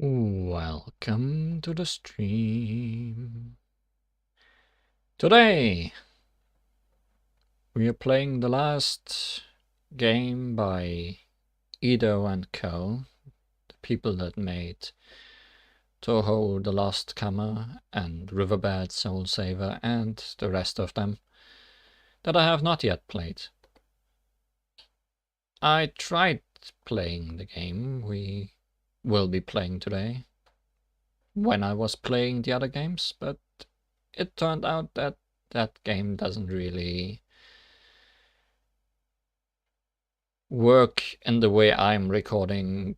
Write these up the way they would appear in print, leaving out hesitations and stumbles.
Welcome to the stream. Today we are playing the last game by Edo and Co., the people that made Touhou the Lost Comer and Riverbed Soul Saver and the rest of them that I have not yet played. I tried playing the game we will be playing today when I was playing the other games, but it turned out that that game doesn't really work in the way I'm recording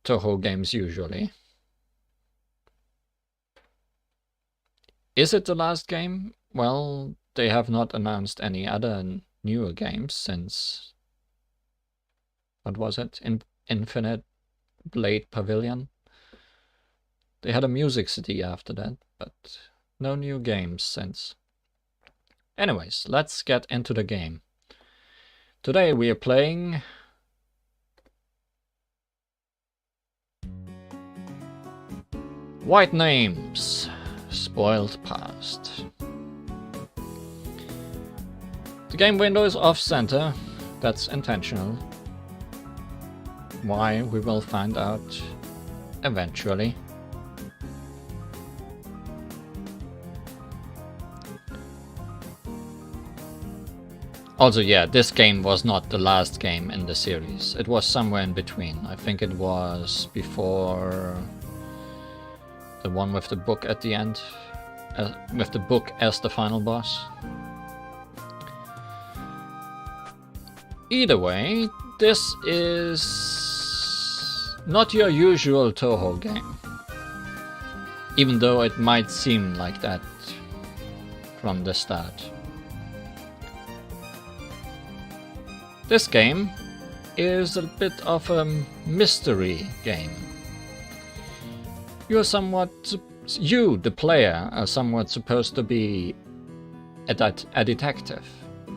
Touhou games usually. Is it the last game? Well, they have not announced any other newer games since... what was it? Infinite Blade Pavilion? They had a music CD after that, but no new games since. Anyways, let's get into the game. Today we are playing White Names, Spoiled Past. The game window is off-center. That's intentional. Why, we will find out eventually. Also, yeah, this game was not the last game in the series. It was somewhere in between. I think it was before the one with the book at the end, with the book as the final boss. Either way, this is not your usual Touhou game, even though it might seem like that from the start. This game is a bit of a mystery game. You, the player, are somewhat supposed to be a detective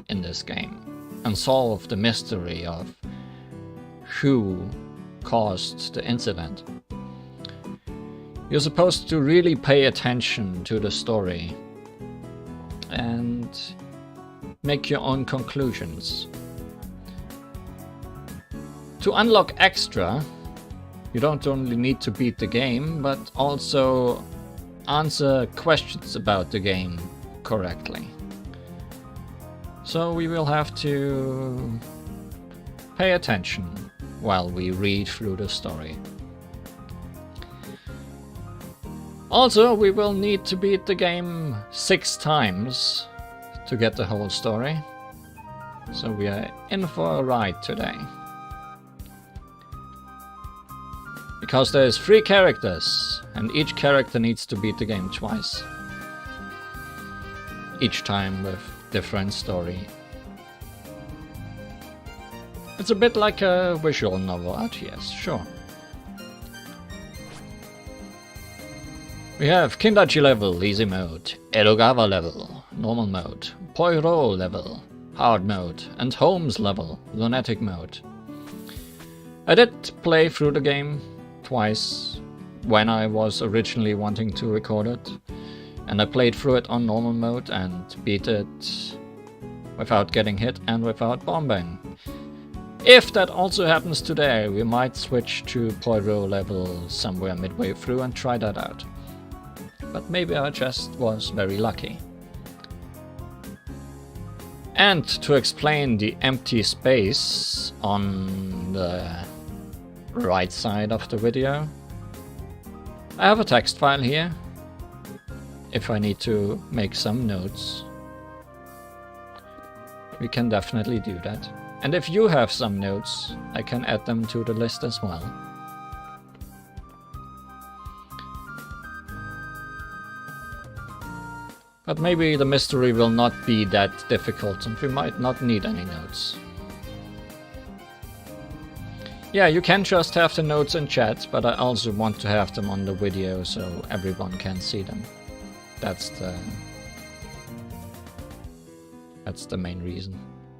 in this game and solve the mystery of who caused the incident. You're supposed to really pay attention to the story and make your own conclusions. To unlock extra, you don't only need to beat the game, but also answer questions about the game correctly. So we will have to pay attention while we read through the story. Also, we will need to beat the game 6 times to get the whole story. So we are in for a ride today. Because there's 3 characters, and each character needs to beat the game twice. Each time with different story. It's a bit like a visual novel out, yes, sure. We have Kindachi level, easy mode, Edogawa level, normal mode, Poirot level, hard mode, and Holmes level, lunatic mode. I did play through the game twice when I was originally wanting to record it, and I played through it on normal mode and beat it without getting hit and without bombing. If that also happens today, we might switch to Poirot level somewhere midway through and try that out. But maybe I just was very lucky. And to explain the empty space on the right side of the video, I have a text file here if I need to make some notes. We can definitely do that. And if you have some notes, I can add them to the list as well. But maybe the mystery will not be that difficult and we might not need any notes. Yeah, you can just have the notes in chat, but I also want to have them on the video so everyone can see them. That's the main reason.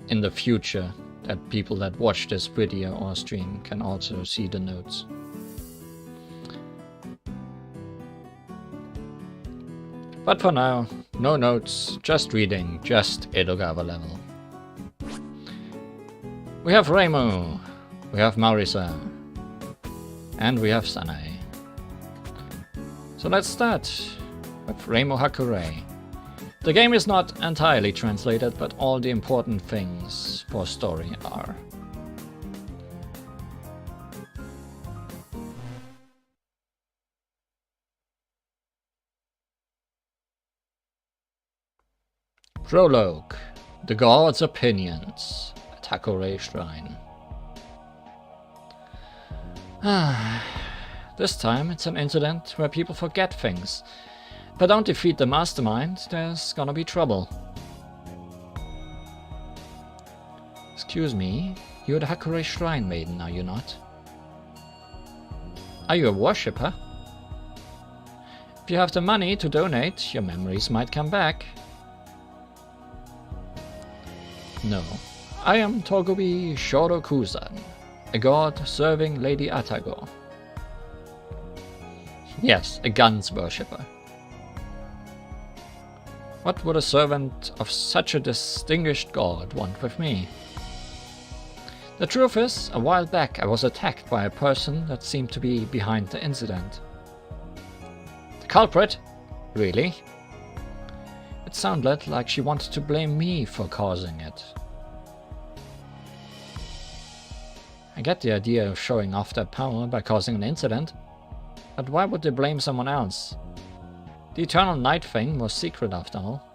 In the future, that people that watch this video or stream can also see the notes. But for now, no notes, just reading, just Edogawa level. We have Reimu, we have Marisa, and we have Sanae. So let's start with Reimu Hakurei. The game is not entirely translated, but all the important things for story are. Prologue. The God's Opinions. At Hakurei Shrine. This time it's an incident where people forget things. If I don't defeat the mastermind, there's gonna be trouble. Excuse me, you're the Hakurei Shrine Maiden, are you not? Are you a worshipper? If you have the money to donate, your memories might come back. No, I am Togobi Shorokuzan, a god serving Lady Atago. Yes, a guns worshipper. What would a servant of such a distinguished god want with me? The truth is, a while back I was attacked by a person that seemed to be behind the incident. The culprit? Really? It sounded like she wanted to blame me for causing it. I get the idea of showing off their power by causing an incident, but why would they blame someone else? The Eternal Night thing was secret after all.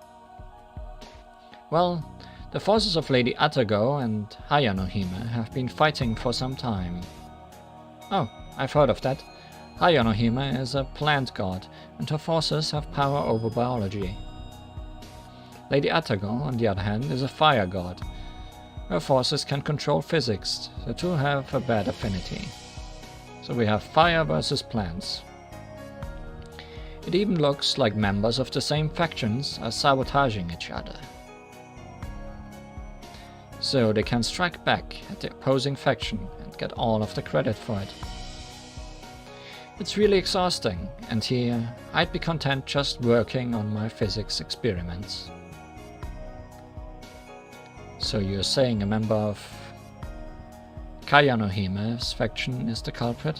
Well, the forces of Lady Atago and Hayanohime have been fighting for some time. Oh, I've heard of that. Hayanohime is a plant god, and her forces have power over biology. Lady Atago, on the other hand, is a fire god. Her forces can control physics. The two have a bad affinity. So we have fire versus plants. It even looks like members of the same factions are sabotaging each other. So they can strike back at the opposing faction and get all of the credit for it. It's really exhausting, and here I'd be content just working on my physics experiments. So you're saying a member of Kayanohime's faction is the culprit?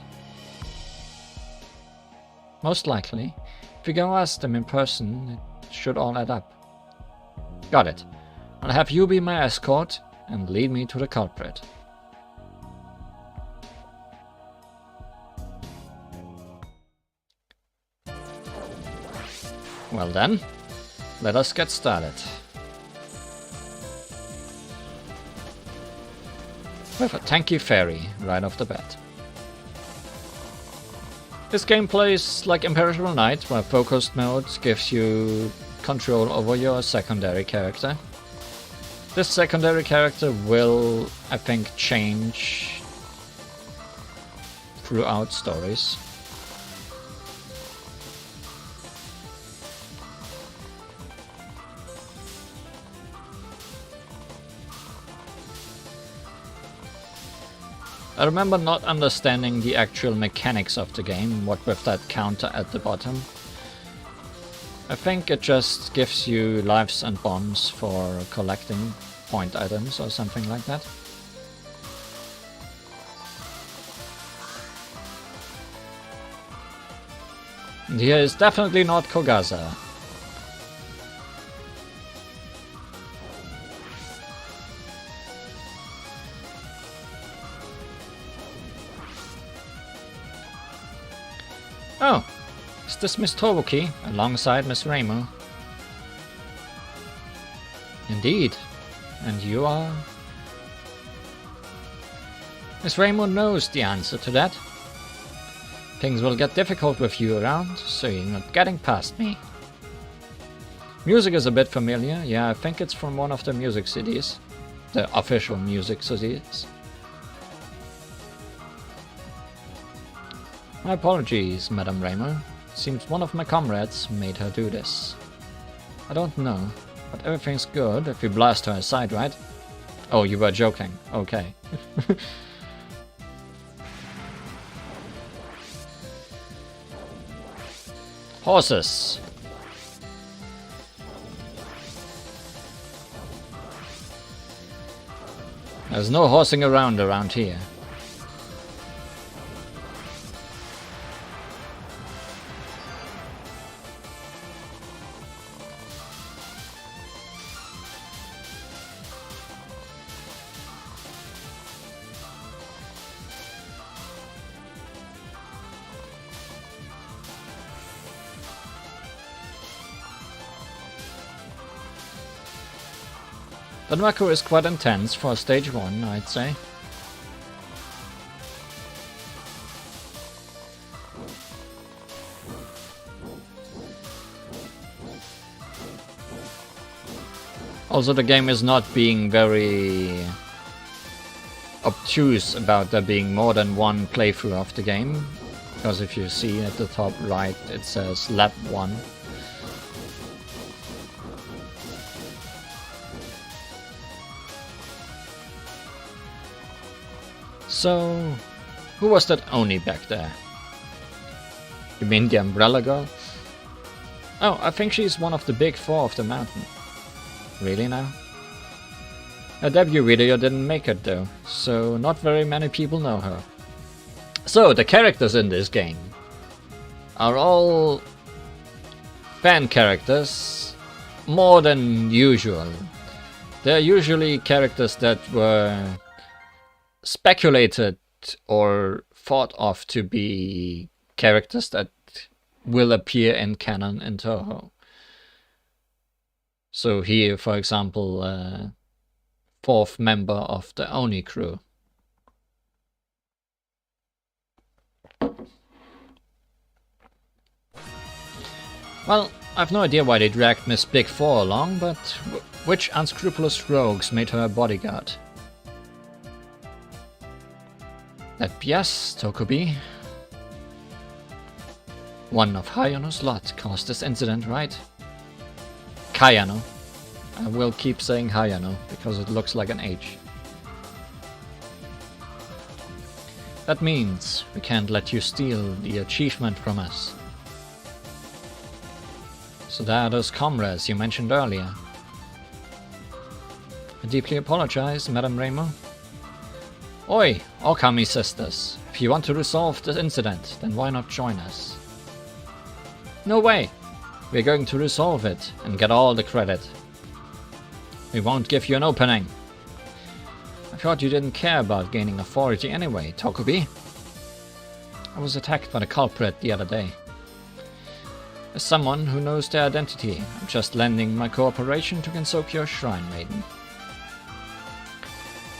Most likely. If you go ask them in person, it should all add up. Got it. I'll have you be my escort and lead me to the culprit. Well then, let us get started. With a tanky fairy right off the bat. This game plays like Imperial Knight, where focused mode gives you control over your secondary character. This secondary character will, I think, change throughout stories. I remember not understanding the actual mechanics of the game, what with that counter at the bottom. I think it just gives you lives and bombs for collecting point items or something like that. And here is definitely not Kogaza. Oh, is this Miss Tobuki alongside Miss Reimu? Indeed, and you are? Miss Reimu knows the answer to that. Things will get difficult with you around, so you're not getting past me. Music is a bit familiar, yeah, I think it's from one of the music CDs. The official music CDs. My apologies, Madame Reimu. Seems one of my comrades made her do this. I don't know, but everything's good if we blast her aside, right? Oh, you were joking. Okay. Horses. There's no horsing around here. The macro is quite intense for stage 1, I'd say. Also, the game is not being very obtuse about there being more than one playthrough of the game. Because if you see at the top right, it says lap 1. So, who was that Oni back there? You mean the Umbrella Girl? Oh, I think she's one of the big 4 of the mountain. Really now? Her debut video didn't make it though, so not very many people know her. So, the characters in this game are all fan characters, more than usual. They're usually characters that were speculated or thought of to be characters that will appear in canon in Touhou. So here, for example, 4th member of the Oni crew. Well, I've no idea why they dragged Miss Big 4 along, but which unscrupulous rogues made her a bodyguard? That Bias, Tokubi. One of Hayano's lot caused this incident, right? Kayano. I will keep saying Hayano, because it looks like an H. That means we can't let you steal the achievement from us. So there are those comrades you mentioned earlier. I deeply apologize, Madame Remo. Oi, Okami sisters, if you want to resolve this incident, then why not join us? No way! We're going to resolve it and get all the credit. We won't give you an opening. I thought you didn't care about gaining authority anyway, Tokubi. I was attacked by the culprit the other day. As someone who knows their identity, I'm just lending my cooperation to Gensokyo's shrine maiden.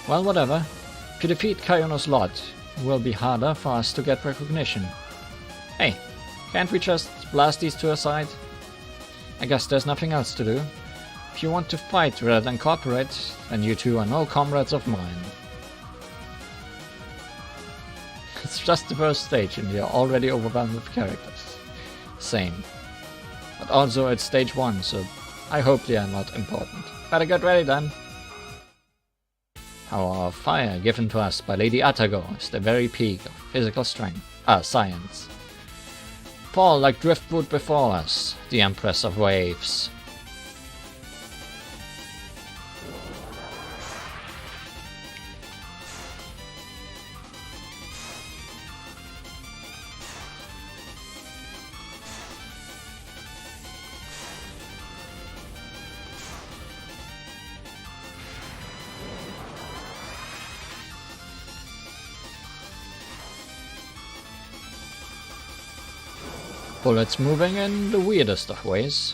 Well, whatever. If you defeat Kayano's lot, it will be harder for us to get recognition. Hey, can't we just blast these two aside? I guess there's nothing else to do. If you want to fight rather than cooperate, then you two are no comrades of mine. It's just the first stage and you're already overwhelmed with characters. Same. But also it's stage 1, so I hope they are not important. Better get ready then. Our fire given to us by Lady Atago is the very peak of physical strength. Science. Fall like driftwood before us, the Empress of Waves. Bullets moving in the weirdest of ways.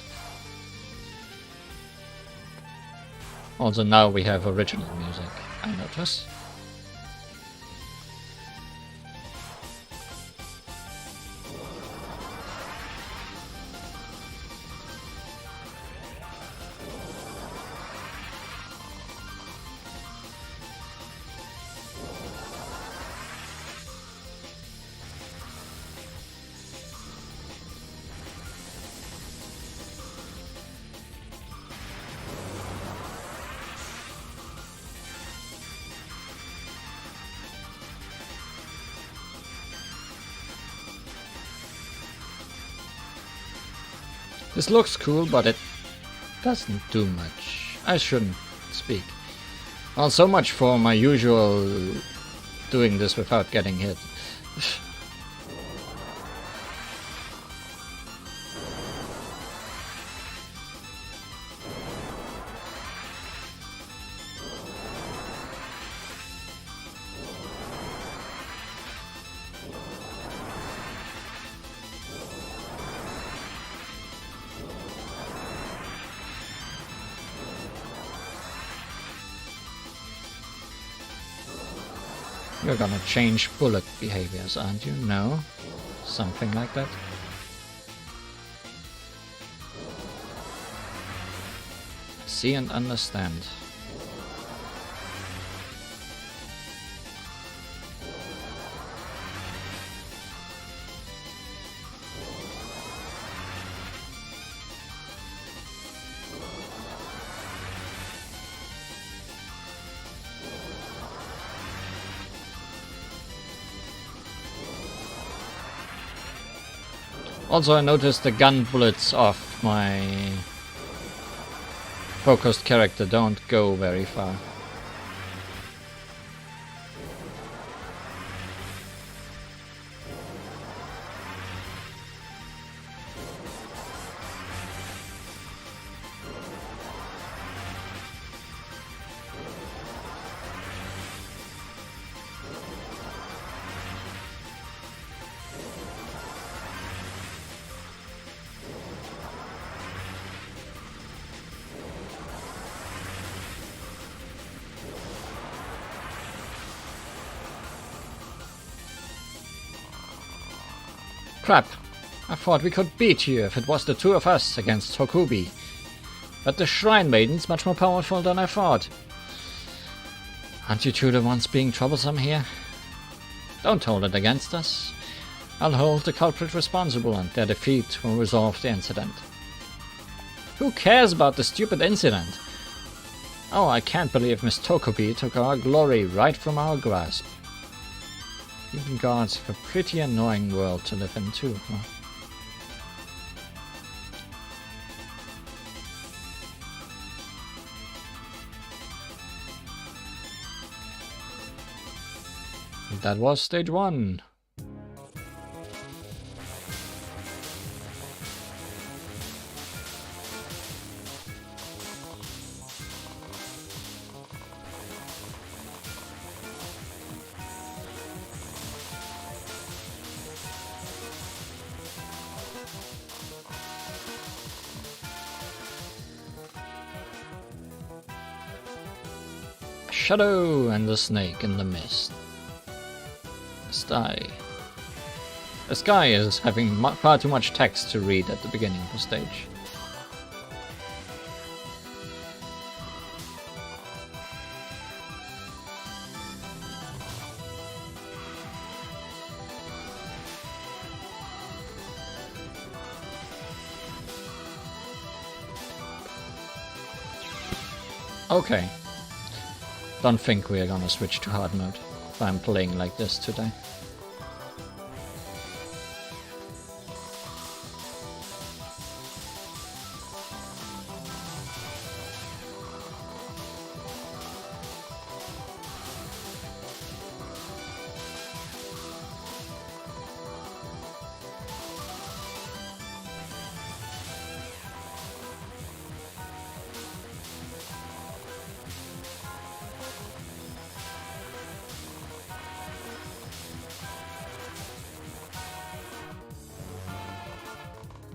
Also now we have original music, I notice. This looks cool, but it doesn't do much. I shouldn't speak. Well, so much for my usual doing this without getting hit. You're gonna change bullet behaviors, aren't you? No? Something like that? See and understand. Also, I noticed the gun bullets of my focused character don't go very far. Crap! I thought we could beat you if it was the two of us against Touhou. But the Shrine Maiden's much more powerful than I thought. Aren't you two the ones being troublesome here? Don't hold it against us. I'll hold the culprit responsible, and their defeat will resolve the incident. Who cares about the stupid incident? Oh, I can't believe Miss Touhou took our glory right from our grasp. Even gods have a pretty annoying world to live in too, huh? That was stage 1. Shadow and the snake in the mist. Sky. The sky is having far too much text to read at the beginning of the stage. Okay. Don't think we are gonna switch to hard mode if I'm playing like this today.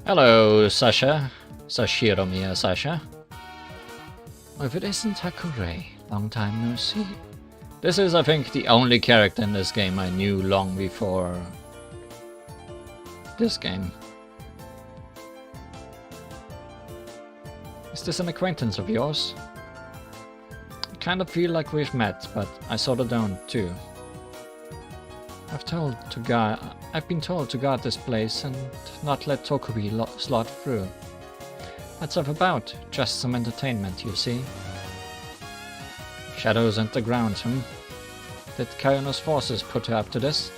Hello, Sasha. Sashiro Mia Sasha. Oh, if it isn't Hakurei, long time no see. This is, I think, the only character in this game I knew long before this game. Is this an acquaintance of yours? I kind of feel like we've met, but I sort of don't too. I've been told to guard this place and not let Touhou slot through. What's up about? Just some entertainment, you see. Shadows underground, Did Kaiono's forces put her up to this?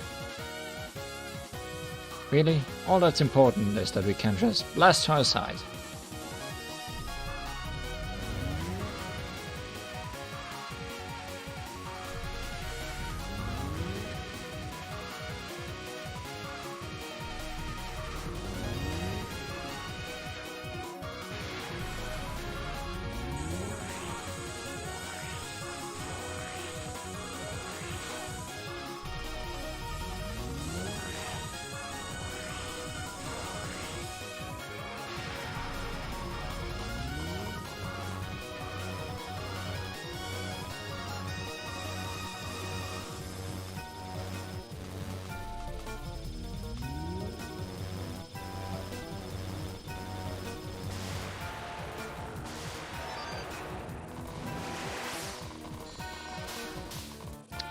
Really? All that's important is that we can just blast her aside.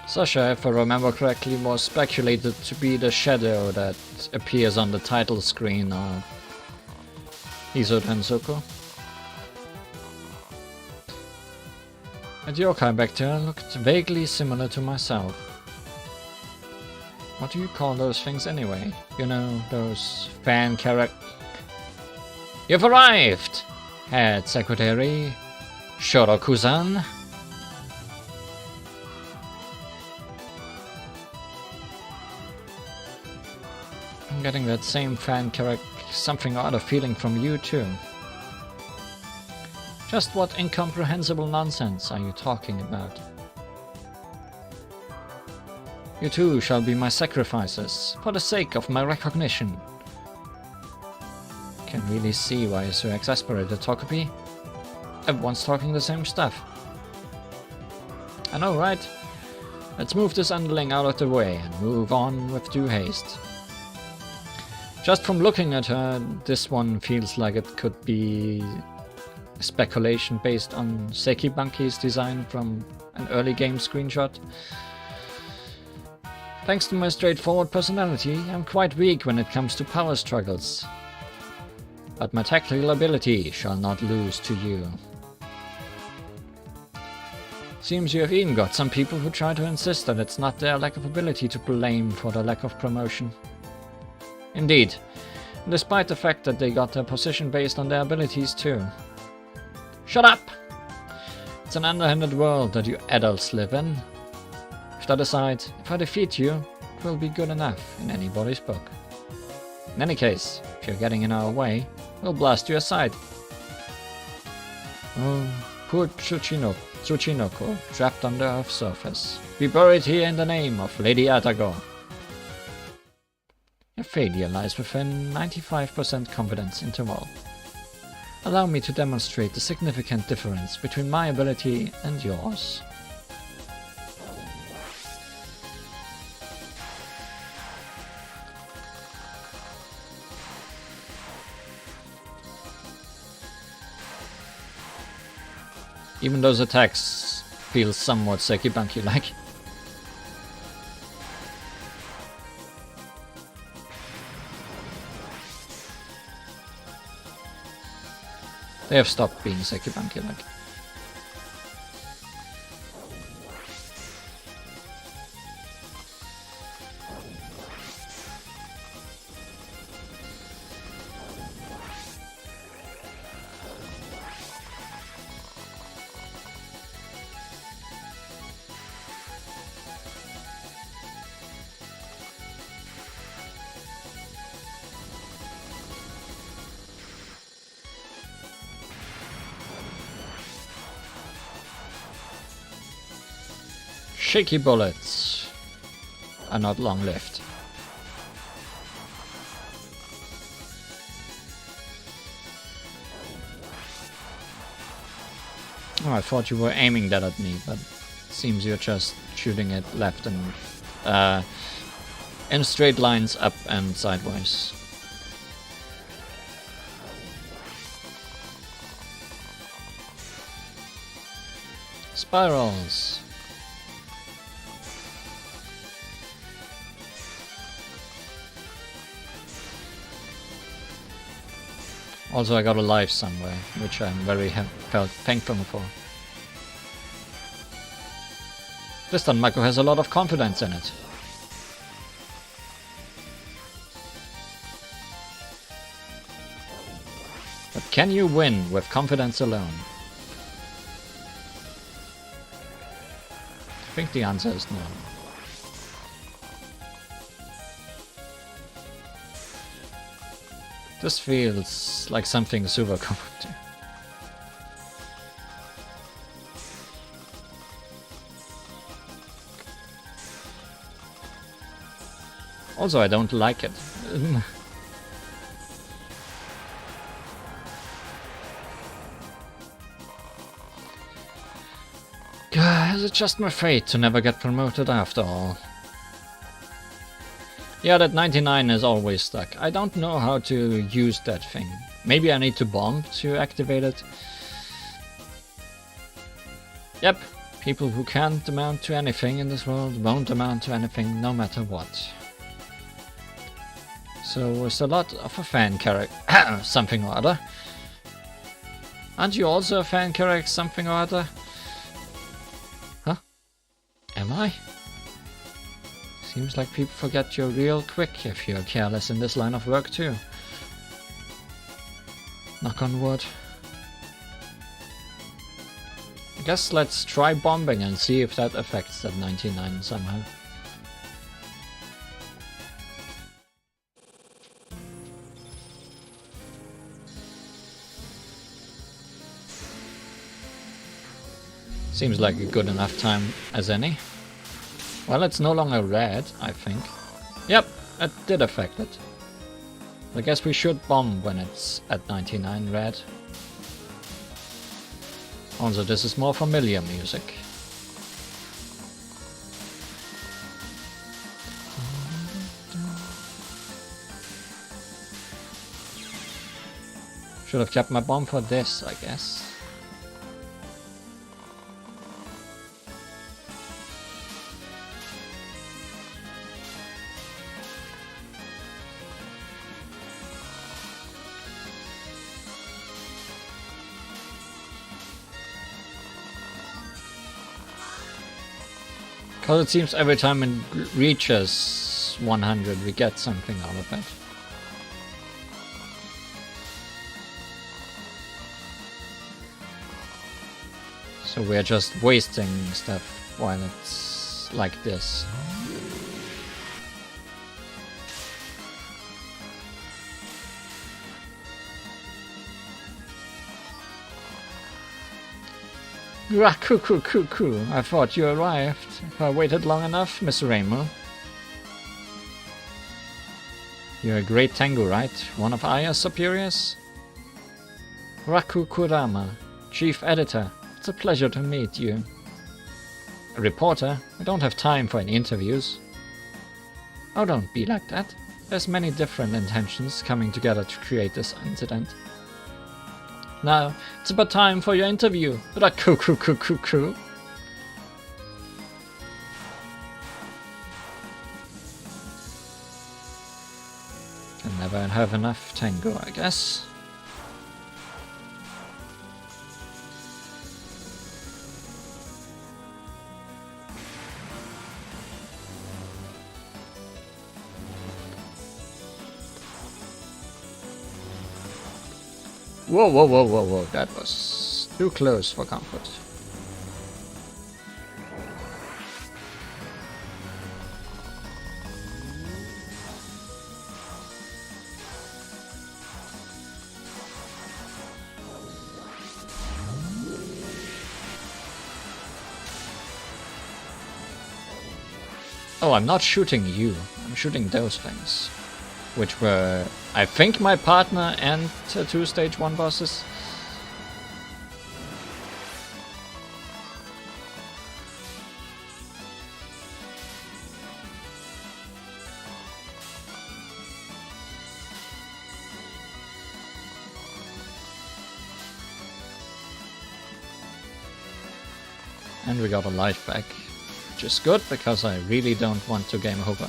Sasha, if I remember correctly, was speculated to be the shadow that appears on the title screen of Iso Tensoku. And yokai back there looked vaguely similar to myself. What do you call those things anyway? You know, those fan characters. You've arrived, Head Secretary Shoroku-san. I'm getting that same fan character, something or other feeling from you too. Just what incomprehensible nonsense are you talking about? You too shall be my sacrifices, for the sake of my recognition. Can really see why you're so exasperated, Tokupi. Everyone's talking the same stuff. I know, right? Let's move this underling out of the way and move on with due haste. Just from looking at her, this one feels like it could be speculation based on Sekibanki's design from an early game screenshot. Thanks to my straightforward personality, I'm quite weak when it comes to power struggles. But my tactical ability shall not lose to you. Seems you have even got some people who try to insist that it's not their lack of ability to blame for the lack of promotion. Indeed, despite the fact that they got their position based on their abilities too. Shut up! It's an underhanded world that you adults live in. With that aside, if I defeat you, it will be good enough in anybody's book. In any case, if you're getting in our way, we'll blast you aside. Oh, poor Tsuchinoko, trapped on the Earth's surface. Be buried here in the name of Lady Atago. Your failure lies within 95% confidence interval. Allow me to demonstrate the significant difference between my ability and yours. Even those attacks feel somewhat Sekibanki-like. They have stopped being Sekibanki-like. Shaky bullets are not long-lived. Oh, I thought you were aiming that at me, but it seems you're just shooting it left and in straight lines up and sideways. Spirals. Also, I got a life somewhere, which I'm very felt thankful for. This Danmaku has a lot of confidence in it. But can you win with confidence alone? I think the answer is no. This feels like something super could do. Also, I don't like it. Is it just my fate to never get promoted after all? Yeah, that 99 is always stuck. I don't know how to use that thing. Maybe I need to bomb to activate it. Yep, People who can't amount to anything in this world won't amount to anything no matter what. So it's a lot of a fan character something or other. Aren't you also a fan character something or other? Huh? Am I? Seems like people forget you real quick if you're careless in this line of work too. Knock on wood. I guess let's try bombing and see if that affects that 99 somehow. Seems like a good enough time as any. Well, it's no longer red, I think. Yep, it did affect it. I guess we should bomb when it's at 99 red. Also, this is more familiar music. Should have kept my bomb for this, I guess. Because it seems every time it reaches 100 we get something out of it. So we're just wasting stuff while it's like this. Cuckoo. I thought you arrived. If I waited long enough, Miss Rainbow. You're a great Tengu, right? One of Aya's superiors? Raku Kurama, Chief Editor. It's a pleasure to meet you. A reporter? I don't have time for any interviews. Oh, don't be like that. There's many different intentions coming together to create this incident. Now, it's about time for your interview. Raku. Can never have enough Tengu, I guess. Whoa, that was too close for comfort. Oh, I'm not shooting you, I'm shooting those things. Which were, I think, my partner and 2 stage 1 bosses. And we got a life back, which is good because I really don't want to game over.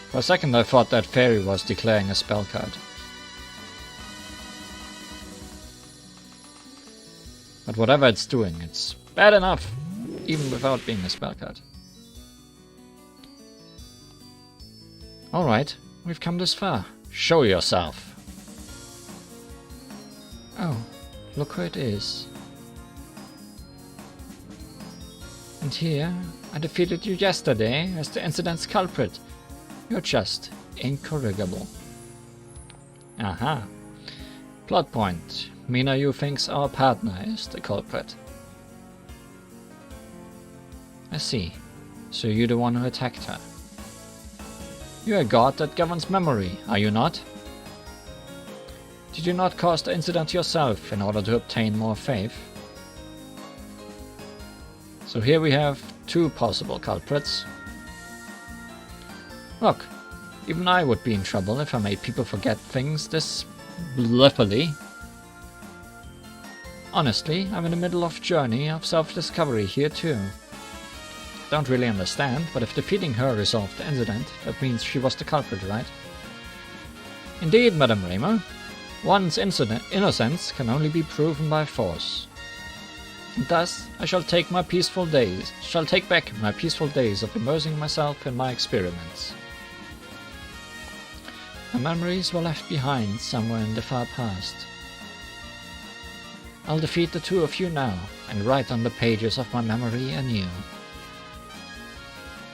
For a second I thought that fairy was declaring a spell card. But whatever it's doing, it's bad enough, even without being a spell card. Alright, we've come this far. Show yourself. Oh, look who it is. And here, I defeated you yesterday as the incident's culprit. You're just incorrigible. Aha. Plot point. Mina Yu thinks our partner is the culprit. I see. So you're the one who attacked her. You're a god that governs memory, are you not? Did you not cause the incident yourself in order to obtain more faith? So here we have 2 possible culprits. Look, even I would be in trouble if I made people forget things this blithely. Honestly, I'm in the middle of a journey of self-discovery here too. Don't really understand, but if defeating her resolved the incident, that means she was the culprit, right? Indeed, Madame Raymer. One's innocence can only be proven by force. And thus, I shall take back my peaceful days of immersing myself in my experiments. My memories were left behind somewhere in the far past. I'll defeat the two of you now, and write on the pages of my memory anew.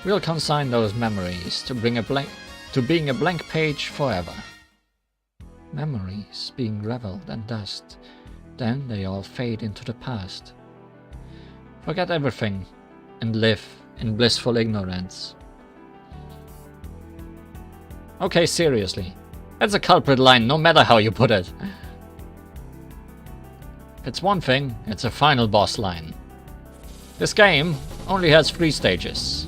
We'll consign those memories to being a blank page forever. Memories being reveled in dust, then they all fade into the past. Forget everything, and live in blissful ignorance. Okay, seriously. That's a culprit line, no matter how you put it. If it's one thing, it's a final boss line. This game only has 3 stages,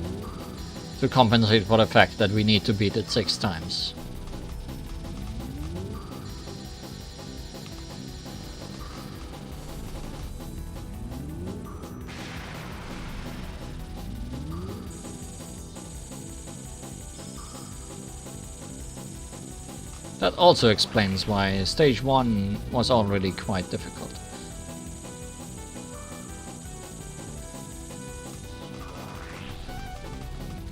to compensate for the fact that we need to beat it 6 times. That also explains why stage 1 was already quite difficult.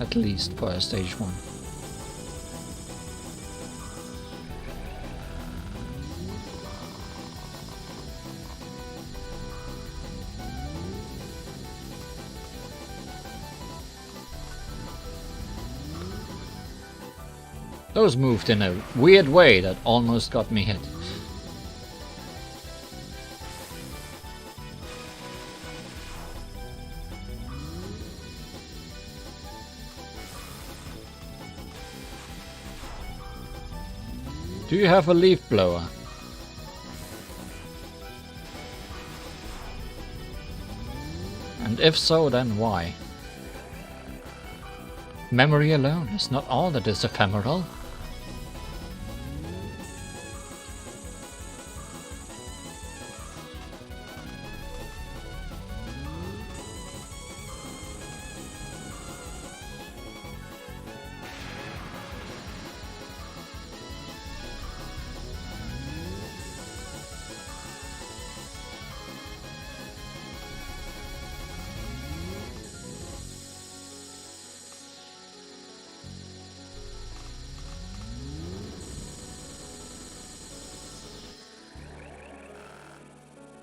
At least for stage 1. Those moved in a weird way that almost got me hit. Do you have a leaf blower? And if so, then why? Memory alone is not all that is ephemeral.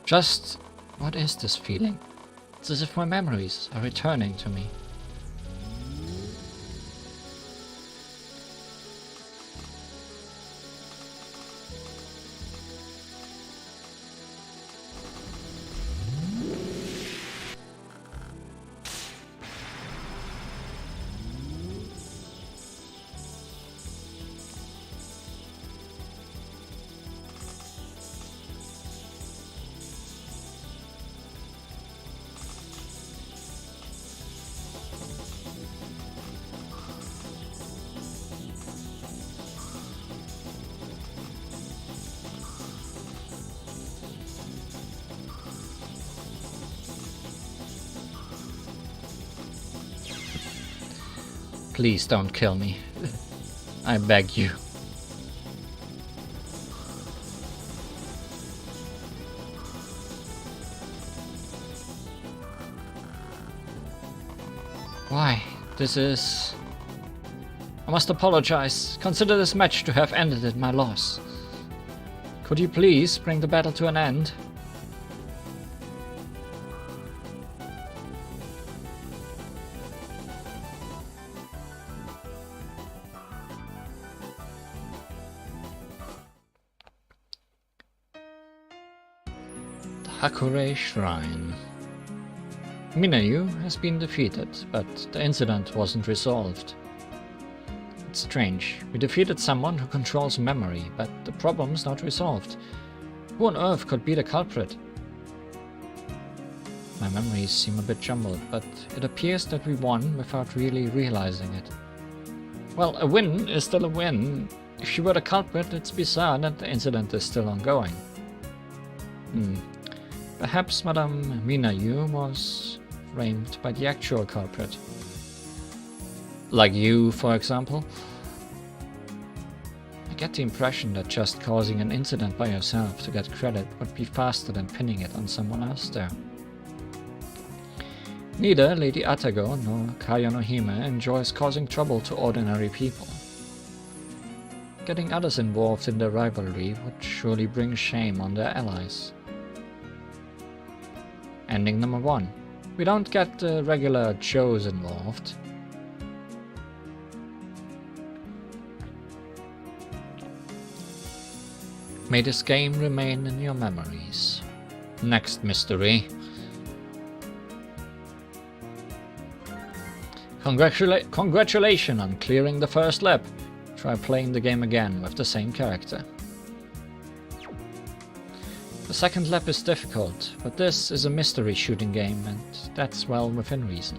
Just what is this feeling? It's as if my memories are returning to me. Please don't kill me. I beg you. Why? This is... I must apologize. Consider this match to have ended in my loss. Could you please bring the battle to an end? Hakure Shrine. Minayu has been defeated, but the incident wasn't resolved. It's strange. We defeated someone who controls memory, but the problem's not resolved. Who on earth could be the culprit? My memories seem a bit jumbled, but it appears that we won without really realizing it. Well, a win is still a win. If she were the culprit, it's bizarre that the incident is still ongoing. Perhaps Madame Minayu was framed by the actual culprit. Like you, for example. I get the impression that just causing an incident by yourself to get credit would be faster than pinning it on someone else there. Neither Lady Atago nor Kaya no Hime enjoys causing trouble to ordinary people. Getting others involved in the rivalry would surely bring shame on their allies. Ending number 1. We don't get the regular Joes involved. May this game remain in your memories. Next mystery. Congratulations on clearing the first lap. Try playing the game again with the same character. The second lap is difficult, but this is a mystery shooting game and that's well within reason.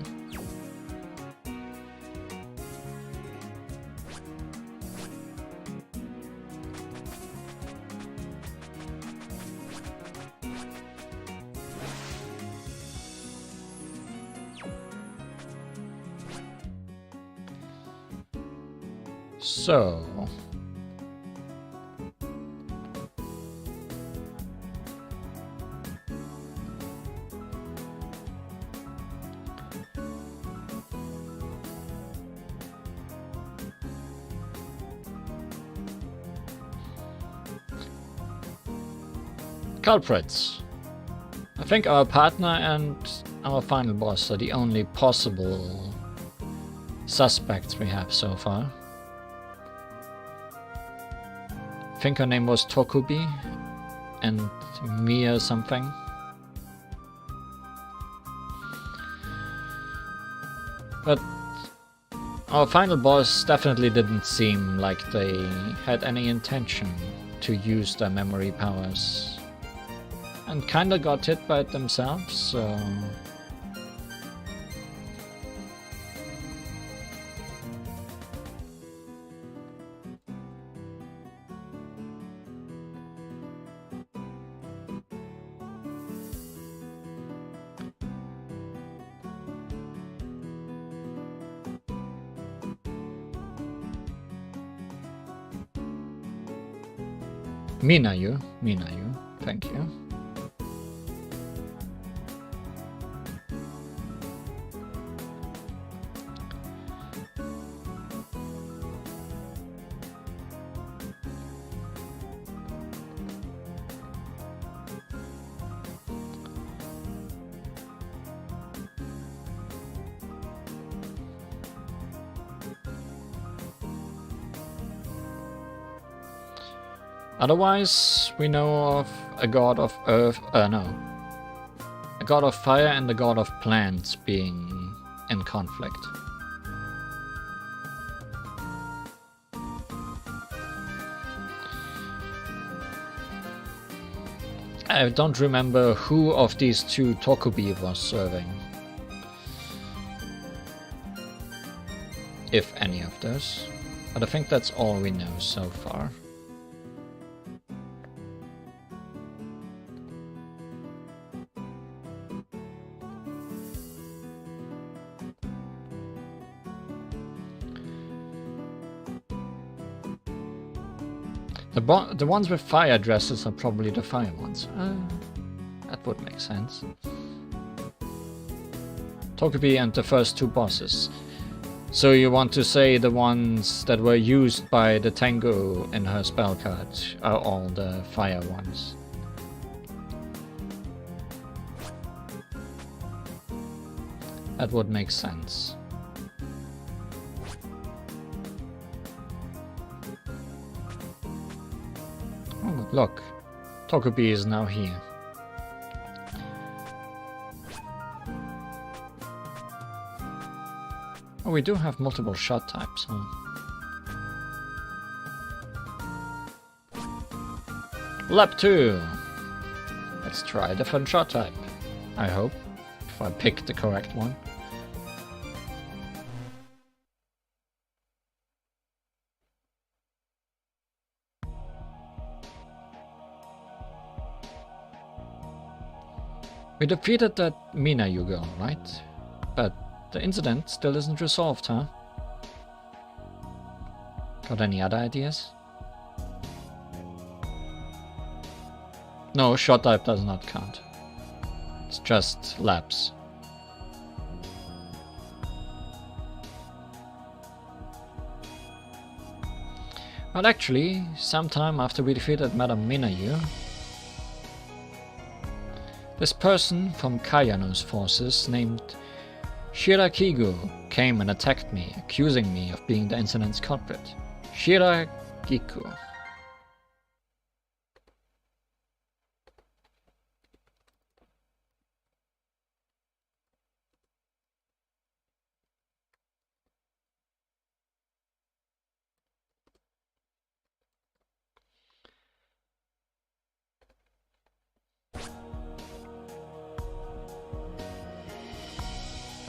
So, culprits. I think our partner and our final boss are the only possible suspects we have so far. I think her name was Tokubi and Mia something. But our final boss definitely didn't seem like they had any intention to use their memory powers. And kinda got hit by it themselves, so... Minayu, thank you. Otherwise, we know of a god of earth, a god of fire and a god of plants being in conflict. I don't remember who of these two Tokubi was serving. If any of those. But I think that's all we know so far. The ones with fire dresses are probably the fire ones. That would make sense. Tokubi and the first two bosses. So you want to say the ones that were used by the Tengu in her spell card are all the fire ones. That would make sense. Oh, look. Tokubi is now here. Oh, we do have multiple shot types, huh? Lap 2! Let's try a different shot type. I hope. If I pick the correct one. We defeated that Minayu girl, right? But the incident still isn't resolved, huh? Got any other ideas? No, short dive does not count. It's just laps. But actually, sometime after we defeated Madame Minayu, this person from Kayanu's forces named Shirakigu came and attacked me, accusing me of being the incident's culprit. Shirakiku.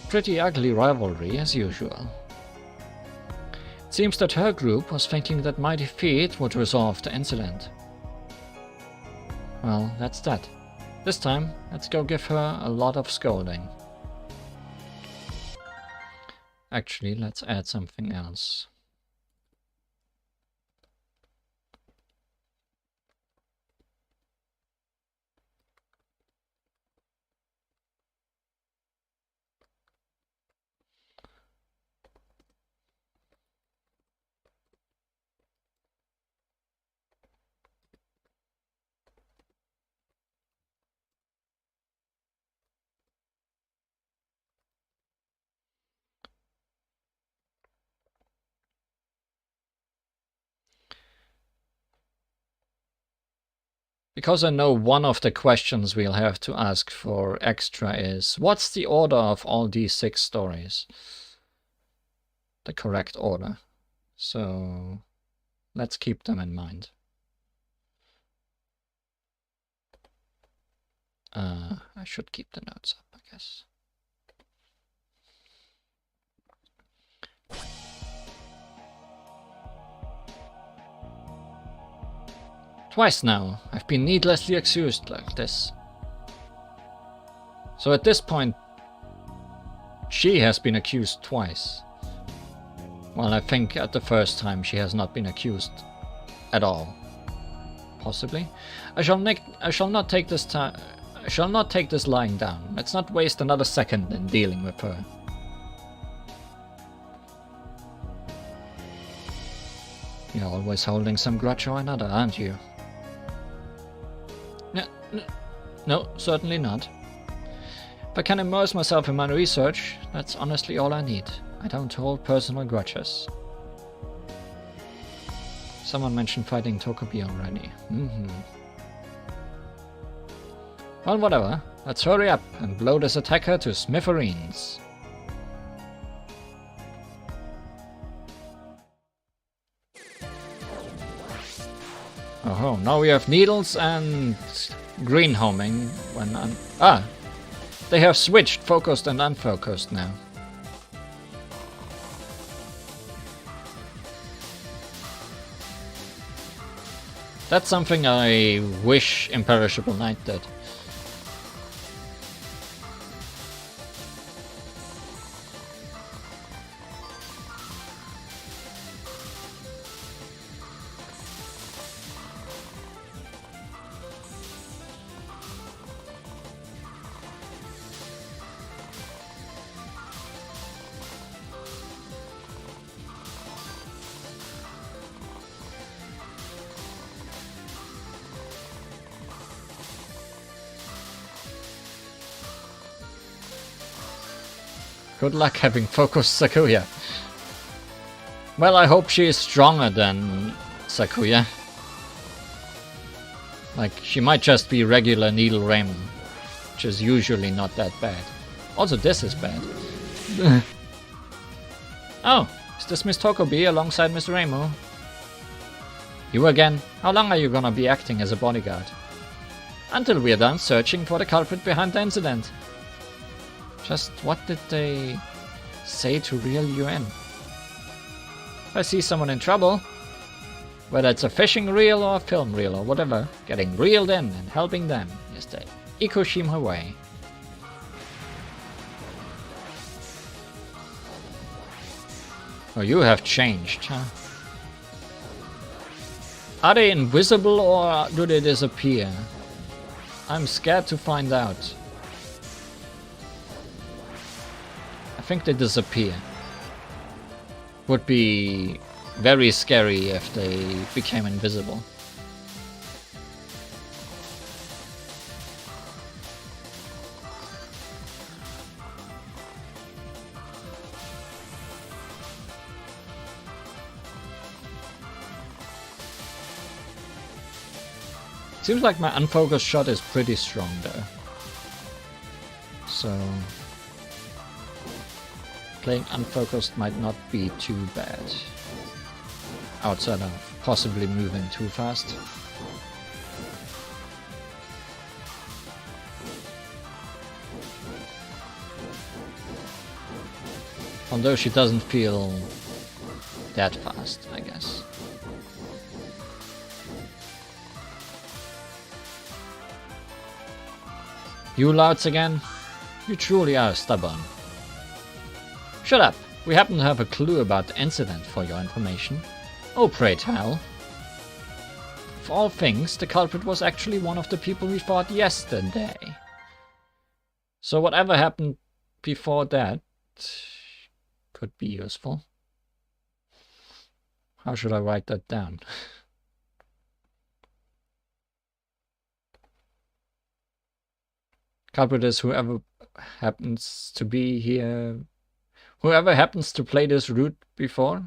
Pretty ugly rivalry as usual. It seems that her group was thinking that my defeat would resolve the incident. Well, that's that. This time, let's go give her a lot of scolding. Actually, let's add something else. Because I know one of the questions we'll have to ask for extra is, what's the order of all these 6 stories? The correct order. So let's keep them in mind. I should keep the notes up, I guess. Twice now, I've been needlessly accused like this. So at this point, she has been accused twice. Well, I think at the first time she has not been accused at all. Possibly. I shall not take this lying down. Let's not waste another second in dealing with her. You're always holding some grudge or another, aren't you? No, certainly not. If I can immerse myself in my research, that's honestly all I need. I don't hold personal grudges. Someone mentioned fighting Tokobi already. Well, whatever. Let's hurry up and blow this attacker to smithereens. Oh, now we have needles and green homing when they have switched focused and unfocused now. That's something I wish Imperishable Knight did. Good luck having focused Sakuya. Well, I hope she is stronger than Sakuya. Like, she might just be regular Needle Raymond, which is usually not that bad. Also, this is bad. Oh, is this Miss Tokobi alongside Miss Raymond? You again? How long are you gonna be acting as a bodyguard? Until we are done searching for the culprit behind the incident. Just what did they say to reel you in? If I see someone in trouble, whether it's a fishing reel or a film reel or whatever, getting reeled in and helping them is the Ikushima way. Oh, you have changed, huh? Are they invisible or do they disappear? I'm scared to find out. I think they disappear. Would be very scary if they became invisible. Seems like my unfocused shot is pretty strong though. So playing unfocused might not be too bad. Outside of possibly moving too fast. Although she doesn't feel that fast, I guess. You louds again? You truly are stubborn. Shut up! We happen to have a clue about the incident for your information. Oh, pray tell. Of all things, the culprit was actually one of the people we fought yesterday. So whatever happened before that could be useful. How should I write that down? Culprit is whoever happens to be here. Whoever happens to play this route before.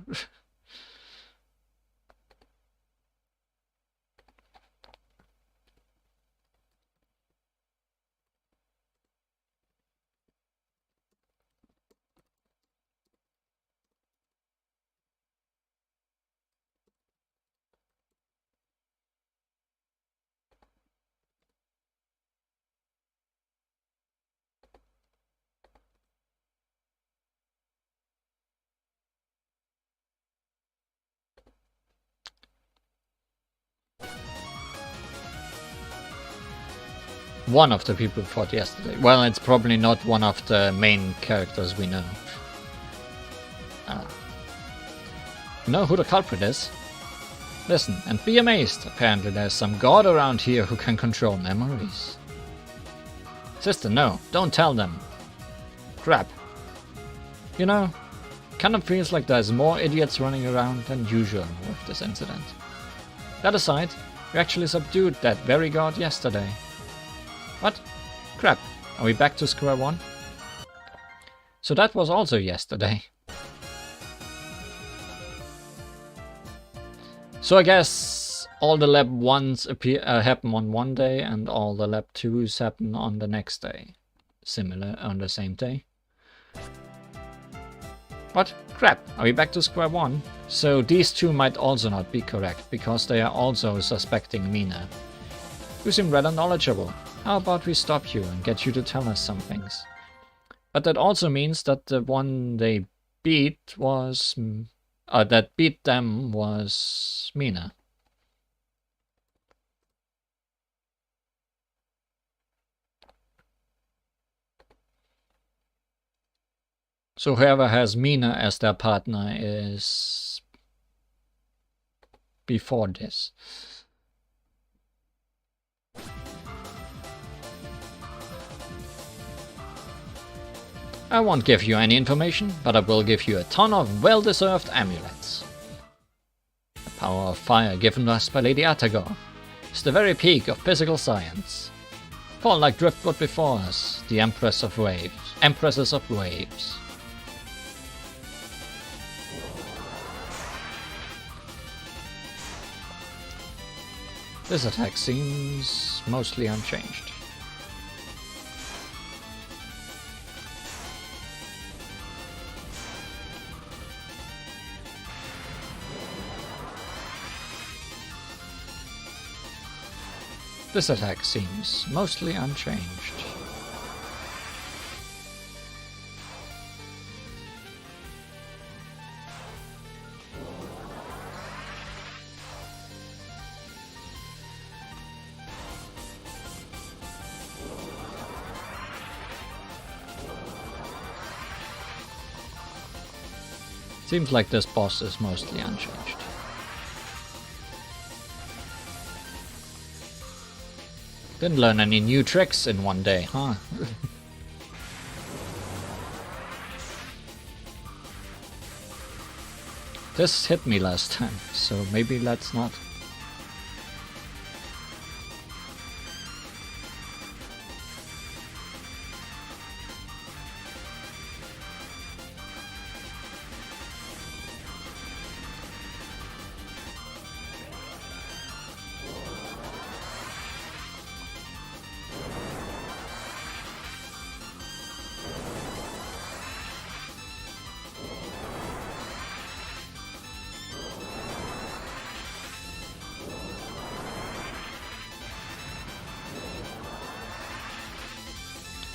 One of the people fought yesterday. Well, it's probably not one of the main characters we know. You know who the culprit is? Listen and be amazed. Apparently there's some god around here who can control memories. Sister, no, don't tell them. Crap. You know, kind of feels like there's more idiots running around than usual with this incident. That aside, we actually subdued that very god yesterday. What? Crap. Are we back to square one? So that was also yesterday. So I guess all the lab 1s happen on one day and all the lab 2s happen on the next day. Similar on the same day. What? Crap. Are we back to square one? So these two might also not be correct because they are also suspecting Mina. You seem rather knowledgeable. How about we stop you and get you to tell us some things? But that also means that the one they beat was... that beat them was Mina. So whoever has Mina as their partner is... before this. I won't give you any information, but I will give you a ton of well-deserved amulets. The power of fire given us by Lady Atagor is the very peak of physical science. Fall like driftwood before us, the Empresses of Waves. This attack seems mostly unchanged. This attack seems mostly unchanged. Seems like this boss is mostly unchanged. Didn't learn any new tricks in one day, huh? This hit me last time, so maybe let's not.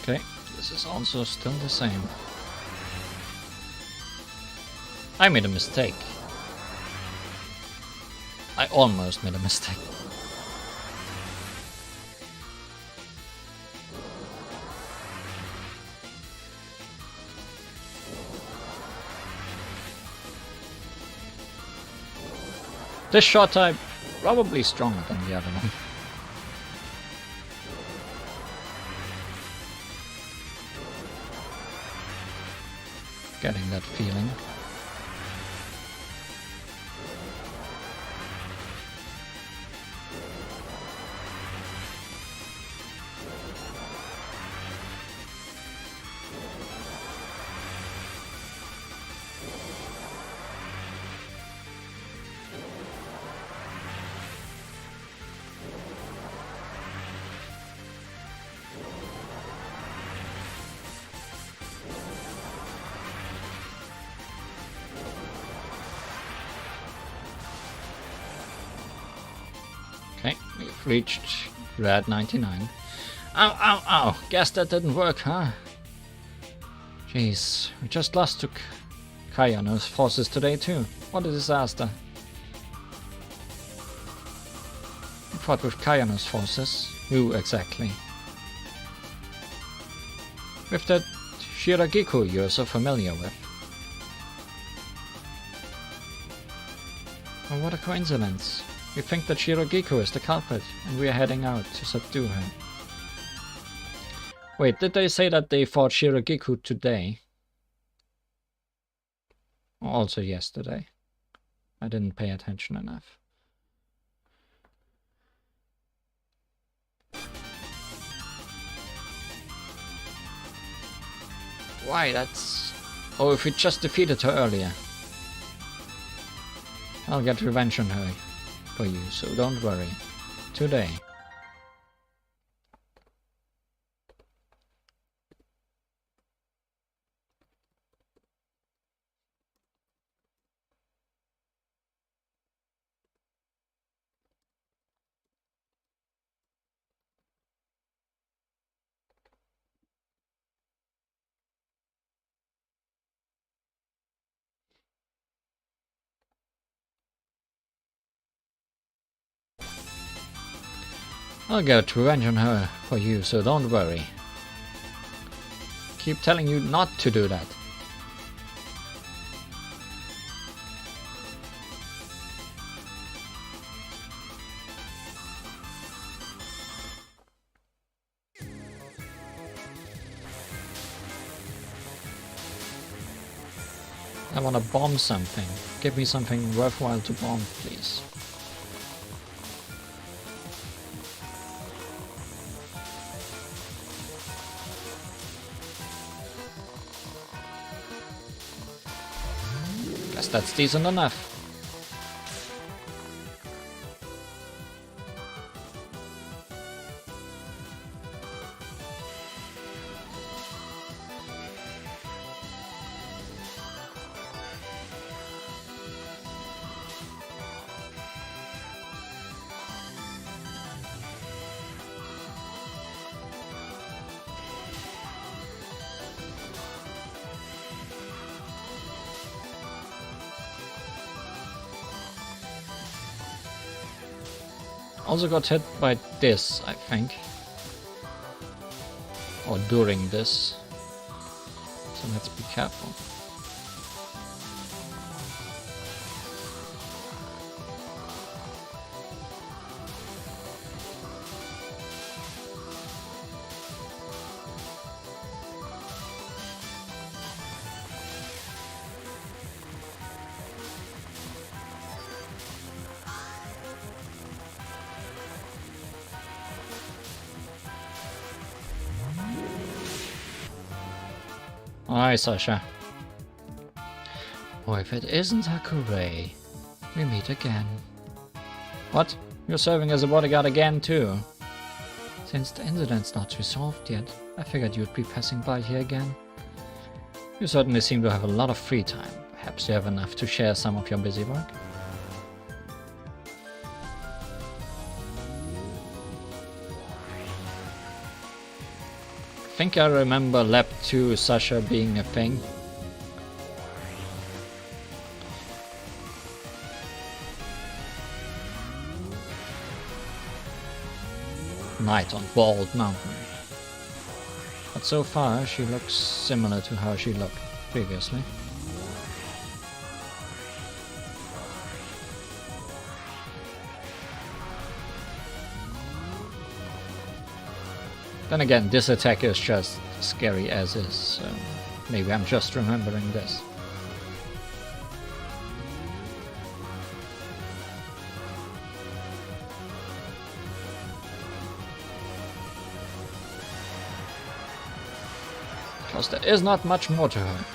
Okay, this is also still the same. I made a mistake. I almost made a mistake. This shot type probably stronger than the other one. Getting that feeling. Okay, we've reached Grad 99. Ow, ow, ow! Guess that didn't work, huh? Jeez, we just lost to Kayano's forces today too. What a disaster. We fought with Kayano's forces. Who exactly? With that Shiragiku you're so familiar with. Oh, what a coincidence. We think that Shiragiku is the culprit, and we are heading out to subdue her. Wait, did they say that they fought Shiragiku today? Or also yesterday? I didn't pay attention enough. Why, that's... Oh, if we just defeated her earlier. I'll get revenge on her. For you, so don't worry. Today. I'll get revenge on her for you, so don't worry. Keep telling you not to do that. I want to bomb something. Give me something worthwhile to bomb, please. Guess that's decent enough. Also got hit by this, I think. Or during this. So let's be careful. Hi, Sasha. Or if it isn't Hakurei, we meet again. What? You're serving as a bodyguard again, too? Since the incident's not resolved yet, I figured you'd be passing by here again. You certainly seem to have a lot of free time. Perhaps you have enough to share some of your busy work? I think I remember Lab 2 Sasha being a thing. Night on Bald Mountain. But so far she looks similar to how she looked previously. Then again, this attack is just scary as is, so maybe I'm just remembering this. Because there is not much more to her.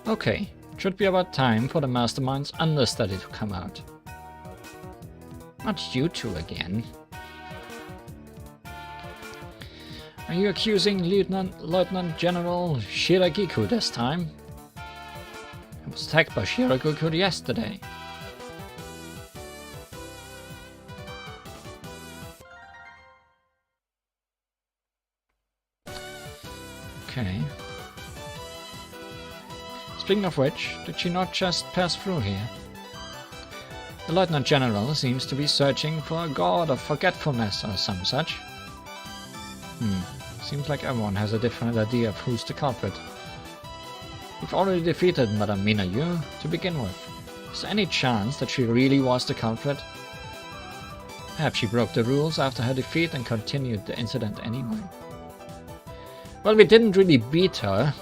Okay, it should be about time for the Mastermind's understudy to come out. Not you two again. Are you accusing Lieutenant General Shiragiku this time? I was attacked by Shiragiku yesterday. Okay. Speaking of which, did she not just pass through here? The Lieutenant General seems to be searching for a god of forgetfulness or some such. Seems like everyone has a different idea of who's the culprit. We've already defeated Madame Minayu to begin with. Is there any chance that she really was the culprit? Perhaps she broke the rules after her defeat and continued the incident anyway. Well, we didn't really beat her.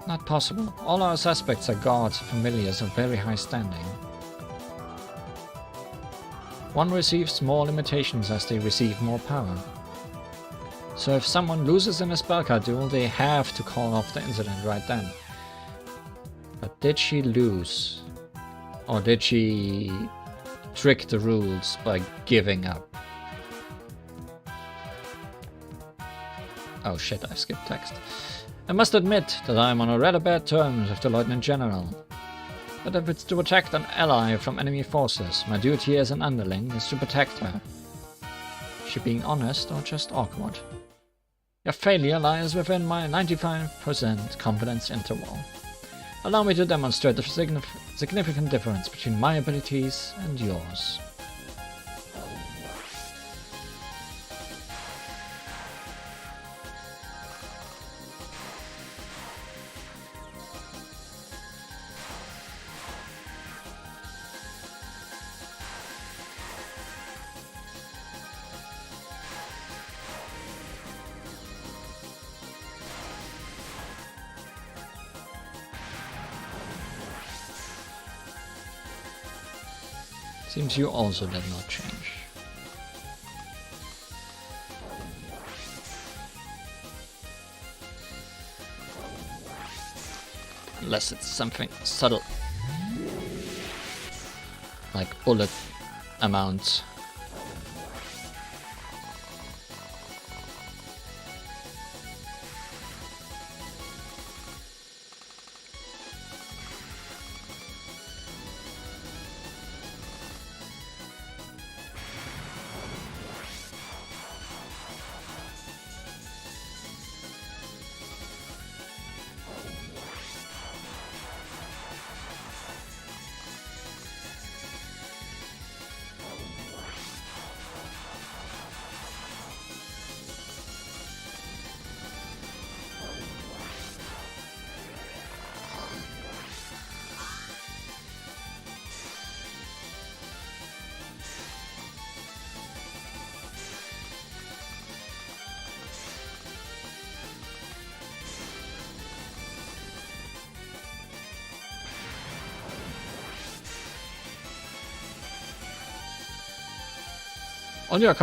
Not possible. All our suspects are guards or familiars of very high standing. One receives more limitations as they receive more power. So if someone loses in a spellcard duel, they have to call off the incident right then. But did she lose? Or did she trick the rules by giving up? Oh shit, I skipped text. I must admit that I am on a rather bad terms with the Lieutenant General. But if it's to protect an ally from enemy forces, my duty as an underling is to protect her. Is she being honest or just awkward? Your failure lies within my 95% confidence interval. Allow me to demonstrate the significant difference between my abilities and yours. Seems you also did not change. Unless it's something subtle. Like bullet amounts. All your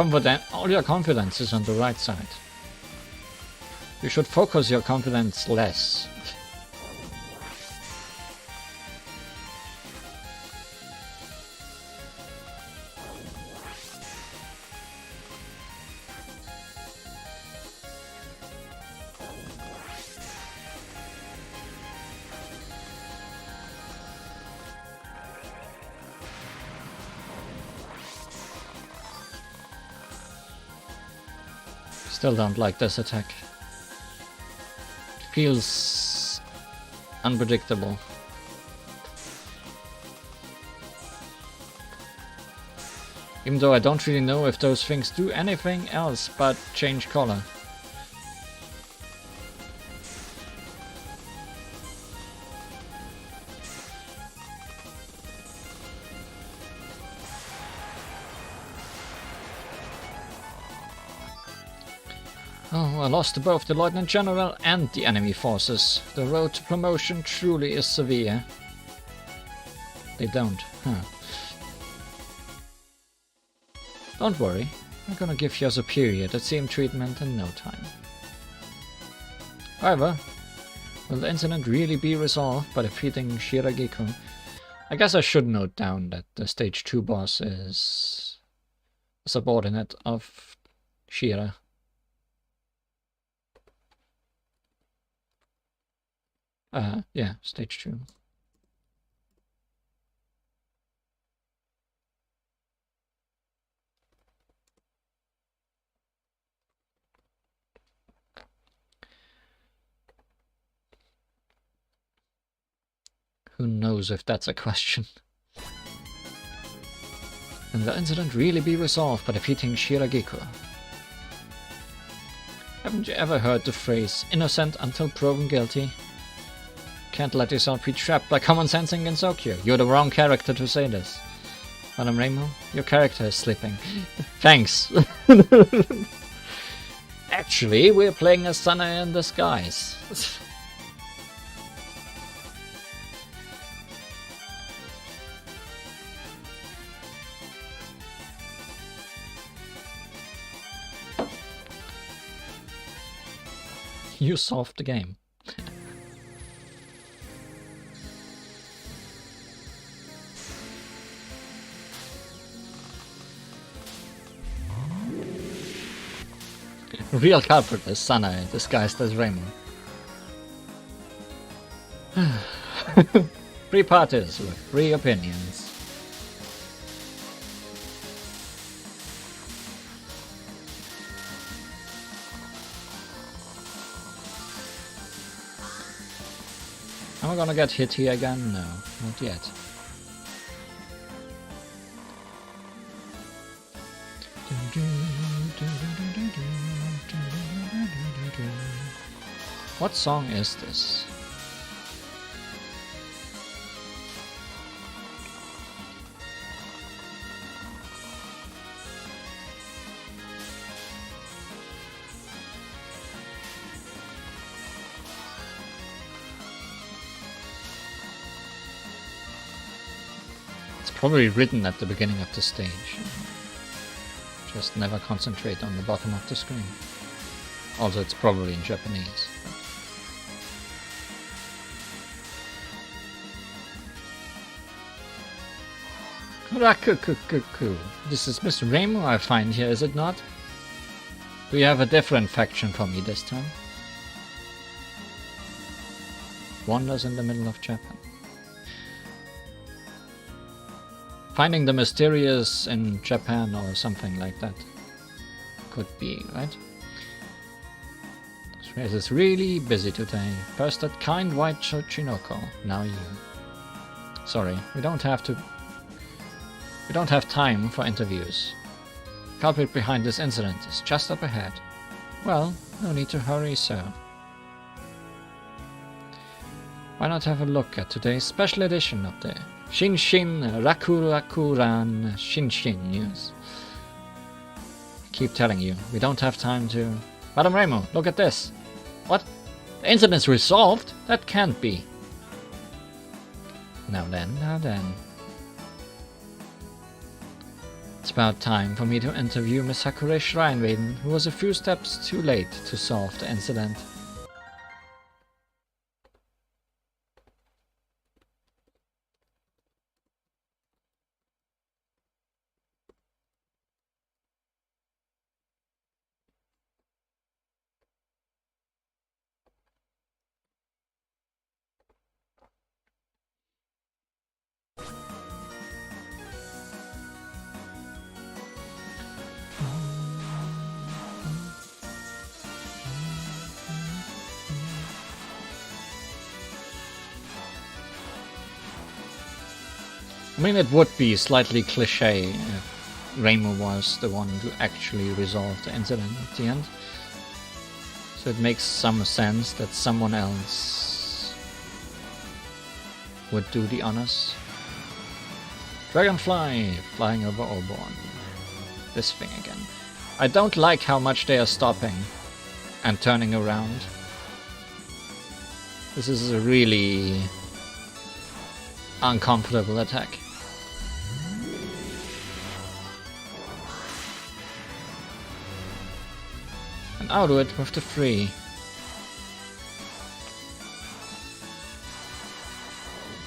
confidence is on the right side. You should focus your confidence less. Still don't like this attack. Feels unpredictable. Even though I don't really know if those things do anything else but change color. Oh, I lost both the Lieutenant General and the enemy forces. The road to promotion truly is severe. They don't, huh? Don't worry, I'm gonna give your superior the same treatment in no time. However, will the incident really be resolved by defeating Shiragiku? I guess I should note down that the stage 2 boss is a subordinate of Shira. Yeah, stage 2. Who knows if that's a question? Can the incident really be resolved by defeating Shiragiku? Haven't you ever heard the phrase, innocent until proven guilty? Can't let yourself be trapped by common sense and Gensokyo. You're the wrong character to say this. Madame Rainbow, your character is sleeping. Thanks. Actually, we're playing as Sanae in disguise. You solved the game. Real culprit is Sanae, disguised as Raymond. Three parties with three opinions. Am I gonna get hit here again? No, not yet. What song is this? It's probably written at the beginning of the stage. Just never concentrate on the bottom of the screen. Also, it's probably in Japanese. Rakukukuku. This is Miss Rainbow I find here, is it not? Do you have a different faction for me this time? Wanders in the middle of Japan. Finding the mysterious in Japan or something like that. Could be, right? This race is really busy today. First that kind white Chinoko, now you. Sorry, we don't have time for interviews. Culprit behind this incident is just up ahead. Well, no need to hurry, sir. Why not have a look at today's special edition of the Shinshin Rakurakuran Shinshin news? Keep telling you, we don't have time to... Madame Rainbow, look at this! What? The incident's resolved? That can't be. Now then. It's about time for me to interview Miss Sakura Shrine Maiden, who was a few steps too late to solve the incident. I mean, it would be slightly cliché if Reimu was the one to actually resolve the incident at the end. So it makes some sense that someone else would do the honors. Dragonfly flying over Oborn. This thing again. I don't like how much they are stopping and turning around. This is a really uncomfortable attack. And I'll do it with the 3.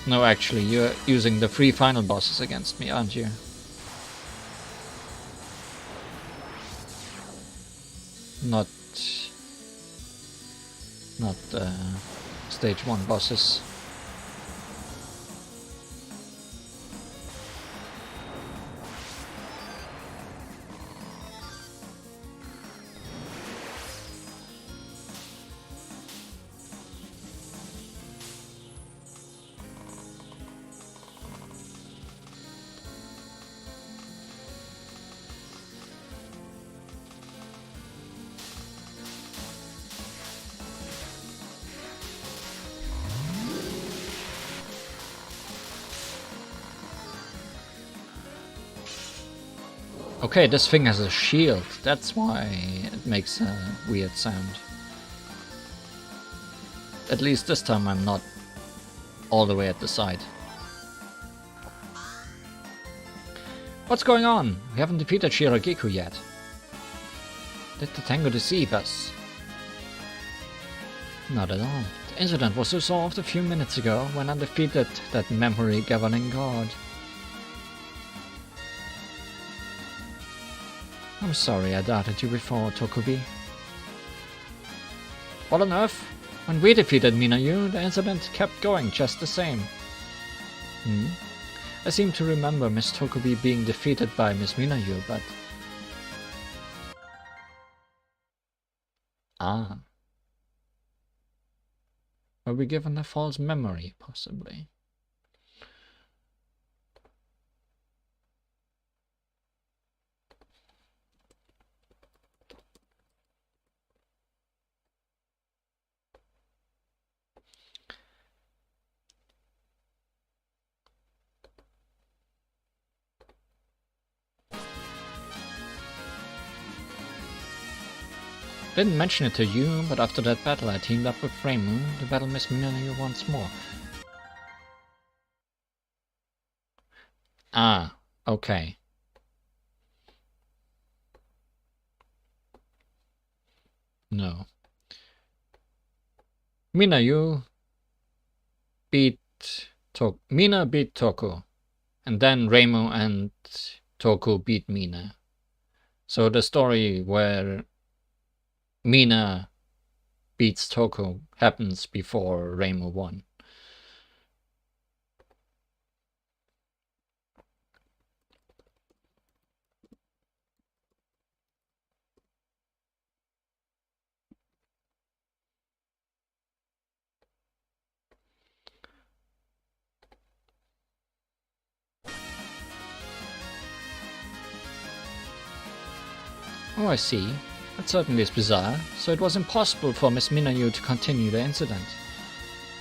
No, actually, you're using the 3 final bosses against me, aren't you? Not stage 1 bosses. Okay, this thing has a shield. That's why it makes a weird sound. At least this time I'm not all the way at the side. What's going on? We haven't defeated Shiragiku yet. Did the Tango deceive us? Not at all. The incident was resolved a few minutes ago when I defeated that memory governing god. I'm sorry I doubted you before, Tokubi. What on earth? When we defeated Minayu, the incident kept going just the same. I seem to remember Miss Tokubi being defeated by Miss Minayu, but... Ah. Were we given a false memory, possibly? Didn't mention it to you, but after that battle I teamed up with Reimu to battle Miss Minayu once more. Ah, okay. No. Minayu beat Mina beat Toku, and then Reimu and Toku beat Mina. So the story where Mina beats Toku happens before Reimu won. Oh, I see. That certainly is bizarre. So it was impossible for Miss Minayu to continue the incident.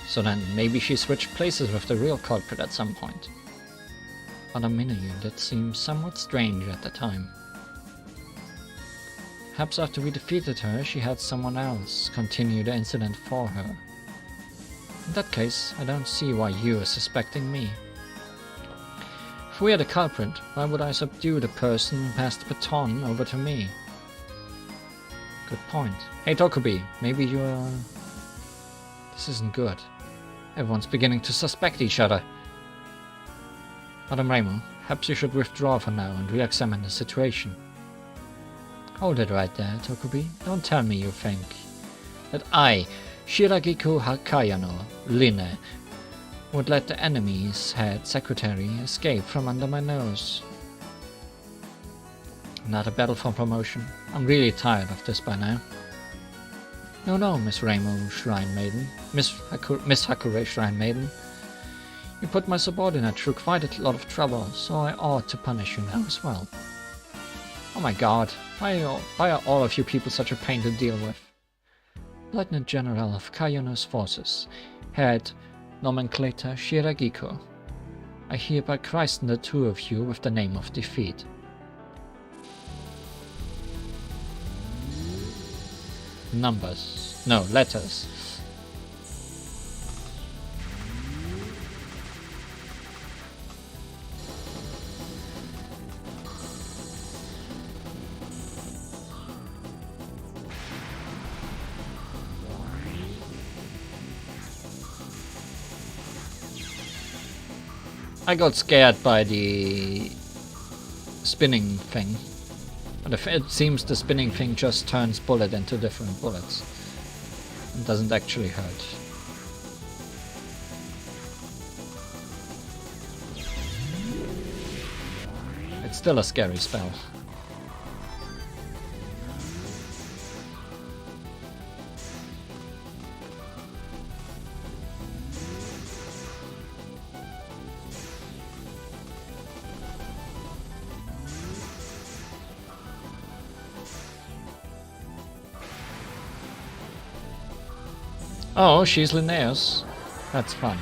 So then maybe she switched places with the real culprit at some point. But a Minayu did seem somewhat strange at the time. Perhaps after we defeated her, she had someone else continue the incident for her. In that case, I don't see why you are suspecting me. If we are the culprit, why would I subdue the person who passed the baton over to me? Good point. Hey Tokubi, maybe you're... This isn't good. Everyone's beginning to suspect each other. Madame Raymond, perhaps you should withdraw for now and re-examine the situation. Hold it right there, Tokubi. Don't tell me you think that I, Shiragiku Hakayano, Line, would let the enemy's head secretary escape from under my nose. Another battle for promotion. I'm really tired of this by now. No, Miss Rainbow Shrine Maiden. Miss Hakure Shrine Maiden. You put my subordinate through quite a lot of trouble, so I ought to punish you now as well. Oh my god, why are all of you people such a pain to deal with? Lieutenant General of Kayano's forces, Head Nomenclator Shiragiku. I hereby christen the two of you with the name of defeat. Numbers. No, letters. I got scared by the spinning thing. But it seems the spinning thing just turns bullet into different bullets. It doesn't actually hurt. It's still a scary spell. Oh, she's Linnaeus. That's fun.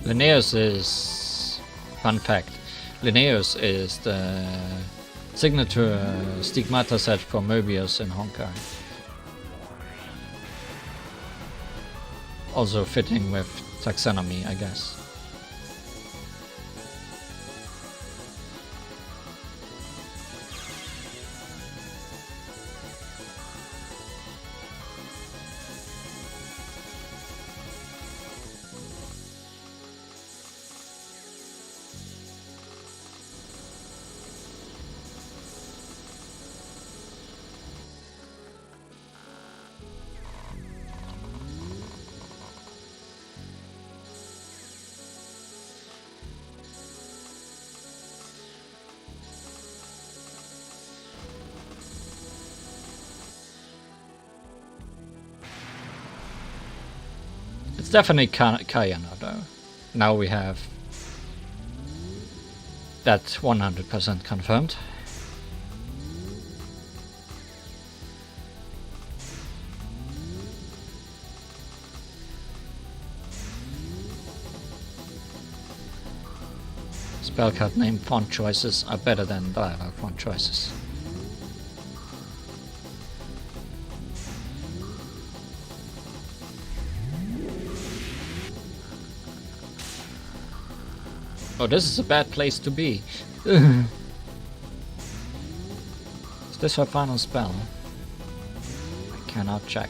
Linnaeus is... Fun fact. Linnaeus is the signature stigmata set for Möbius in Honkai. Also fitting with taxonomy, I guess. It's definitely Kayano though. Now we have that 100% confirmed. Spellcard name font choices are better than dialogue font choices. Oh, this is a bad place to be. Is this her final spell? I cannot check.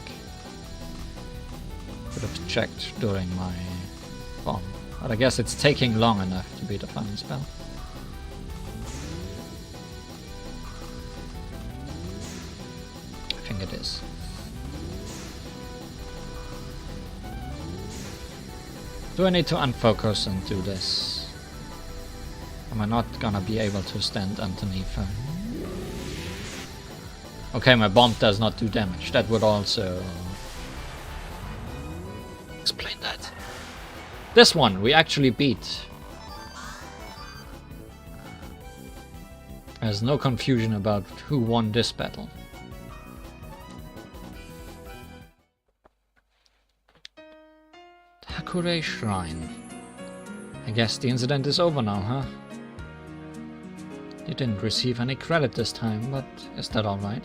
Could have checked during my bomb. But I guess it's taking long enough to be the final spell. I think it is. Do I need to unfocus and do this? Am I not gonna be able to stand underneath her? Okay, my bomb does not do damage. That would also explain that. This one we actually beat. There's no confusion about who won this battle. Sakura Shrine. I guess the incident is over now, huh? You didn't receive any credit this time, but is that alright?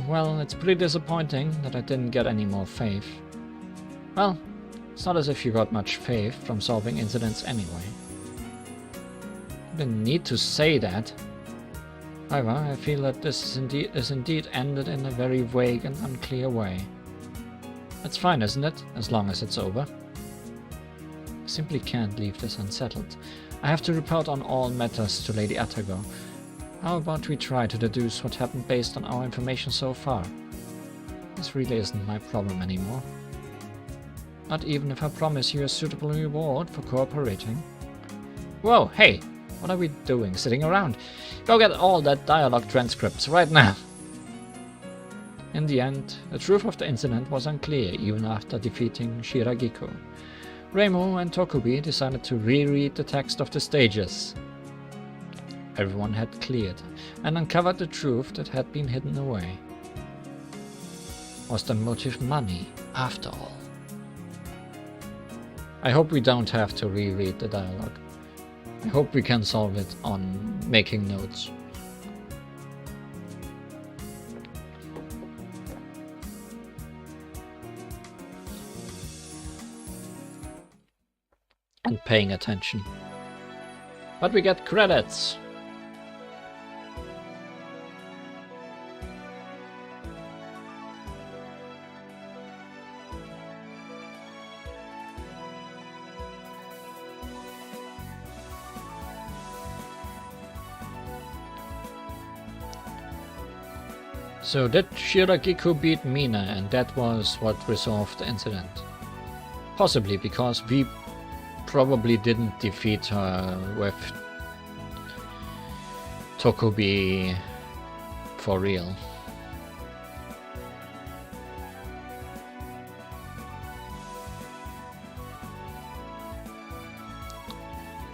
Well, it's pretty disappointing that I didn't get any more faith. Well, it's not as if you got much faith from solving incidents anyway. You didn't need to say that. However, I feel that this is indeed ended in a very vague and unclear way. That's fine, isn't it? As long as it's over. I simply can't leave this unsettled. I have to report on all matters to Lady Atago. How about we try to deduce what happened based on our information so far? This really isn't my problem anymore. Not even if I promise you a suitable reward for cooperating. Whoa, hey! What are we doing? Sitting around? Go get all that dialogue transcripts right now! In the end, the truth of the incident was unclear even after defeating Shiragiku. Reimu and Tokubi decided to reread the text of the stages. Everyone had cleared and uncovered the truth that had been hidden away. Was the motive money, after all? I hope we don't have to reread the dialogue. I hope we can solve it on making notes. And paying attention. But we get credits! So did Shiragiku beat Mina, and that was what resolved the incident? Possibly, because we probably didn't defeat her with Tokubi for real.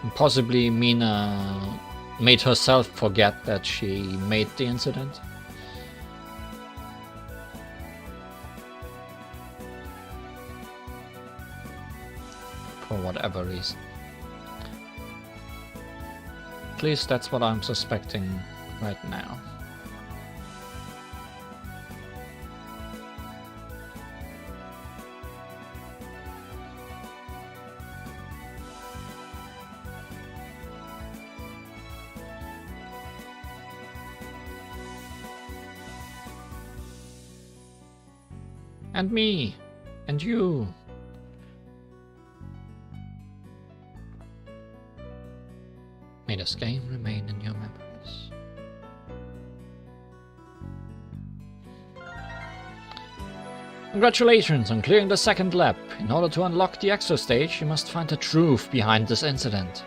And possibly Mina made herself forget that she made the incident. For whatever reason. At least that's what I'm suspecting right now. And me, and you. May this game remain in your memories. Congratulations on clearing the second lap. In order to unlock the extra stage, you must find the truth behind this incident.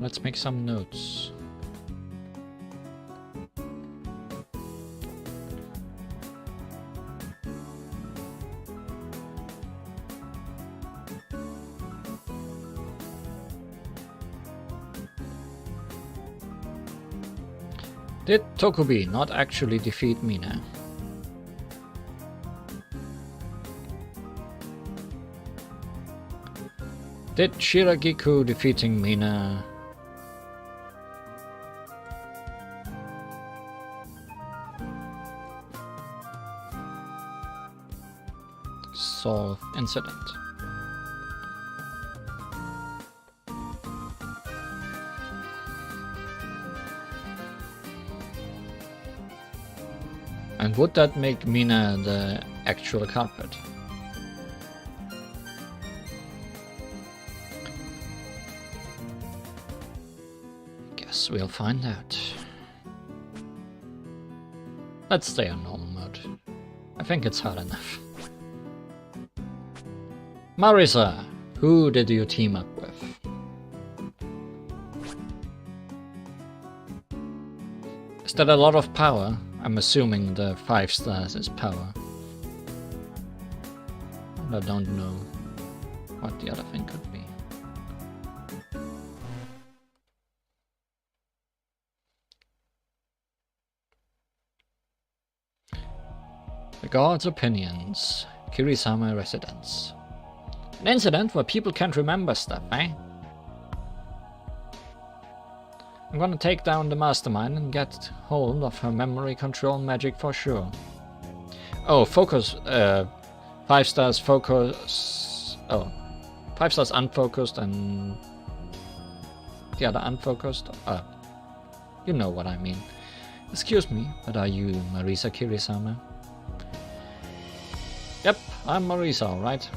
Let's make some notes. Did Tokubi not actually defeat Mina? Did Shiragiku defeating Mina solve incident? And would that make Mina the actual culprit? Guess we'll find out. Let's stay on normal mode. I think it's hard enough. Marisa, who did you team up with? Is that a lot of power? I'm assuming the 5 stars is power. And I don't know what the other thing could be. The God's Opinions. Kirisama Residence. An incident where people can't remember stuff, eh? I'm gonna take down the mastermind and get hold of her memory control magic for sure. Oh, focus, 5 stars focus, 5 stars unfocused and the other unfocused, you know what I mean. Excuse me, but are you Marisa Kirisama? Yep, I'm Marisa, alright.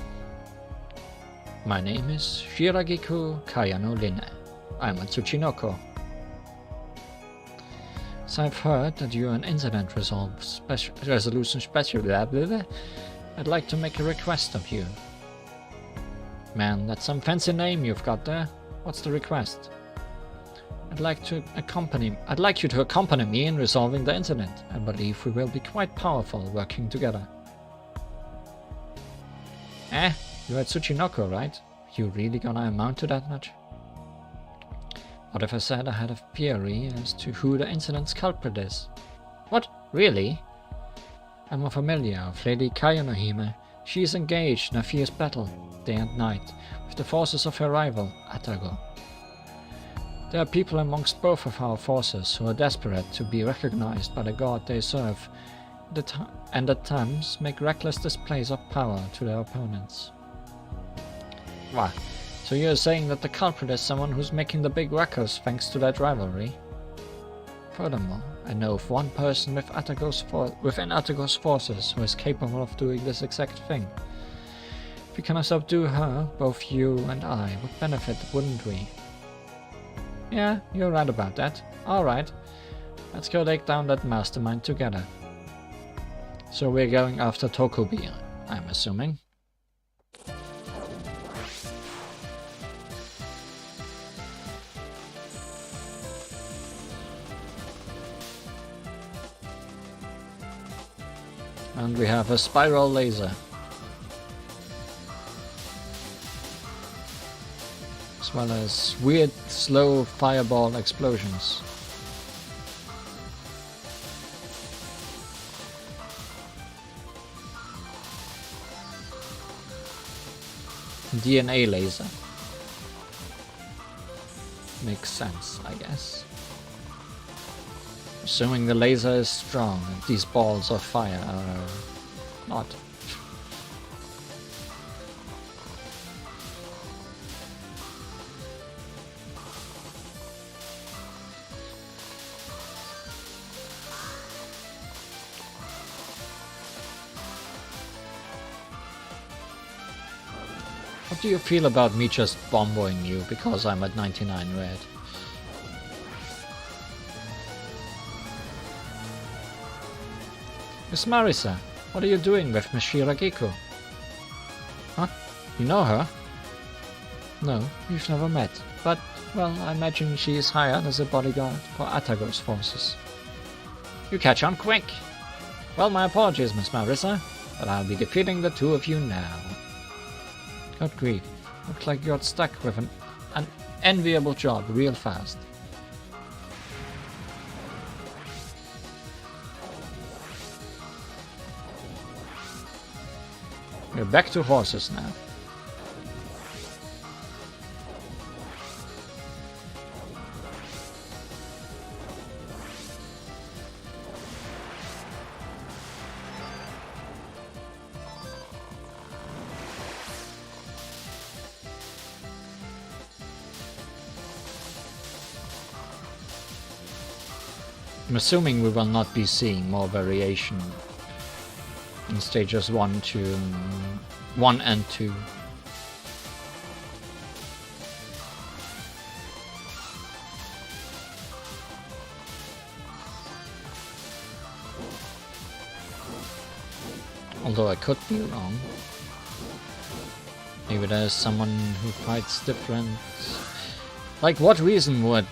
My name is Shiragiku Kayano Line. I'm a Tsuchinoko. So I've heard that you're an incident resolution specialist. I'd like to make a request of you. Man, that's some fancy name you've got there. What's the request? I'd like you to accompany me in resolving the incident. I believe we will be quite powerful working together. You're at Tsuchinoko, right? You really gonna amount to that much? What if I said I had a theory as to who the incident's culprit is? What? Really? I'm familiar of Lady Kayanohime. She is engaged in a fierce battle, day and night, with the forces of her rival, Atago. There are people amongst both of our forces who are desperate to be recognized by the god they serve, and at times make reckless displays of power to their opponents. What? So you're saying that the culprit is someone who's making the big ruckus thanks to that rivalry? Furthermore, I know of one person within Atago's forces who is capable of doing this exact thing. If we can subdue her, both you and I would benefit, wouldn't we? Yeah, you're right about that. Alright, let's go take down that mastermind together. So we're going after Tokubi, I'm assuming. And we have a spiral laser. As well as weird, slow fireball explosions. DNA laser. Makes sense, I guess. Assuming the laser is strong and these balls of fire are not. What do you feel about me just bomboing you because I'm at 99 red? Miss Marisa, what are you doing with Miss Shiragiku? Huh? You know her? No, we've never met, but, well, I imagine she is hired as a bodyguard for Atago's forces. You catch on quick! Well, my apologies, Miss Marisa, but I'll be defeating the two of you now. Good grief, looks like you got stuck with an enviable job real fast. We're back to horses now. I'm assuming we will not be seeing more variation in stages 1 and 2. Although I could be wrong. Maybe there's someone who fights different. Like, what reason would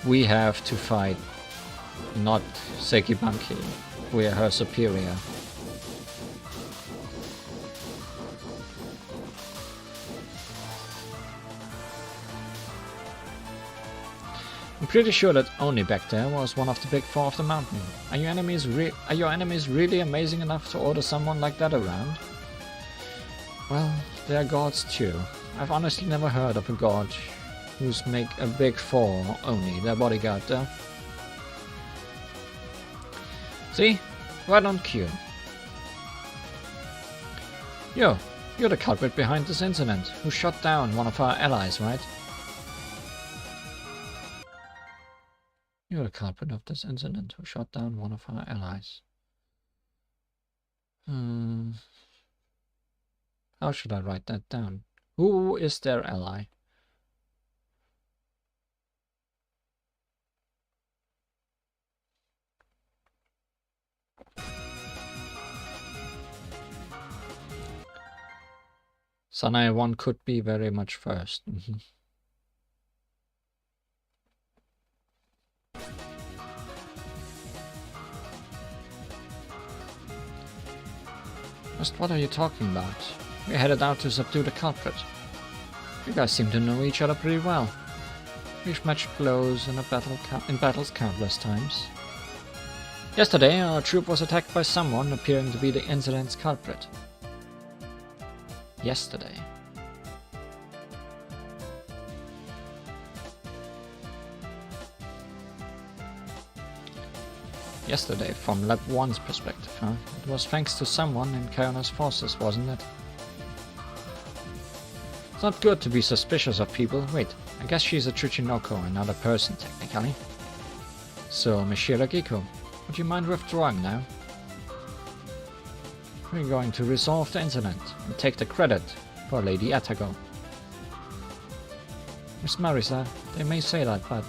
we have to fight not Sekibanki? We are her superior. I'm pretty sure that Oni back there was one of the big four of the mountain. Are your enemies really amazing enough to order someone like that around? Well, they are gods too. I've honestly never heard of a god who's make a big four Oni their bodyguard though. See? Right on cue. Yo, you're the culprit behind this incident, who shot down one of our allies, right? You're the culprit of this incident, who shot down one of our allies. How should I write that down? Who is their ally? Sanae 1 could be very much first. Just what are you talking about? We headed out to subdue the culprit. You guys seem to know each other pretty well. We've matched blows in battles countless times. Yesterday, our troop was attacked by someone appearing to be the incident's culprit. Yesterday. Yesterday, from Lab 1's perspective, huh? It was thanks to someone in Kaona's forces, wasn't it? It's not good to be suspicious of people. Wait, I guess she's a Tsuchinoko, another person, technically. So, Mishira Giko, would you mind withdrawing now? We're going to resolve the incident and take the credit for Lady Atago. Miss Marisa, they may say that, but...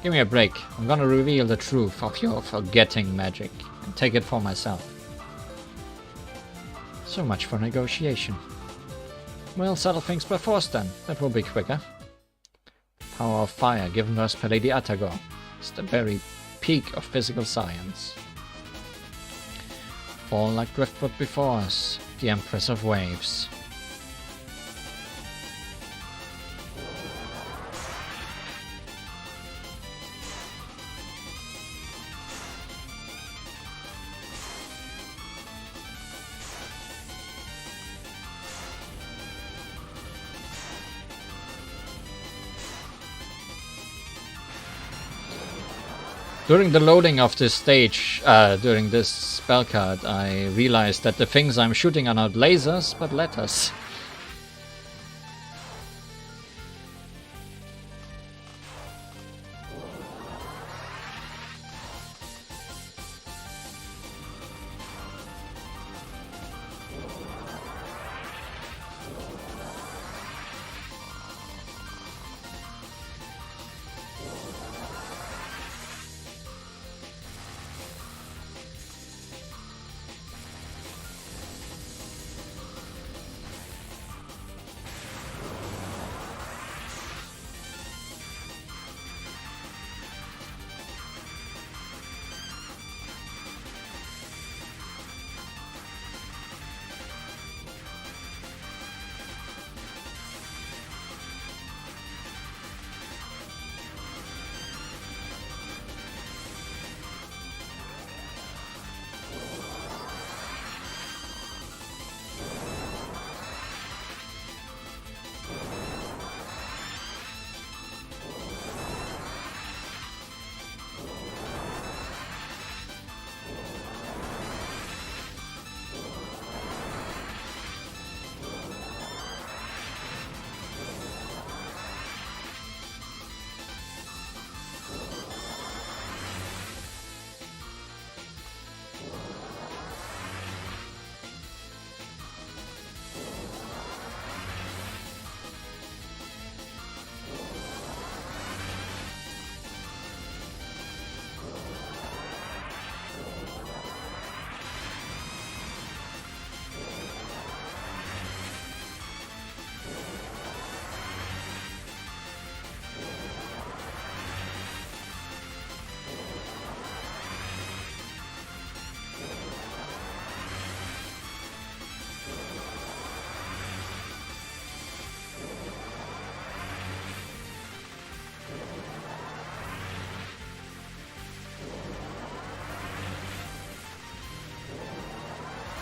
Give me a break. I'm gonna reveal the truth of your forgetting magic and take it for myself. So much for negotiation. We'll settle things by force then. That will be quicker. Power of fire given us by Lady Atago is the very peak of physical science. Fall like driftwood before us, the Empress of Waves. During the loading of this stage, during this spell card, I realized that the things I'm shooting are not lasers, but letters.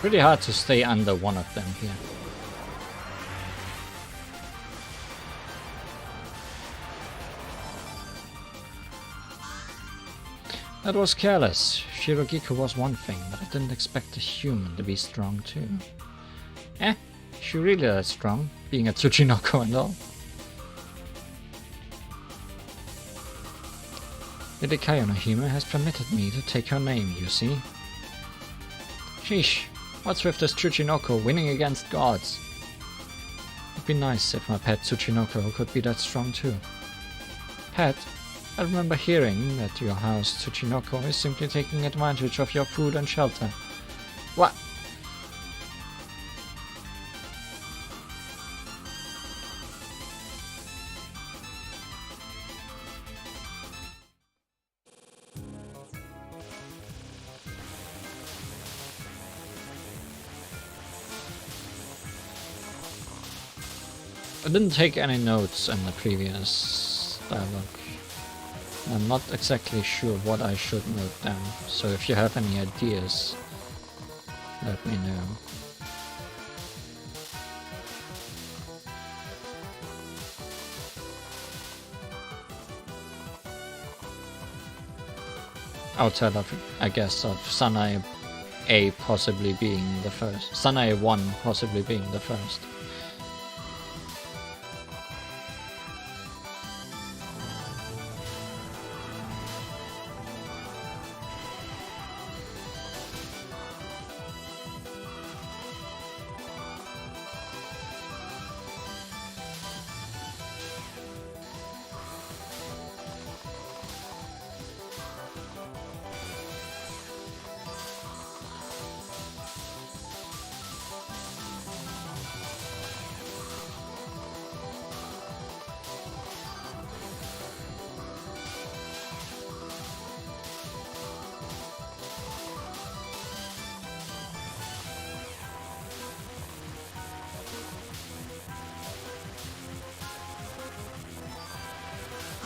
Pretty hard to stay under one of them here. That was careless. Shiragiku was one thing, but I didn't expect a human to be strong too. She really that strong, being a Tsuchinoko and all. The Kaio no Hime has permitted me to take her name, you see. Sheesh, what's with this Tsuchinoko winning against gods? It'd be nice if my pet Tsuchinoko could be that strong too. Pet? I remember hearing that your house Tsuchinoko is simply taking advantage of your food and shelter. What? I didn't take any notes in the previous dialogue. I'm not exactly sure what I should note down, so if you have any ideas, let me know. Outside of, I guess, of Sanae A possibly being the first. Sanae 1 possibly being the first.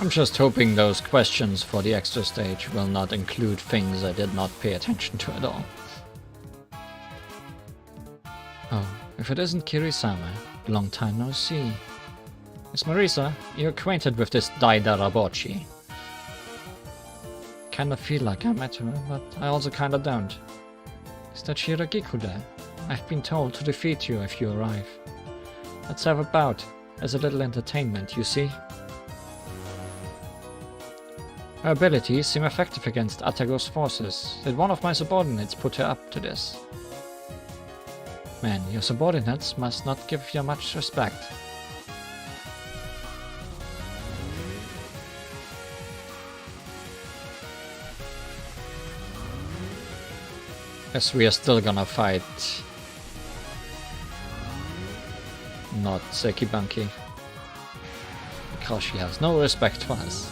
I'm just hoping those questions for the extra stage will not include things I did not pay attention to at all. Oh, if it isn't Kirisama, long time no see. Miss Marisa, you're acquainted with this Daida Rabochi. Kinda feel like I met her, but I also kinda don't. Is that Shiragiku there? I've been told to defeat you if you arrive. Let's have a bout, as a little entertainment, you see? Her abilities seem effective against Atago's forces. Did one of my subordinates put her up to this? Man, your subordinates must not give you much respect. Guess we are still gonna fight. Not Sekibanki. Because she has no respect for us.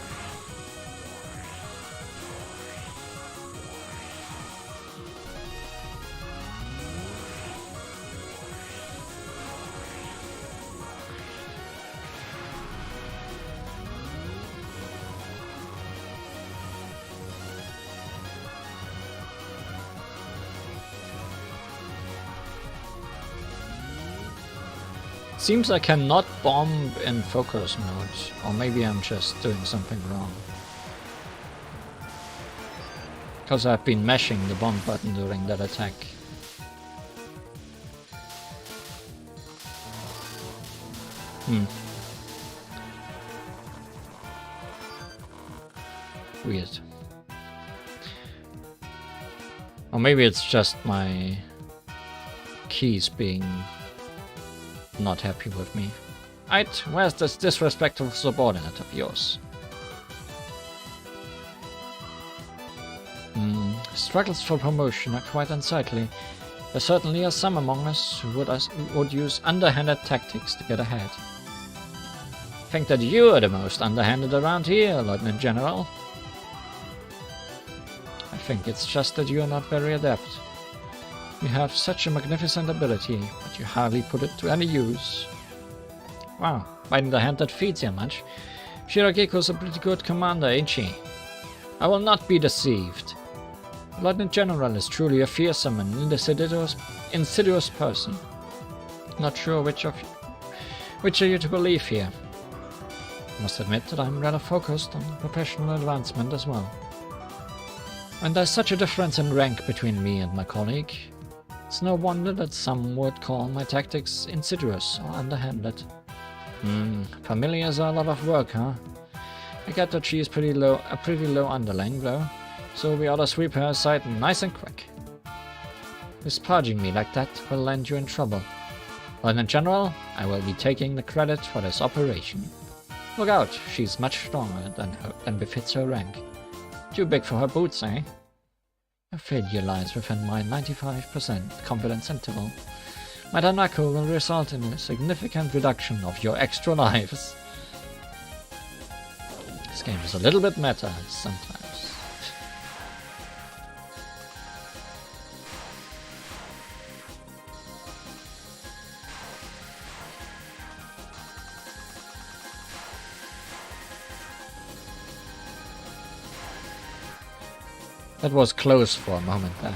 Seems I cannot bomb in focus mode, or maybe I'm just doing something wrong. Because I've been mashing the bomb button during that attack. Weird. Or maybe it's just my keys being not happy with me. Right, where's this disrespectful subordinate of yours? Struggles for promotion are quite unsightly. There certainly are some among us who would use underhanded tactics to get ahead. I think that you are the most underhanded around here, Lieutenant General. I think it's just that you are not very adept. You have such a magnificent ability, but you hardly put it to any use. Wow, biting the hand that feeds you much. Shiragiku's a pretty good commander, ain't she? I will not be deceived. Lieutenant General is truly a fearsome and insidious person. Not sure which are you to believe here. Must admit that I'm rather focused on professional advancement as well. And there's such a difference in rank between me and my colleague. It's no wonder that some would call my tactics insidious or underhanded. Familiars are a lot of work, huh? I get that she is a pretty low underling though, so we ought to sweep her aside nice and quick. Discharging me like that will land you in trouble. Lieutenant General, I will be taking the credit for this operation. Look out, she's much stronger than befits her rank. Too big for her boots, eh? Her failure lies within my 95% confidence interval. My Tanako will result in a significant reduction of your extra lives. This game is a little bit meta sometimes. That was close for a moment there.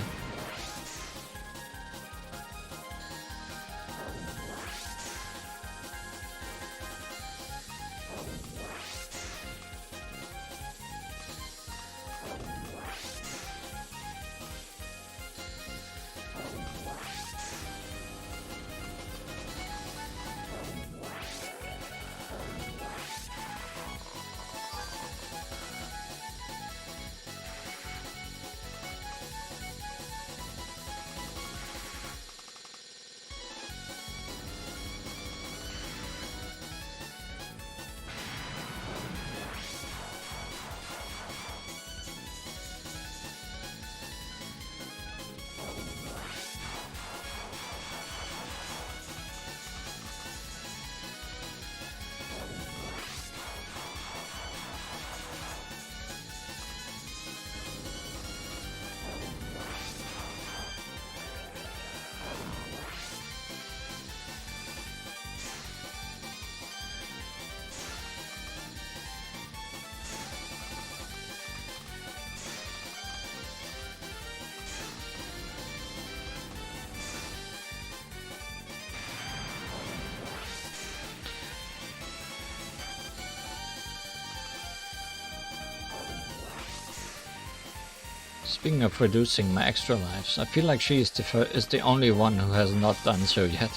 Speaking of reducing my extra lives, I feel like she is the only one who has not done so yet.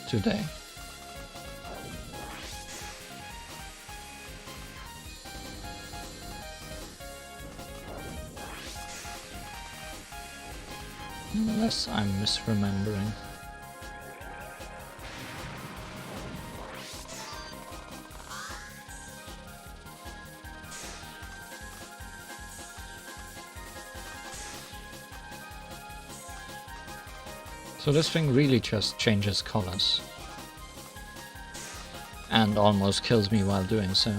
Today. Unless I'm misremembering. So this thing really just changes colors. And almost kills me while doing so.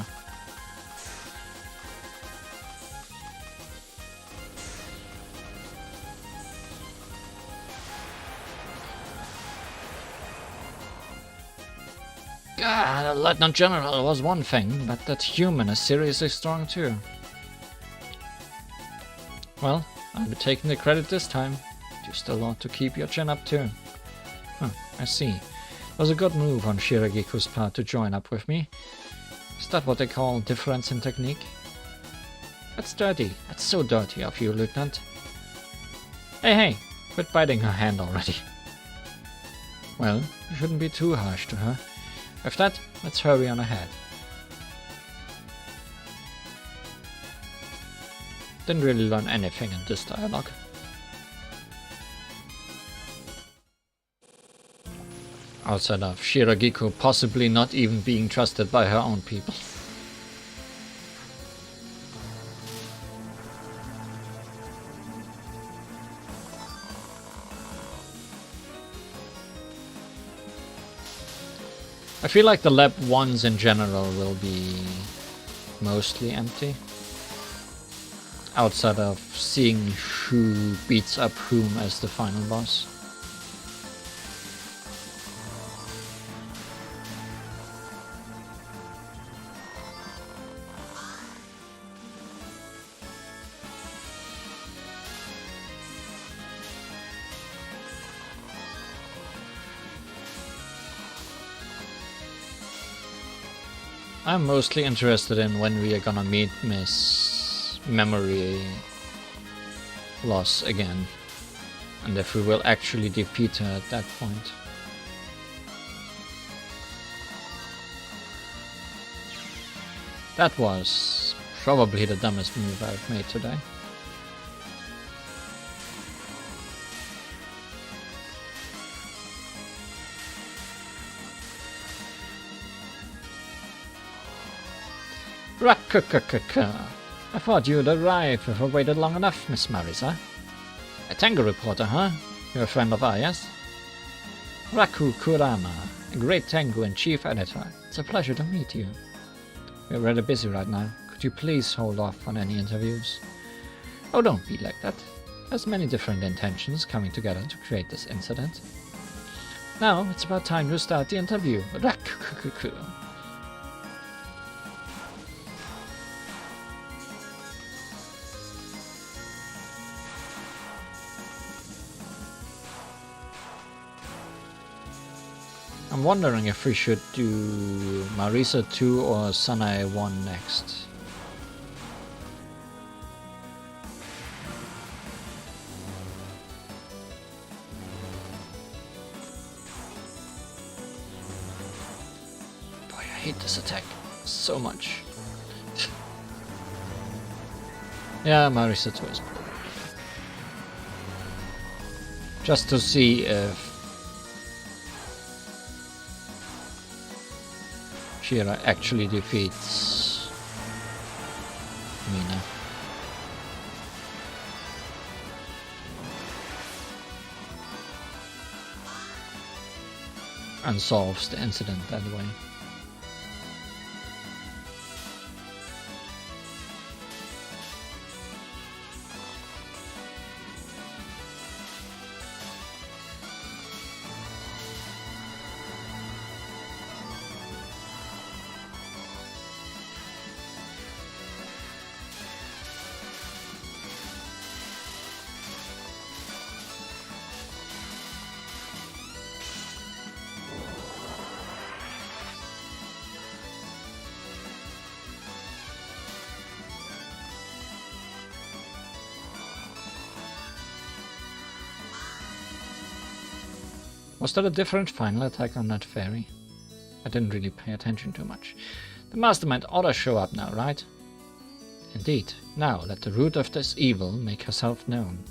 God, the Lieutenant General was one thing, but that human is seriously strong too. Well, I'll be taking the credit this time. You still want to keep your chin up too. Huh, I see. It was a good move on Shiragiku's part to join up with me. Is that what they call difference in technique? That's dirty. That's so dirty of you, Lieutenant. Hey, quit biting her hand already. Well, you shouldn't be too harsh to her. With that, let's hurry on ahead. Didn't really learn anything in this dialogue. Outside of Shiragiku possibly not even being trusted by her own people. I feel like the lab 1s in general will be mostly empty. Outside of seeing who beats up whom as the final boss. I'm mostly interested in when we are gonna meet Miss Memory Loss again. And if we will actually defeat her at that point. That was probably the dumbest move I've made today. Rakakakaka. I thought you'd arrive if I waited long enough, Miss Marisa. A Tengu reporter, huh? You're a friend of ours? Raku Kurama, a great Tengu and chief editor. It's a pleasure to meet you. We're rather busy right now. Could you please hold off on any interviews? Oh, don't be like that. There's many different intentions coming together to create this incident. Now, it's about time to start the interview. Rakukuku. I'm wondering if we should do Marisa 2 or Sanae 1 next. Boy, I hate this attack so much. Yeah, Marisa 2 is better. Just to see if Shira actually defeats Mina. And solves the incident that way. Was that a different final attack on that fairy? I didn't really pay attention too much. The mastermind ought to show up now, right? Indeed. Now let the root of this evil make herself known.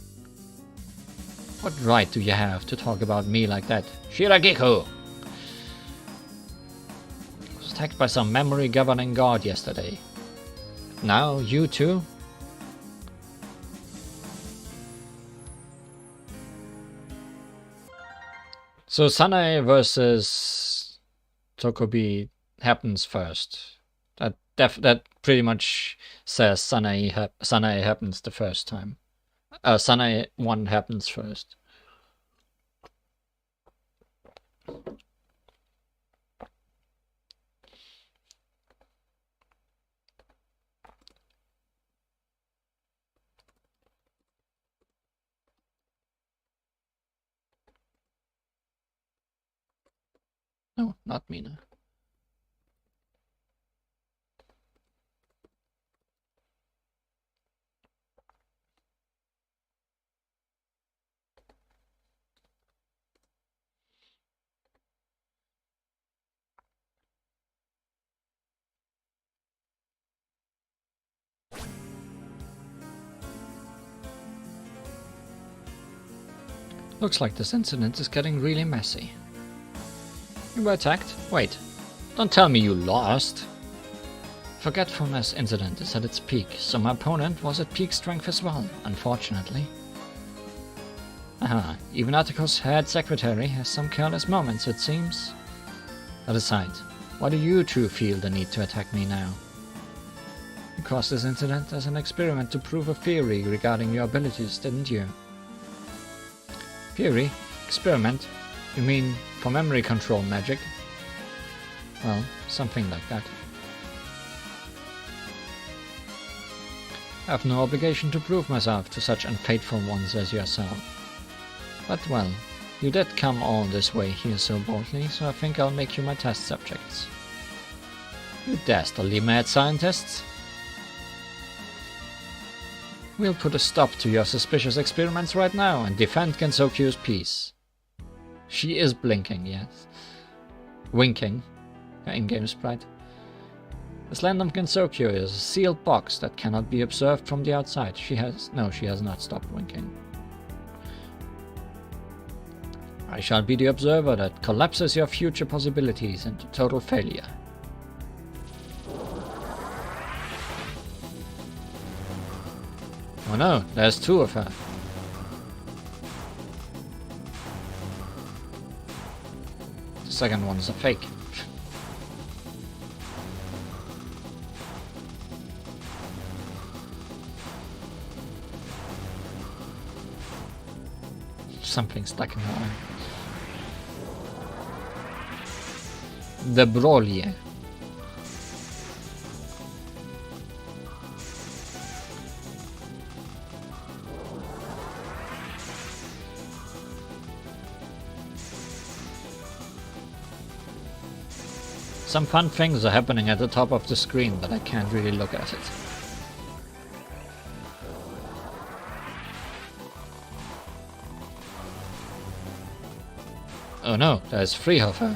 What right do you have to talk about me like that? Shiragiku! I was attacked by some memory governing god yesterday. Now you too? So Sanae versus Tokobi happens first. That pretty much says Sanae happens the first time. Sanae 1 happens first. No, not Mina. Looks like this incident is getting really messy. You were attacked? Wait, don't tell me you lost. Forgetfulness incident is at its peak, so my opponent was at peak strength as well, unfortunately. Aha, even Atiko's head secretary has some careless moments, it seems. That aside, why do you two feel the need to attack me now? You caused this incident as an experiment to prove a theory regarding your abilities, didn't you? Theory? Experiment? You mean for memory control magic? Well, something like that. I have no obligation to prove myself to such unfaithful ones as yourself. But well, you did come all this way here so boldly, so I think I'll make you my test subjects. You dastardly mad scientists. We'll put a stop to your suspicious experiments right now and defend Gensokyu's peace. She is blinking, yes. Winking. Her in-game sprite. This land of Gensokyo is a sealed box that cannot be observed from the outside. She has not stopped winking. I shall be the observer that collapses your future possibilities into total failure. Oh no, there's two of her. The second one's a fake. Something stuck in her eye. The Brolier. Some fun things are happening at the top of the screen, but I can't really look at it. Oh no, there's three of her.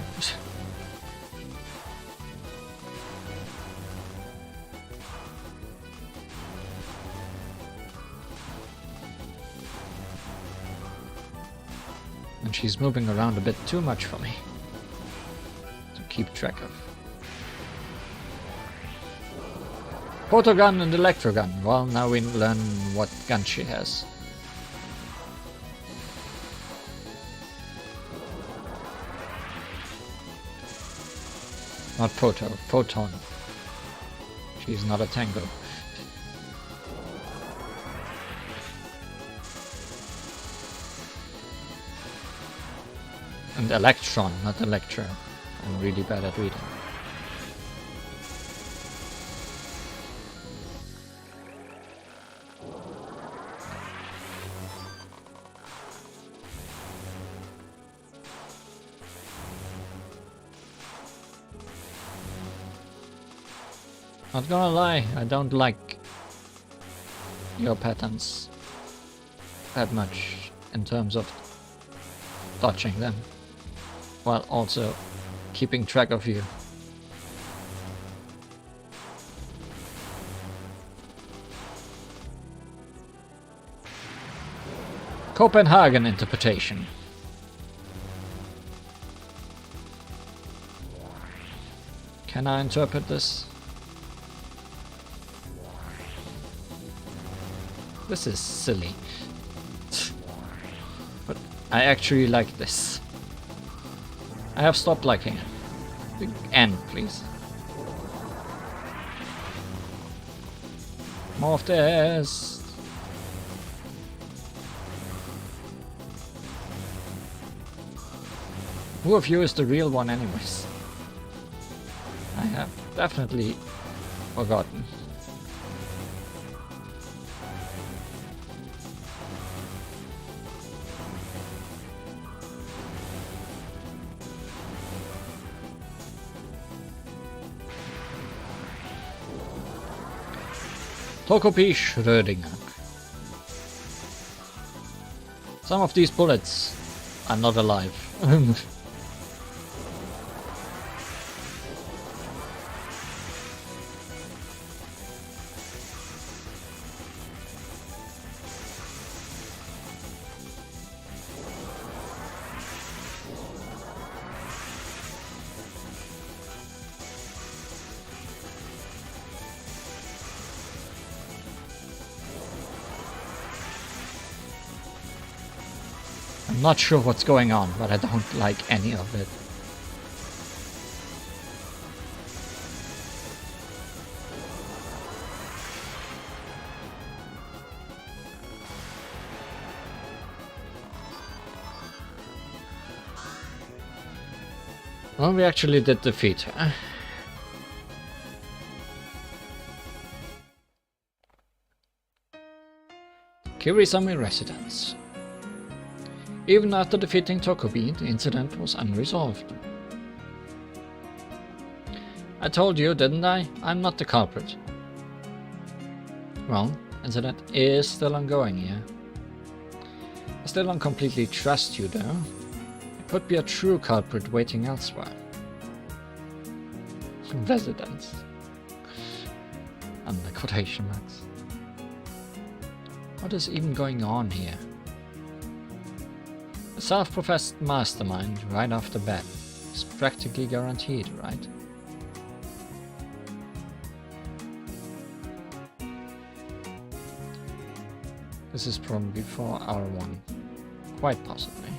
And she's moving around a bit too much for me to keep track of. Photogun and electrogun. Well, now we learn what gun she has. Not photon. She's not a tango. And electron, not electro. I'm really bad at reading. Not gonna lie, I don't like your patterns that much in terms of dodging them, while also keeping track of you. Copenhagen interpretation. Can I interpret this? This is silly. But I actually like this. I have stopped liking it. End, please. More of this. Who of you is the real one anyways? I have definitely forgotten. Tokopi Schrödinger. Some of these bullets are not alive. I'm not sure what's going on, but I don't like any of it. Well, we actually did defeat her. Kirisami residence. Even after defeating Tokobi, the incident was unresolved. I told you, didn't I? I'm not the culprit. Well, incident is still ongoing here. I still don't completely trust you, though. It could be a true culprit waiting elsewhere. Residents. Under quotation marks. What is even going on here? A self-professed mastermind right off the bat. It's practically guaranteed, right? This is probably for R1. Quite possibly.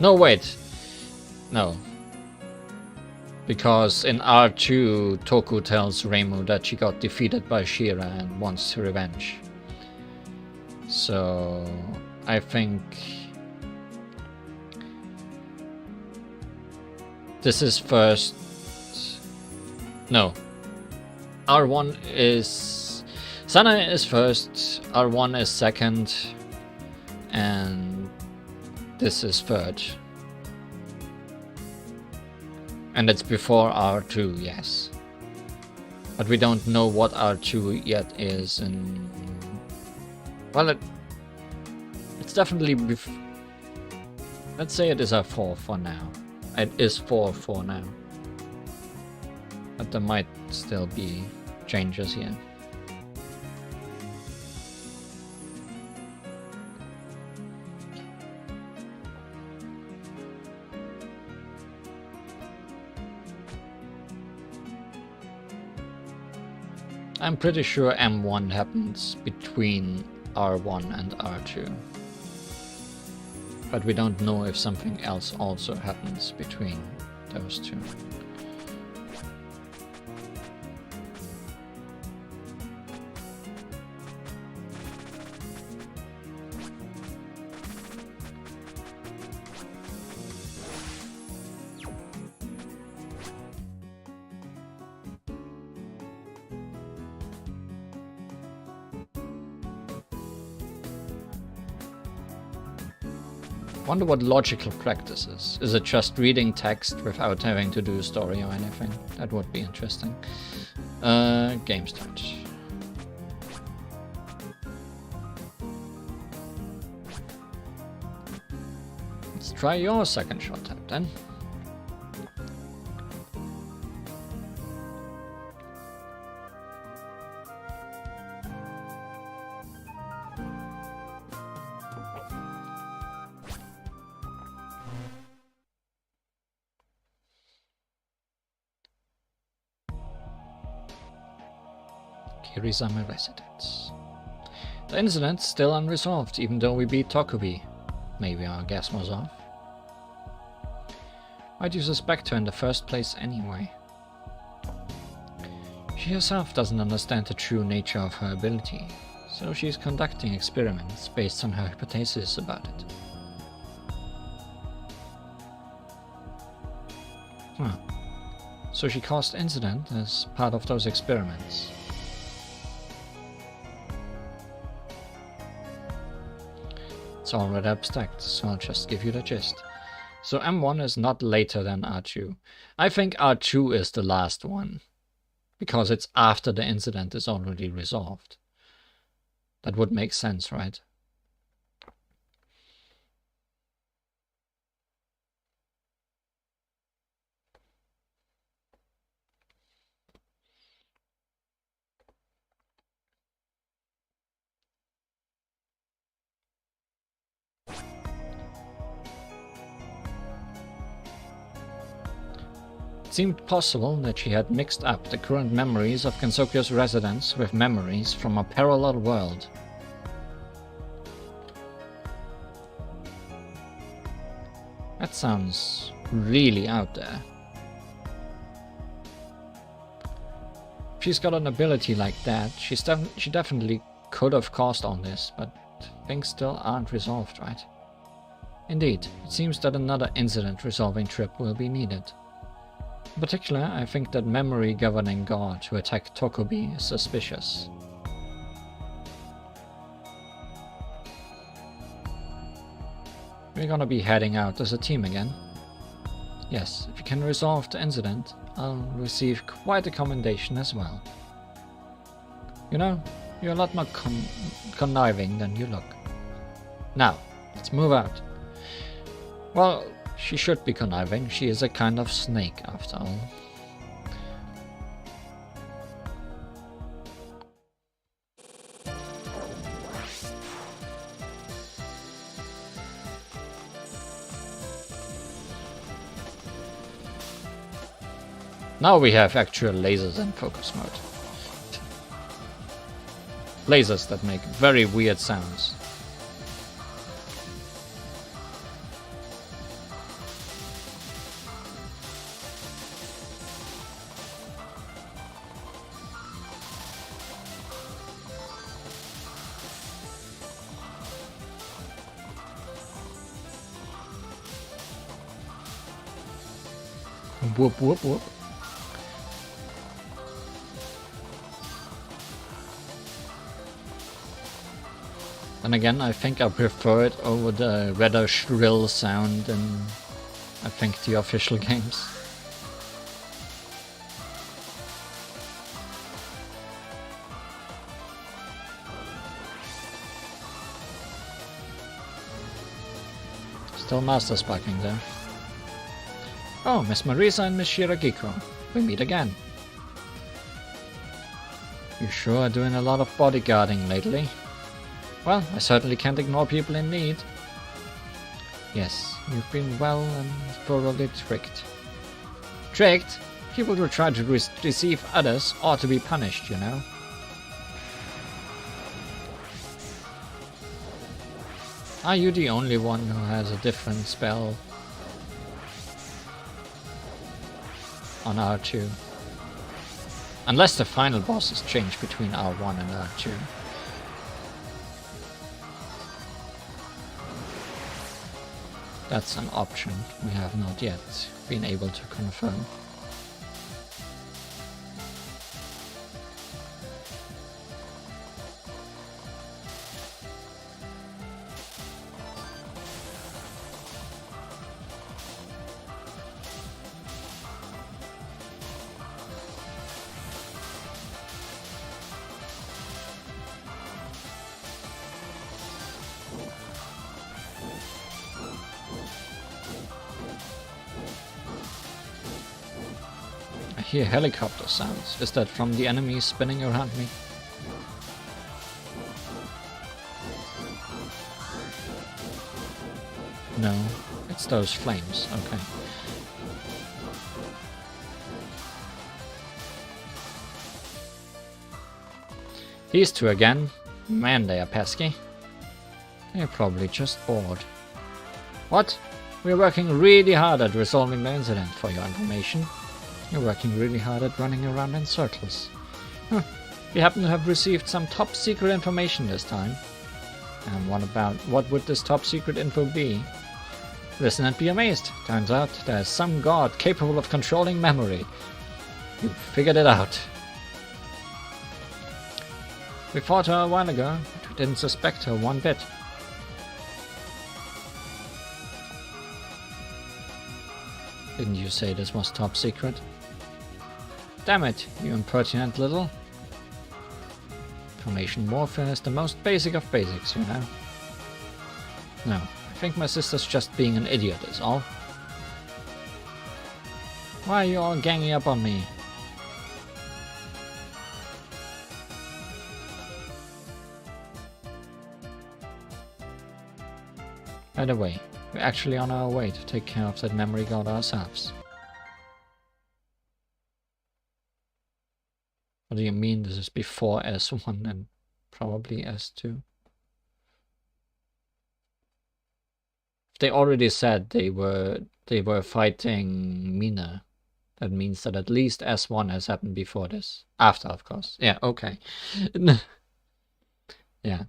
No, wait. No. Because in R2, Touhou tells Reimu that she got defeated by Shira and wants revenge. So I think this is first. No. R1 is... Sana is first, R1 is second, and this is third. And it's before R2, yes. But we don't know what R2 yet is, and... Well, it's definitely... Let's say it is R4 for now. It is 4 for now. But there might still be changes here. I'm pretty sure M1 happens between R1 and R2. But we don't know if something else also happens between those two. Wonder what logical practice is. Is it just reading text without having to do a story or anything? That would be interesting. Game start. Let's try your second shot type then. Kirizame residents. The incident's still unresolved, even though we beat Tokubi. Maybe our guess was off. Why'd you suspect her in the first place anyway? She herself doesn't understand the true nature of her ability, so she's conducting experiments based on her hypothesis about it. Huh. So she caused incident as part of those experiments. It's all rather abstract, so I'll just give you the gist. So M1 is not later than R2. I think R2 is the last one, because it's after the incident is already resolved. That would make sense, right? It seemed possible that she had mixed up the current memories of Gensokyo's residents with memories from a parallel world. That sounds really out there. If she's got an ability like that, she definitely could have caused all this, but things still aren't resolved, right? Indeed, it seems that another incident-resolving trip will be needed. In particular, I think that memory governing God who attacked Tokubi is suspicious. We're gonna be heading out as a team again. Yes, if you can resolve the incident, I'll receive quite a commendation as well. You know, you're a lot more conniving than you look. Now, let's move out. Well, she should be conniving. She is a kind of snake, after all. Now we have actual lasers in focus mode. Lasers that make very weird sounds. Whoop whoop whoop. Then again, I think I prefer it over the rather shrill sound in, I think, the official games. Still master sparking there. Oh, Miss Marisa and Miss Shiragiko. We meet again. You sure are doing a lot of bodyguarding lately. Well, I certainly can't ignore people in need. Yes, you've been well and thoroughly tricked. Tricked? People who try to deceive others ought to be punished, you know. Are you the only one who has a different spell on R2? Unless the final bosses change between R1 and R2. That's an option we have not yet been able to confirm. I hear helicopter sounds. Is that from the enemies spinning around me? No, it's those flames. Okay. These two again. Man, they are pesky. They're probably just bored. What? We're working really hard at resolving the incident, for your information. You're working really hard at running around in circles. Huh. We happen to have received some top secret information this time. And what would this top secret info be? Listen and be amazed. Turns out there's some god capable of controlling memory. You figured it out. We fought her a while ago, but we didn't suspect her one bit. Didn't you say this was top secret? Damn it, you impertinent little. Information warfare is the most basic of basics, you know. No, I think my sister's just being an idiot is all. Why are you all ganging up on me? By the way, we're actually on our way to take care of that memory god ourselves. What do you mean this is before S1 and probably S2? They already said they were fighting Mina. That means that at least S1 has happened before this. After, of course. Yeah, okay. Yeah.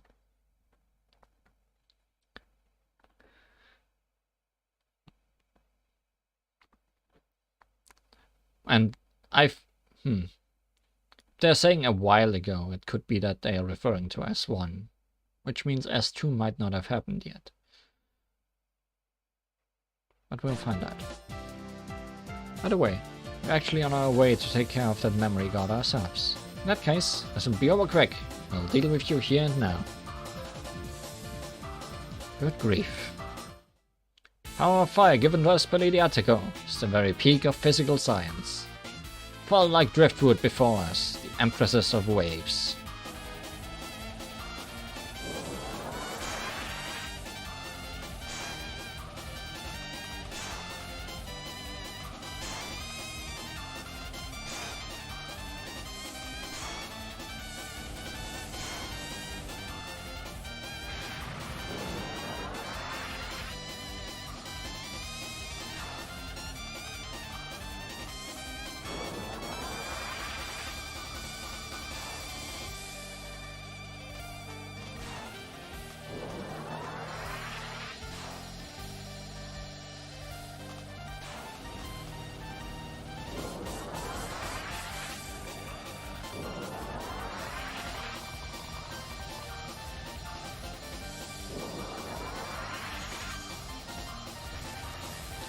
And they're saying a while ago. It could be that they are referring to S1, which means S2 might not have happened yet. But we'll find out. By the way, we're actually on our way to take care of that memory god ourselves. In that case, this will be over quick. We'll deal with you here and now. Good grief. Power of fire given to us by Lady Attico is the very peak of physical science. Fall like driftwood before us, the empresses of waves.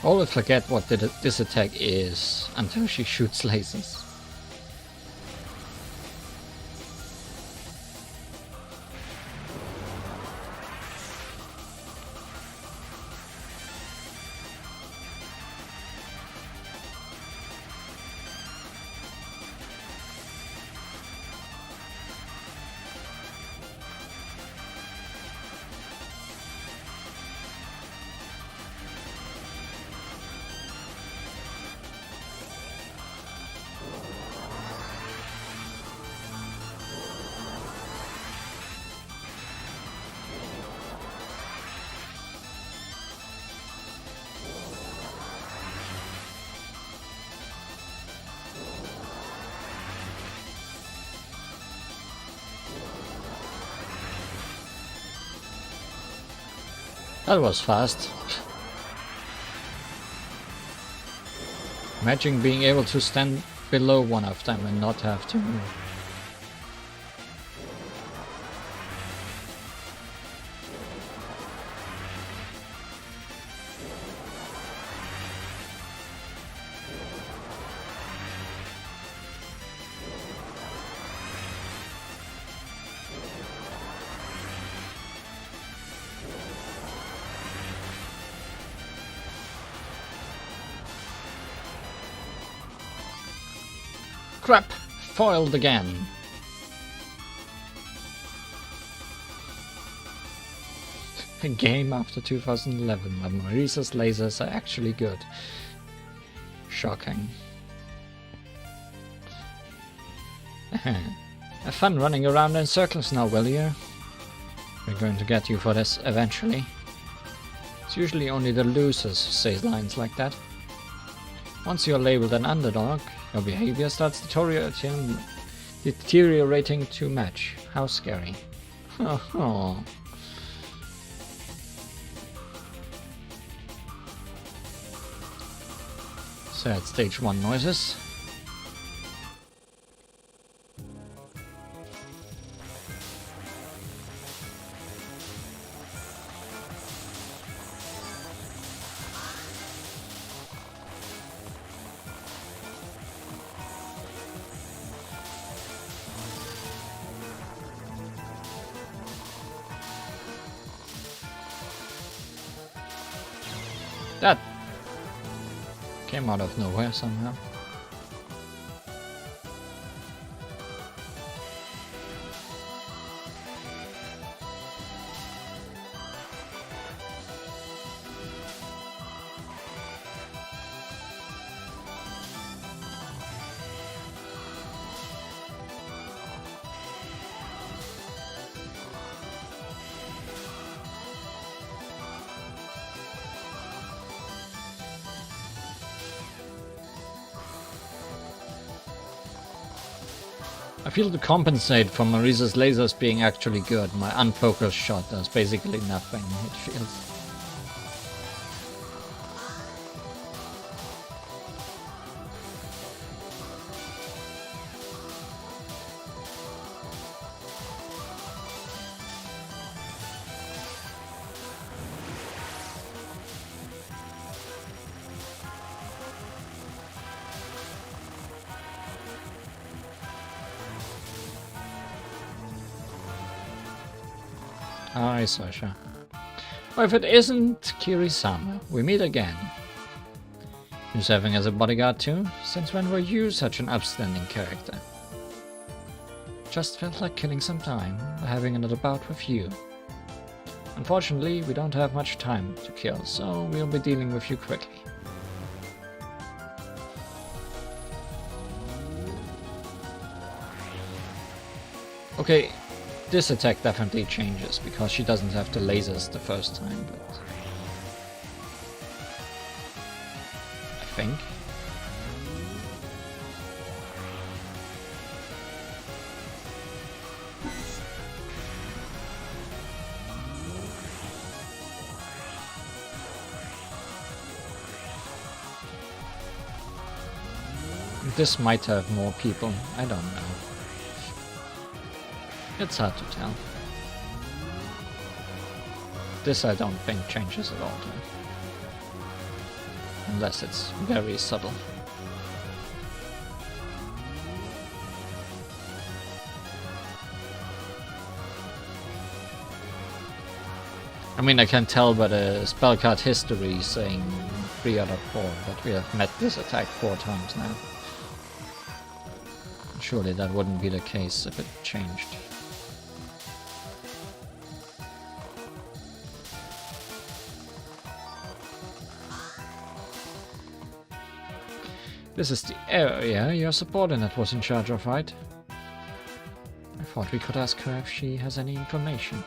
Always forget what this attack is until she shoots lasers. That was fast. Imagine being able to stand below one of them and not have to move. Crap! Foiled again. A game after 2011, but Marisa's lasers are actually good. Shocking. Have fun running around in circles now, will you? We're going to get you for this eventually. It's usually only the losers who say lines like that. Once you're labeled an underdog, your behavior starts deteriorating to match. How scary. Oh. Sad stage 1 noises. That came out of nowhere somehow. I feel to compensate for Marisa's lasers being actually good, my unfocused shot does basically nothing, it feels. Hi, Sasha. Or if it isn't Kiri-sama, we meet again. You serving as a bodyguard too? Since when were you such an upstanding character? Just felt like killing some time by having another bout with you. Unfortunately, we don't have much time to kill, so we'll be dealing with you quickly. Okay, this attack definitely changes, because she doesn't have the lasers the first time, but... I think. This might have more people, I don't know. It's hard to tell. This I don't think changes at all, though. Unless it's very subtle. I mean, I can tell by the spell card history saying 3 out of 4, but we have met this attack 4 times now. Surely that wouldn't be the case if it changed. This is the area your subordinate was in charge of, right? I thought we could ask her if she has any information.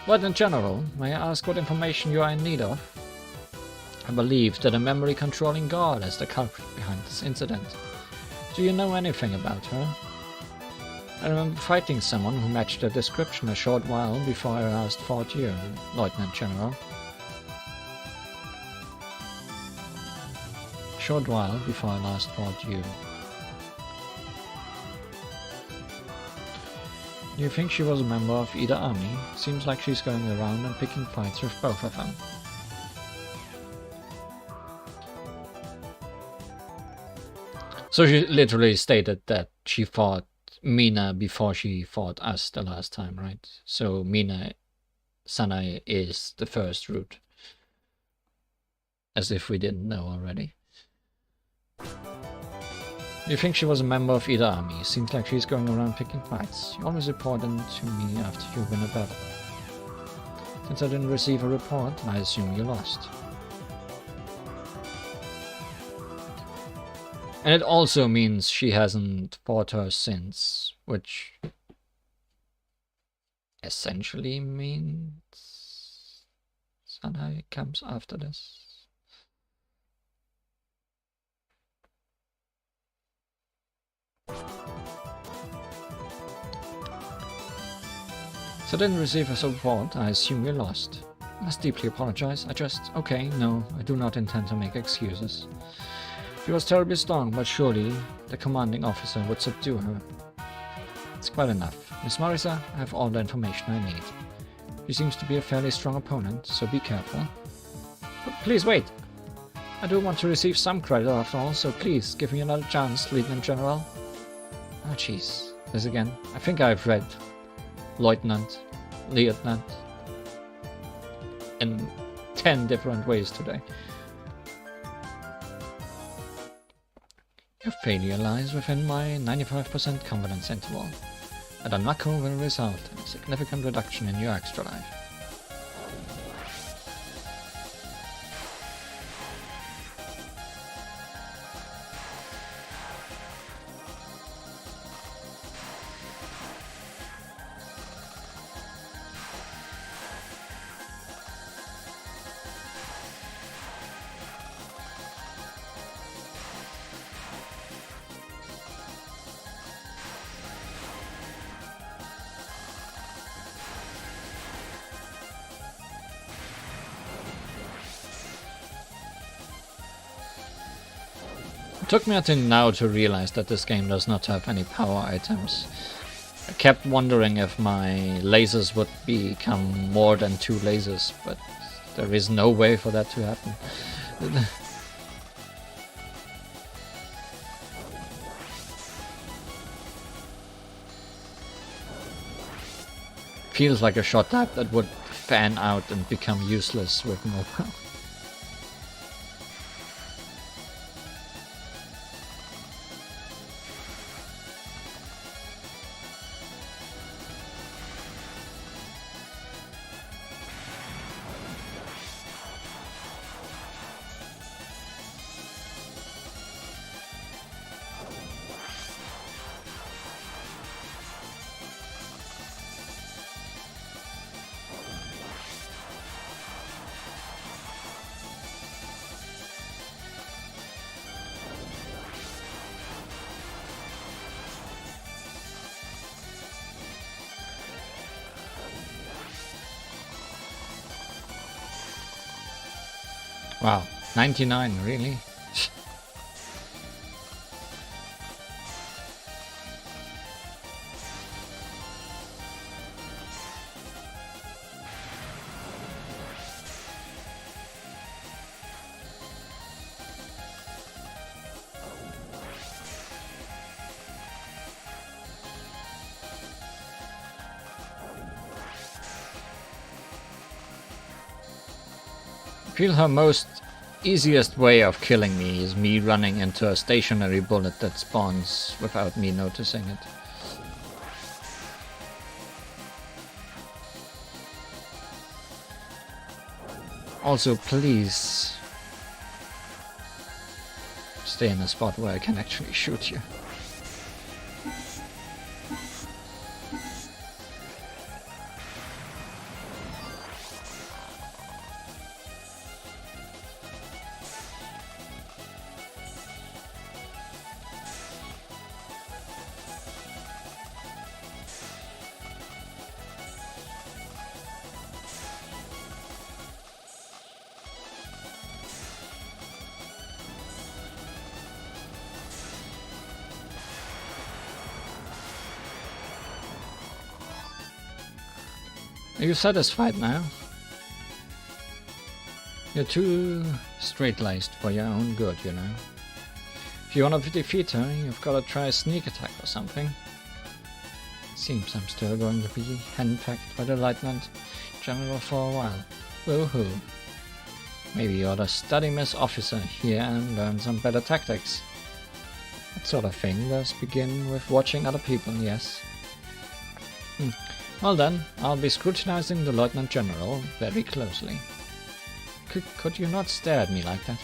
But in general, may I ask what information you are in need of? I believe that a memory-controlling guard is the culprit behind this incident. Do you know anything about her? I remember fighting someone who matched her description a short while before I last fought you, Lieutenant General. Short while before I last fought you. You think she was a member of either army? Seems like she's going around and picking fights with both of them. So she literally stated that she fought Mina before she fought us the last time, right? So Mina Sanai is the first route. As if we didn't know already. You think she was a member of either army? Seems like she's going around picking fights. You always report them to me after you win a battle. Since I didn't receive a report, I assume you lost. And it also means she hasn't fought her since, which essentially means Sanai comes after this. So didn't receive a support, I assume you lost. I must deeply apologize, okay, no, I do not intend to make excuses. She was terribly strong, but surely the commanding officer would subdue her. It's quite enough. Miss Marisa, I have all the information I need. She seems to be a fairly strong opponent, so be careful. But please wait! I do want to receive some credit after all, so please give me another chance, Lieutenant General. Oh jeez, this again. I think I've read Lieutenant in 10 different ways today. Your failure lies within my 95% confidence interval. A Danmaku will result in a significant reduction in your extra life. It took me until now to realize that this game does not have any power items. I kept wondering if my lasers would become more than 2 lasers, but there is no way for that to happen. feels like a shot type that would fan out and become useless with more power. Wow, 99, really? I feel her most easiest way of killing me is me running into a stationary bullet that spawns without me noticing it. Also, please stay in a spot where I can actually shoot you. Are you satisfied now? You're too straight-laced for your own good, you know. If you want to defeat her, you've got to try a sneak attack or something. Seems I'm still going to be henpecked by the Lieutenant General for a while. Woohoo! Maybe you ought to study Miss Officer here and learn some better tactics. That sort of thing does begin with watching other people, yes. Well then, I'll be scrutinizing the Lieutenant General very closely. Could you not stare at me like that?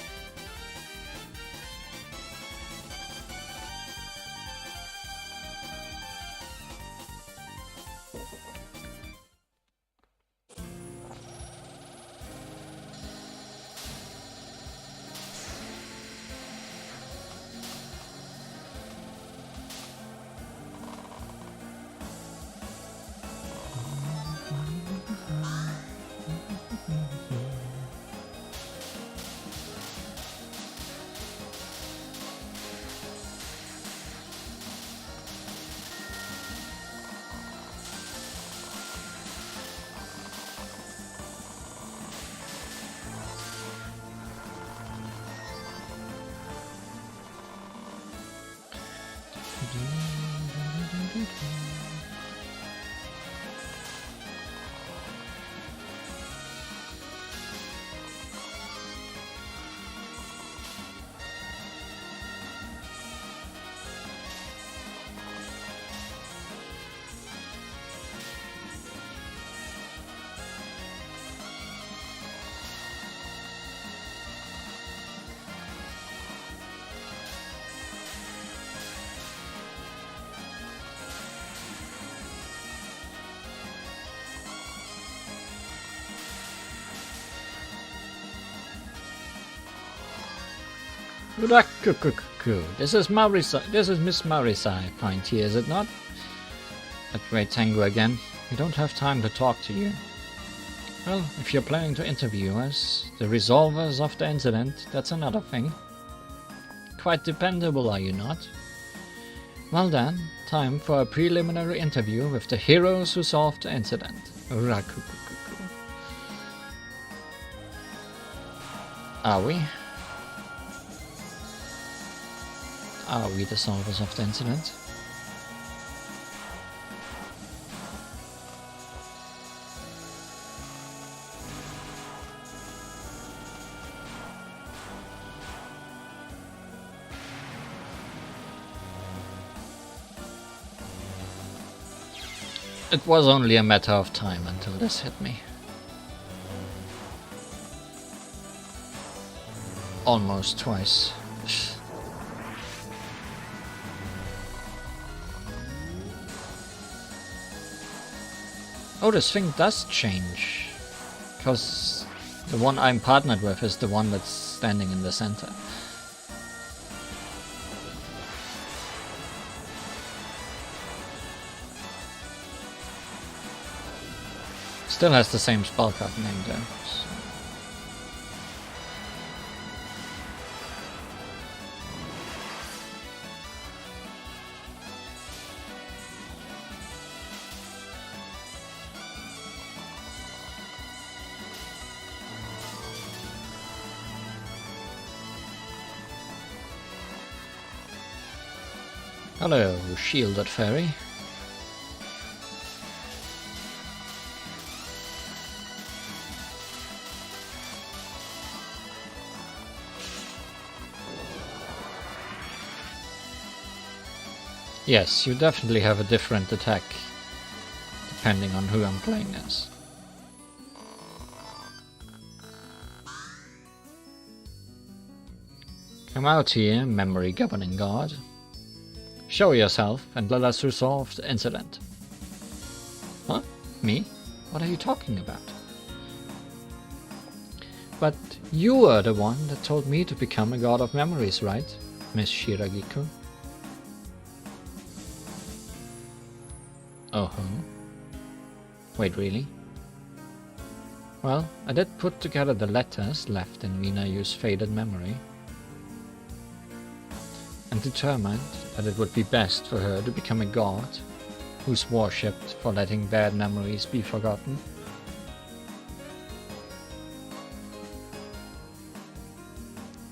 This is Miss Marisai Pint here, is it not? That great tango again. We don't have time to talk to you. Well, if you're planning to interview us, the resolvers of the incident, that's another thing. Quite dependable, are you not? Well then, time for a preliminary interview with the heroes who solved the incident. Are we? Are we the solvers of the incident? It was only a matter of time until this hit me. Almost twice. Oh, this thing does change. Because the one I'm partnered with is the one that's standing in the center. Still has the same spell card name though. So. Hello, shielded fairy. Yes, you definitely have a different attack, depending on who I'm playing as. Come out here, memory governing god. Show yourself and let us resolve the incident. Huh? Me? What are you talking about? But you were the one that told me to become a god of memories, right, Miss Shiragiku? Oh ho. Wait, really? Well, I did put together the letters left in Rina Yu's faded memory, and determined that it would be best for her to become a god who's worshipped for letting bad memories be forgotten.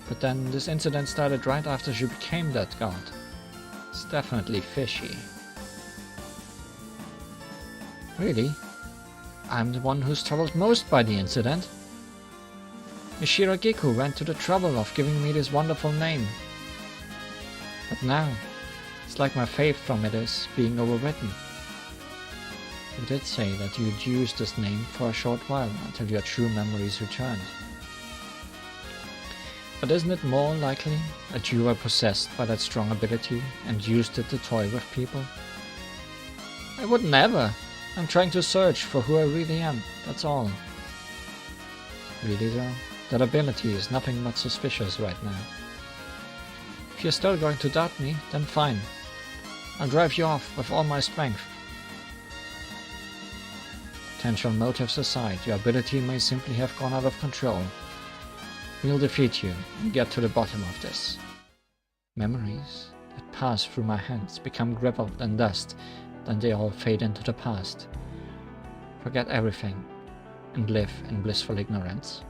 But then this incident started right after she became that god. It's definitely fishy. Really? I'm the one who's troubled most by the incident. Miss Shiragiku went to the trouble of giving me this wonderful name. But now, it's like my faith from it is being overwritten. You did say that you'd use this name for a short while until your true memories returned. But isn't it more likely that you were possessed by that strong ability and used it to toy with people? I would never! I'm trying to search for who I really am, that's all. Really though, that ability is nothing but suspicious right now. If you're still going to doubt me, then fine. I'll drive you off with all my strength. Potential motives aside, your ability may simply have gone out of control. We'll defeat you and get to the bottom of this. Memories that pass through my hands become grizzled and dust, then they all fade into the past. Forget everything and live in blissful ignorance.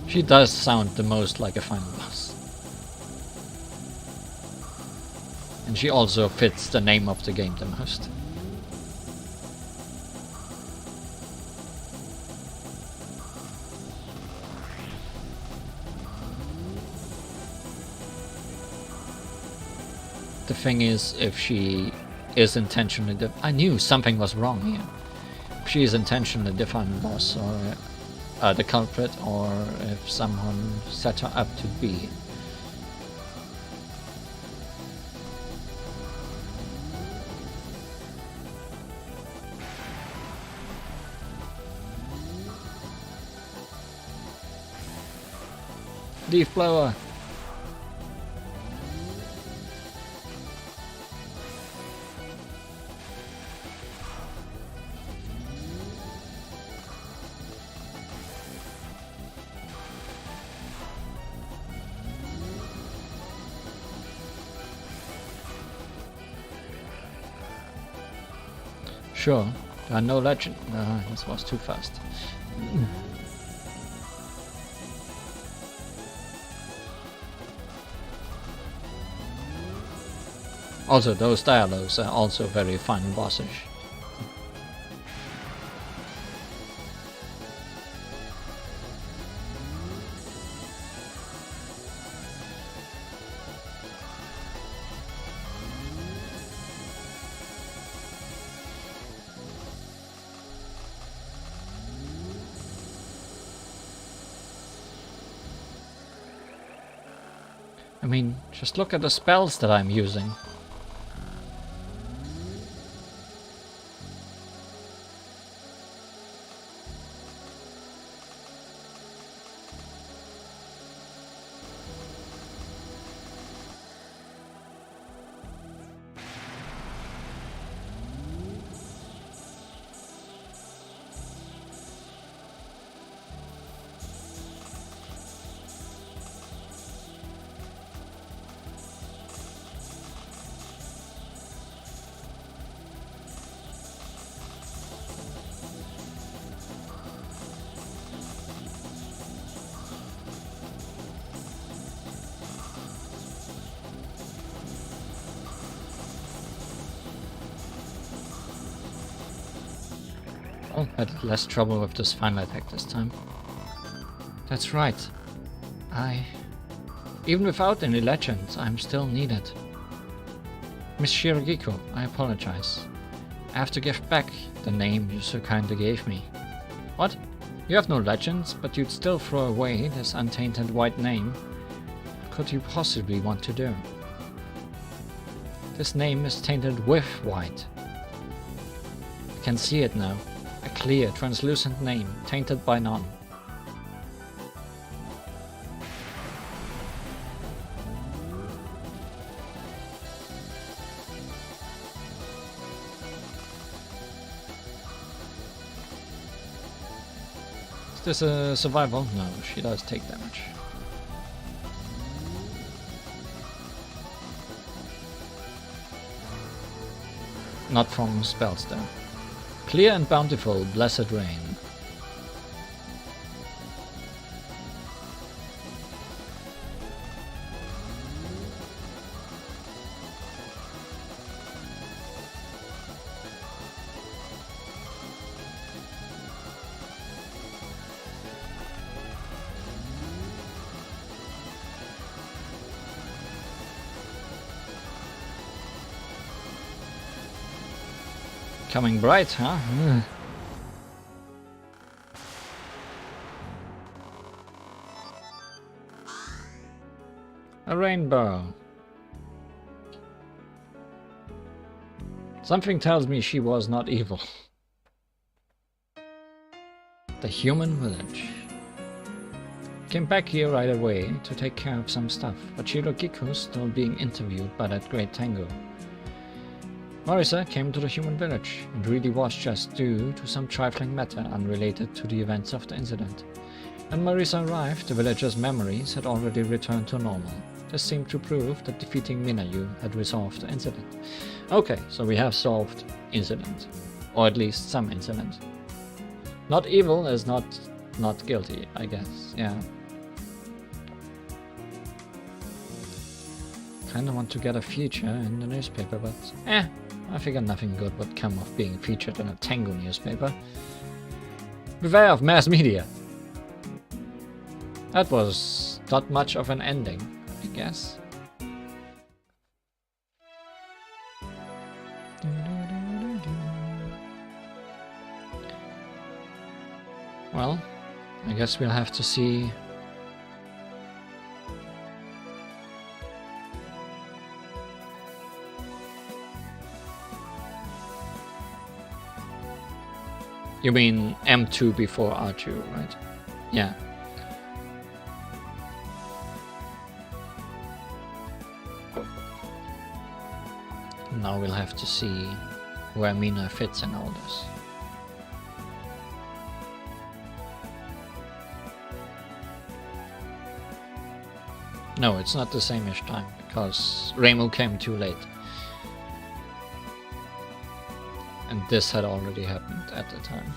She does sound the most like a final boss. And she also fits the name of the game the most. The thing is, if she is intentionally I knew something was wrong here. If she is intentionally the final boss, or the culprit, or if someone set her up to be. Leaf blower. Sure, there are no legend. This was too fast. Also, those dialogues are also very fun bossish. I mean, just look at the spells that I'm using. Oh, had less trouble with this final attack this time. That's right. Even without any legends, I'm still needed. Miss Shirogiko, I apologize. I have to give back the name you so kindly gave me. What? You have no legends, but you'd still throw away this untainted white name? What could you possibly want to do? This name is tainted with white. I can see it now. A clear, translucent name, tainted by none. Is this a survival? No, she does take damage. Not from spells though. Clear and bountiful, blessed rain. Coming bright, huh? A rainbow. Something tells me she was not evil. The human village. Came back here right away to take care of some stuff, but Shirogiku's still being interviewed by that great Tango. Marisa came to the human village. It really was just due to some trifling matter unrelated to the events of the incident. When Marisa arrived, the villagers' memories had already returned to normal. This seemed to prove that defeating Minayu had resolved the incident. Okay, so we have solved incident. Or at least some incident. Not evil is not guilty, I guess, yeah. Kinda want to get a feature in the newspaper, but I figure nothing good would come of being featured in a Tango newspaper. Beware of mass media! That was not much of an ending, I guess. Well, I guess we'll have to see. You mean M2 before R2, right? Yeah. Now we'll have to see where Mina fits in all this. No, it's not the same-ish time, because Reimu came too late. And this had already happened at the time.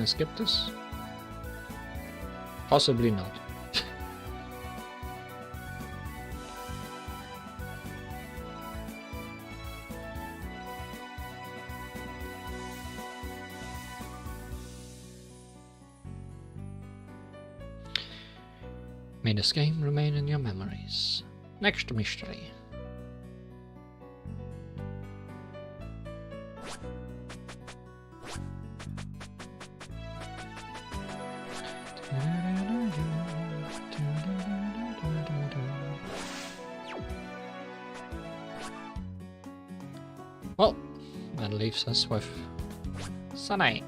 I skip this? Possibly not. May this game remain in your memories. Next mystery. Well, that leaves us with Sunny,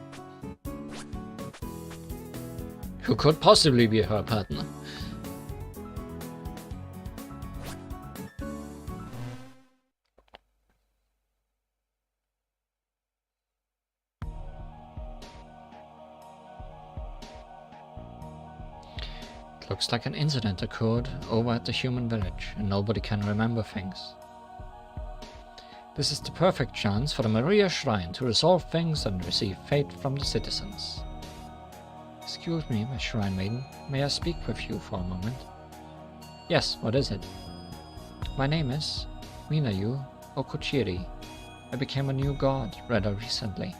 who could possibly be her partner. Looks like an incident occurred over at the human village, and nobody can remember things. This is the perfect chance for the Maria Shrine to resolve things and receive faith from the citizens. Excuse me, my Shrine Maiden, may I speak with you for a moment? Yes, what is it? My name is Minayu Okuchiri. I became a new god rather recently.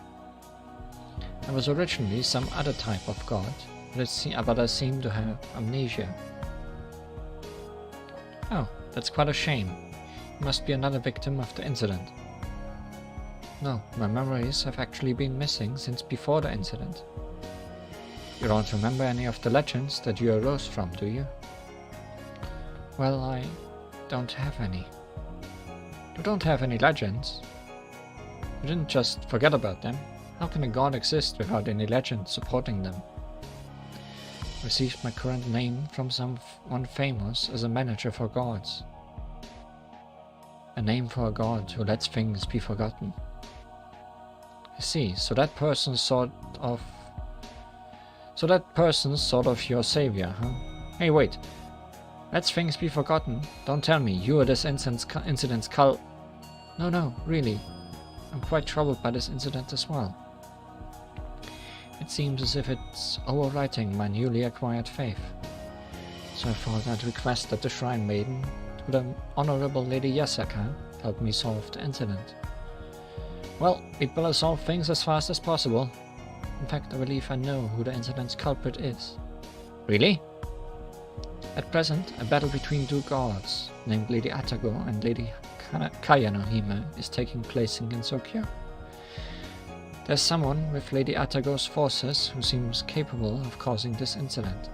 I was originally some other type of god, but I seem to have amnesia. Oh, that's quite a shame. You must be another victim of the incident. No, my memories have actually been missing since before the incident. You don't remember any of the legends that you arose from, do you? Well, I don't have any. You don't have any legends? You didn't just forget about them. How can a god exist without any legend supporting them? Received my current name from someone famous as a manager for gods. A name for a god who lets things be forgotten. I see, so that person's sort of your savior, huh? Hey, wait. Lets things be forgotten? Don't tell me you are this incident's cult. No, really. I'm quite troubled by this incident as well. It seems as if it's overwriting my newly acquired faith. So I thought I'd request that the Shrine Maiden, the Honorable Lady Yasaka, help me solve the incident. Well, we'd better solve things as fast as possible. In fact, I believe I know who the incident's culprit is. Really? At present, a battle between two gods, named Lady Atago and Lady Kayanohime, is taking place in Gensokyo. There's someone with Lady Atago's forces who seems capable of causing this incident.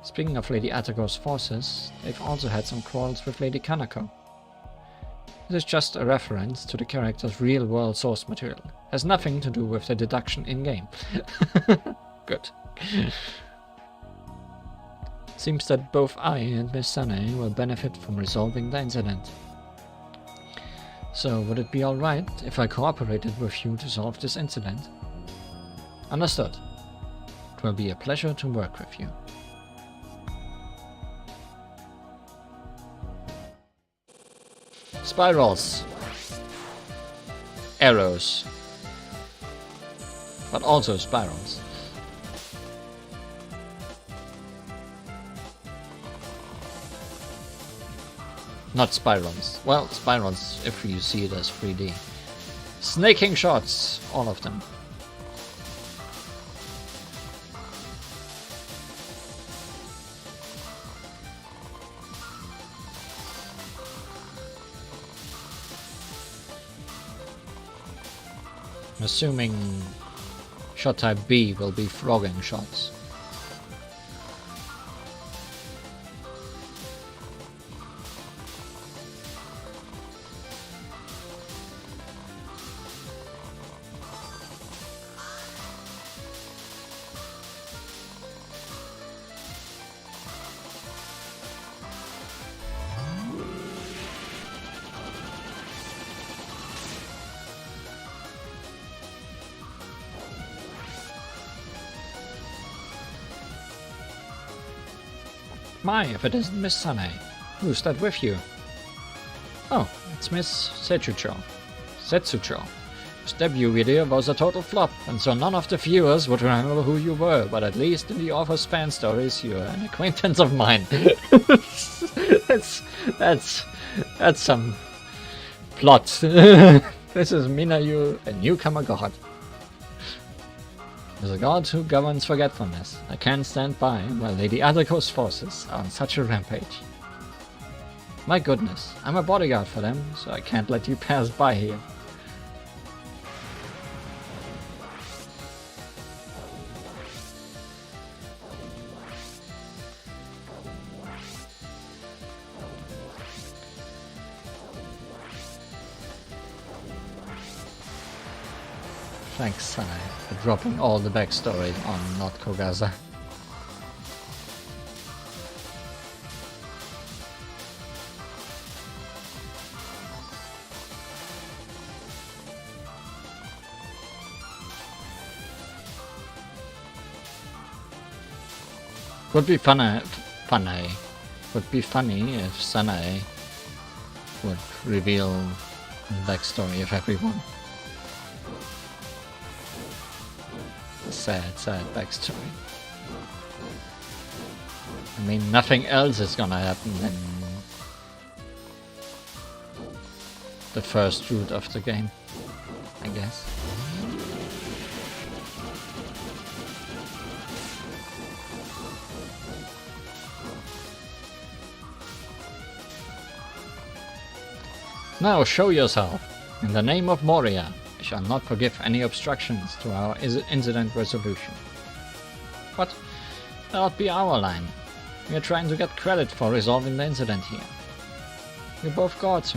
Speaking of Lady Atago's forces, they've also had some quarrels with Lady Kanako. This is just a reference to the character's real-world source material. Has nothing to do with the deduction in-game. Good. Seems that both I and Miss Sane will benefit from resolving the incident. So, would it be alright if I cooperated with you to solve this incident? Understood. It will be a pleasure to work with you. Spirals. Arrows. But also spirals. Not spirals. Well, spirals if you see it as 3D. Snaking shots, all of them. I'm assuming shot type B will be frogging shots. My, if it isn't Miss Sane. Who's that with you? Oh, it's Miss Setsucho. His debut video was a total flop, and so none of the viewers would remember who you were, but at least in the author's fan stories, you're an acquaintance of mine. that's some plot. This is Minayu, a newcomer god. As a god who governs forgetfulness, I can't stand by while Lady Adako's forces are on such a rampage. My goodness, I'm a bodyguard for them, so I can't let you pass by here. Thanks, Sanai, for dropping all the backstory on not Kogaza. Would be funny if Sanai would reveal the backstory of everyone. Sad backstory. I mean, nothing else is gonna happen in the first route of the game, I guess. Now show yourself. In the name of Moria, I shall not forgive any obstructions to our incident resolution. What? That'll be our line. We are trying to get credit for resolving the incident here. You're both gods,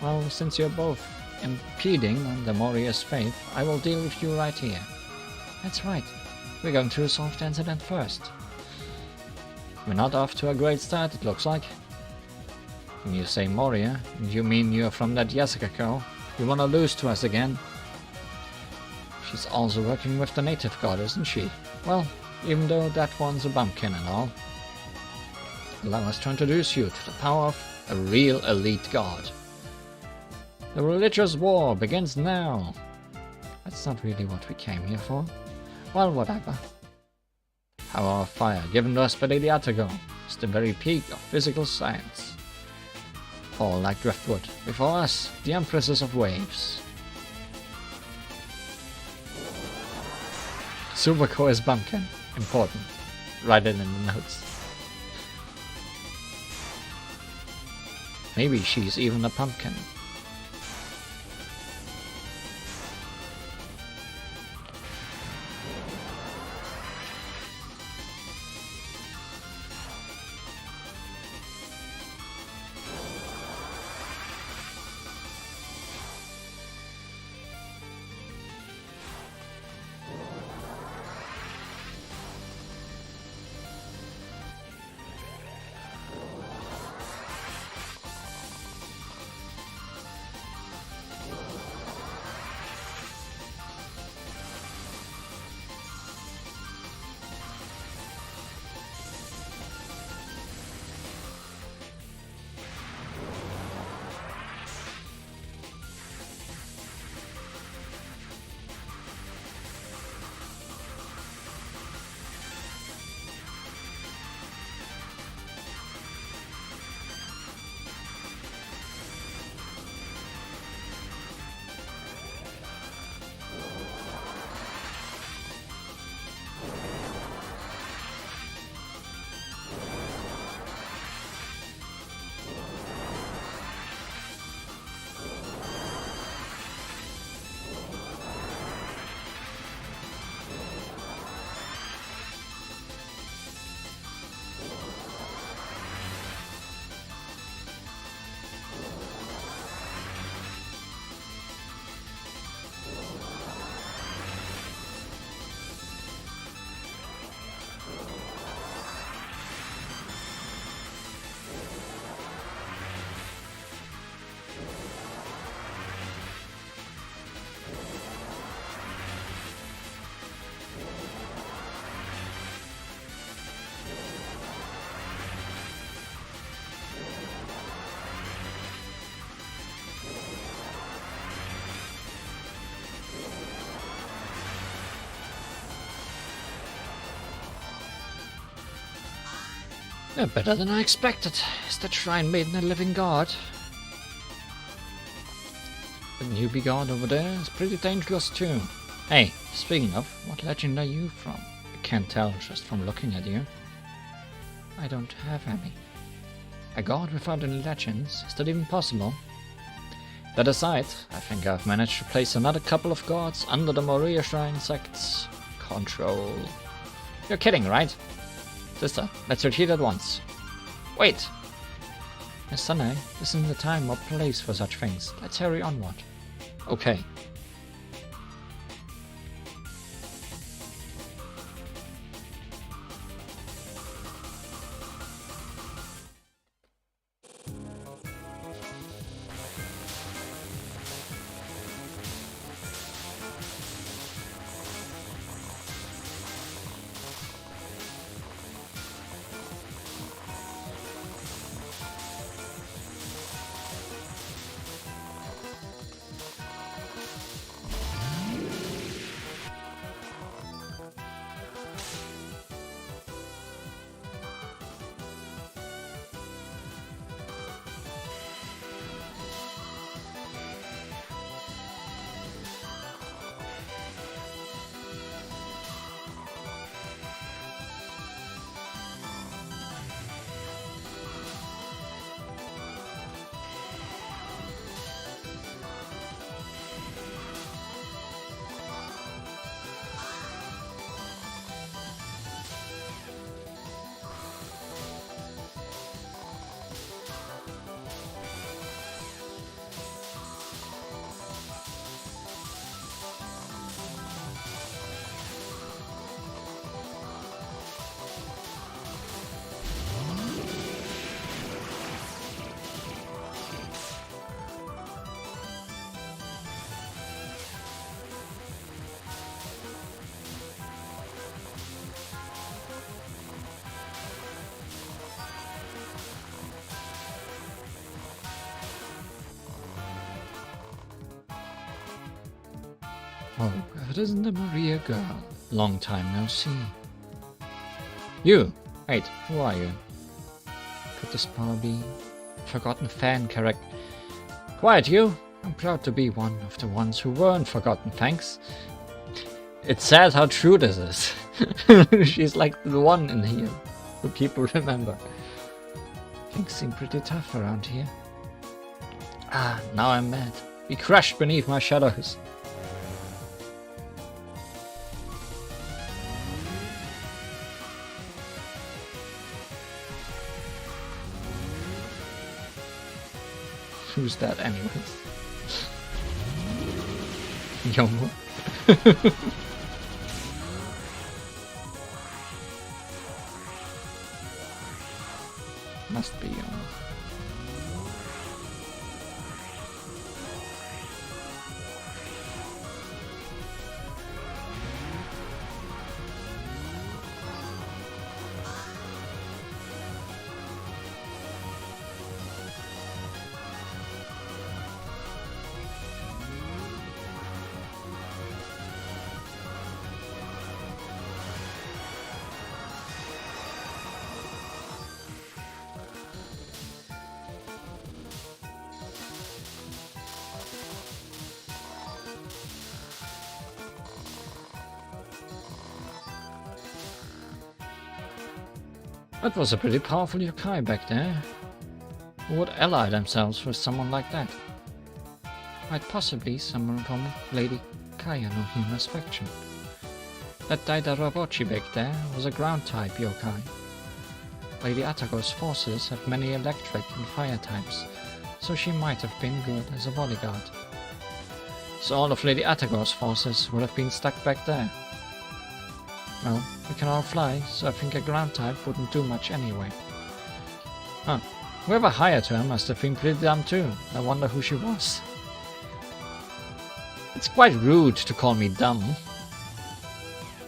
Well, since you're both impeding on the Moria's faith, I will deal with you right here. That's right. We're going to resolve the incident first. We're not off to a great start, it looks like. When you say Moria, you mean you're from that Yasuka girl? You wanna lose to us again? She's also working with the native god, isn't she? Well, even though that one's a bumpkin and all. Allow us to introduce you to the power of a real elite god. The religious war begins now. That's not really what we came here for. Well, whatever. Power of fire, given to us by Lady Atago, is the very peak of physical science. All like driftwood. Before us, the empresses of waves. Subako is bumpkin. Important. Write it in the notes. Maybe she's even a pumpkin. You're better than I expected. Is that shrine maiden a living god? The newbie god over there is pretty dangerous too. Hey, speaking of, what legend are you from? I can't tell just from looking at you. I don't have any. A god without any legends? Is that even possible? That aside, I think I've managed to place another couple of gods under the Moria Shrine sect's control. You're kidding, right? Sister, let's retreat at once. Wait! Miss Sunny, this isn't the time or place for such things. Let's hurry onward. Okay. Oh, if it isn't the Maria girl. Long time no see. You! Wait, who are you? Could this power be forgotten fan character? Quiet, you! I'm proud to be one of the ones who weren't forgotten, thanks. It's sad how true this is. She's like the one in here who people remember. Things seem pretty tough around here. Ah, now I'm mad. Be crushed beneath my shadows. Who's that anyways? Yomo? Must be Yomo. That was a pretty powerful yokai back there. Who would ally themselves with someone like that? Quite possibly someone from Lady Kaya no Hima's faction. That Daidarabochi back there was a ground-type yokai. Lady Atago's forces have many electric and fire types, so she might have been good as a bodyguard. So all of Lady Atago's forces would have been stuck back there. Well, we can all fly, so I think a ground type wouldn't do much anyway. Huh. Whoever hired her must have been pretty dumb too. I wonder who she was. It's quite rude to call me dumb.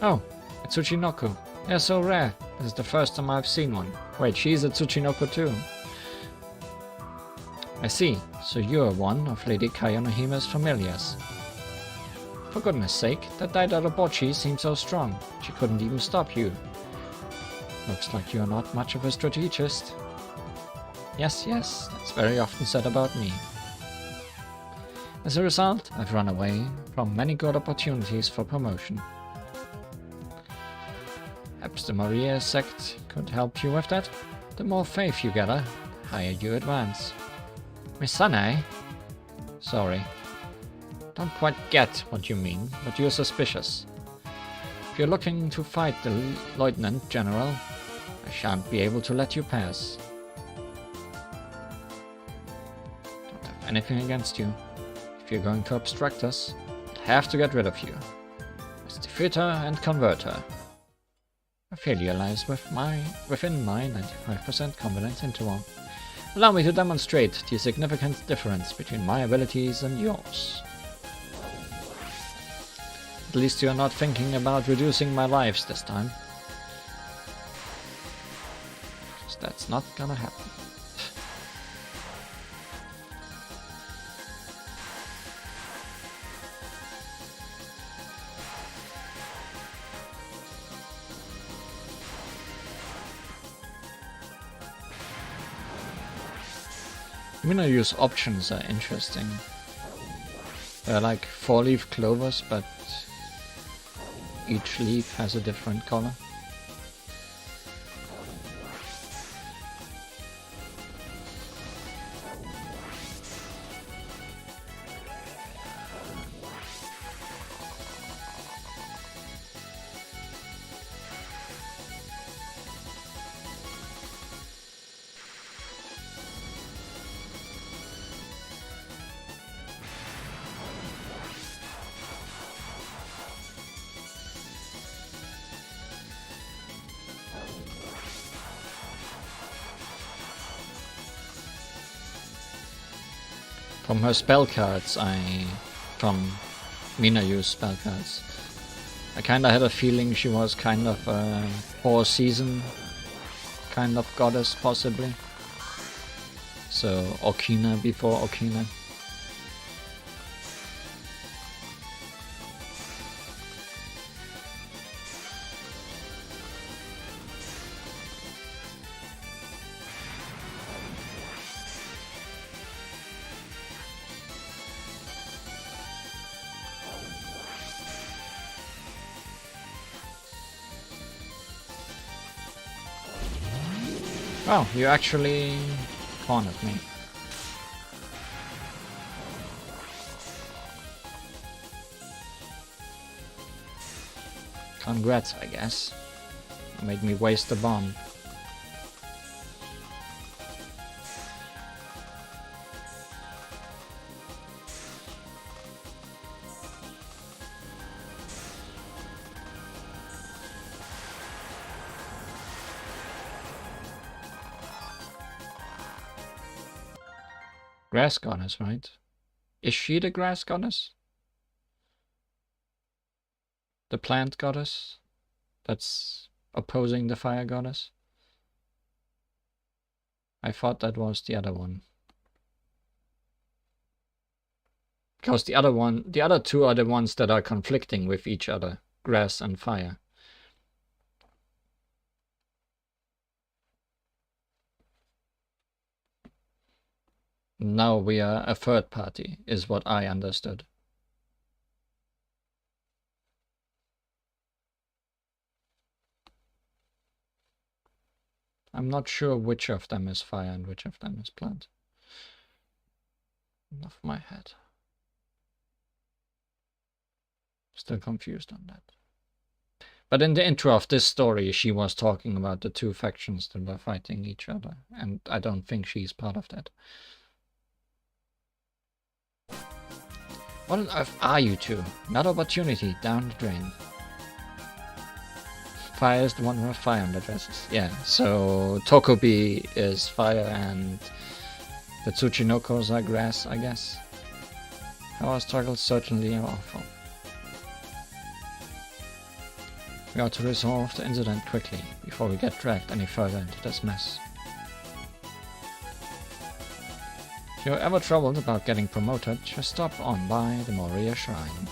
Oh, a Tsuchinoko. They're so rare. This is the first time I've seen one. Wait, she's a Tsuchinoko too. I see. So you're one of Lady Kaya no Hima's familiars. For goodness sake, that Daidarabochi seemed so strong. She couldn't even stop you. Looks like you're not much of a strategist. Yes, that's very often said about me. As a result, I've run away from many good opportunities for promotion. Perhaps the Maria sect could help you with that? The more faith you gather, the higher you advance. My son, eh? Sorry. Don't quite get what you mean, but you're suspicious. If you're looking to fight the Lieutenant General, I shan't be able to let you pass. Don't have anything against you. If you're going to obstruct us, I'll have to get rid of you. Let's defeat her and convert her. A failure lies within my 95% confidence interval. Allow me to demonstrate the significant difference between my abilities and yours. At least you're not thinking about reducing my lives this time. 'Cause that's not gonna happen. Use options are interesting. They're like 4-leaf clovers, but each leaf has a different color. From her spell cards, from Minayu's spell cards, I kinda had a feeling she was kind of a 4-season kind of goddess, possibly. So Okina before Okina. Oh, you actually cornered me. Congrats, I guess. You made me waste the bomb. Grass goddess, right? Is she the grass goddess? The plant goddess? That's opposing the fire goddess? I thought that was the other one. Because the other two are the ones that are conflicting with each other. Grass and fire. Now we are a third party, is what I understood. I'm not sure which of them is fire and which of them is plant. Off my head. Still confused on that. But in the intro of this story, she was talking about the two factions that were fighting each other, and I don't think she's part of that. What on earth are you two? Another opportunity down the drain. Fire is the one with fire on the dresses. Yeah, so Tokobi is fire and the Tsuchinokos are grass, I guess. Our struggles certainly are awful. We ought to resolve the incident quickly before we get dragged any further into this mess. If you're ever troubled about getting promoted, just stop on by the Moria Shrine.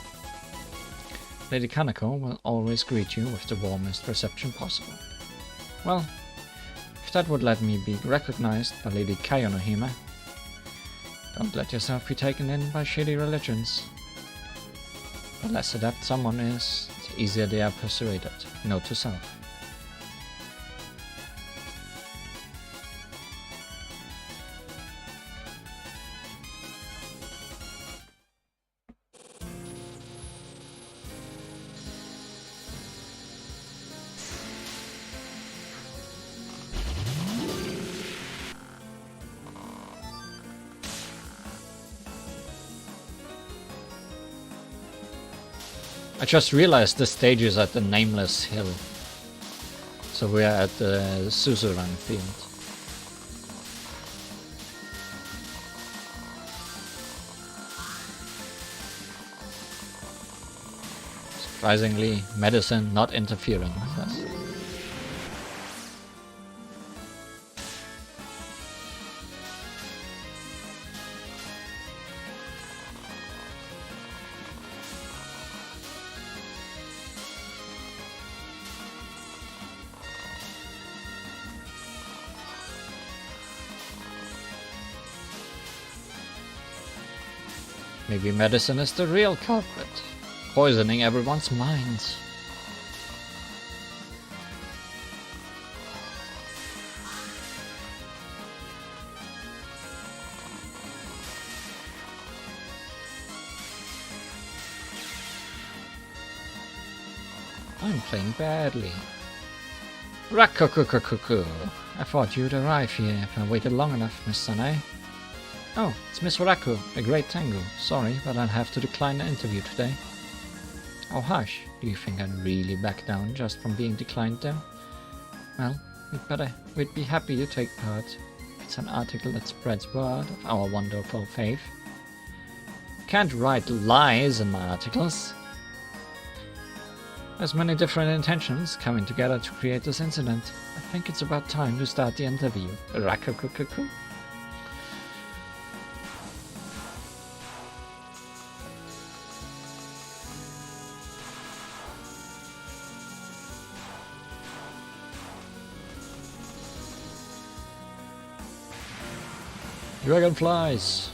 Lady Kanako will always greet you with the warmest reception possible. Well, if that would let me be recognized by Lady Kaionohime. Don't let yourself be taken in by shady religions. The less adept someone is, the easier they are persuaded. Note to self. I just realized the stage is at the Nameless Hill. So we are at the Suzerain field. Surprisingly, medicine not interfering with us. Maybe medicine is the real culprit, poisoning everyone's minds. I'm playing badly. Rakukukukuku. I thought you'd arrive here if I waited long enough, Miss Sanae. Oh, it's Miss Raku, a great tango. Sorry, but I'll have to decline the interview today. Oh hush, do you think I'd really back down just from being declined though? Well, we'd be happy to take part. It's an article that spreads word of our wonderful faith. Can't write lies in my articles. There's many different intentions coming together to create this incident. I think it's about time to start the interview. Rakukukuku. Dragonflies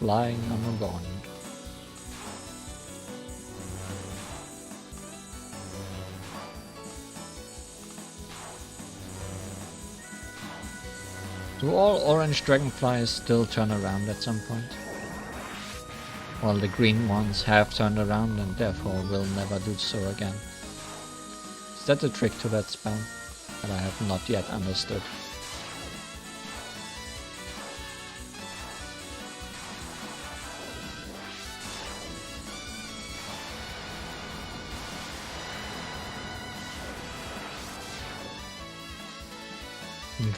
flying on a bond. Do all orange dragonflies still turn around at some point? While the green ones have turned around and therefore will never do so again. Is that the trick to that spell that I have not yet understood?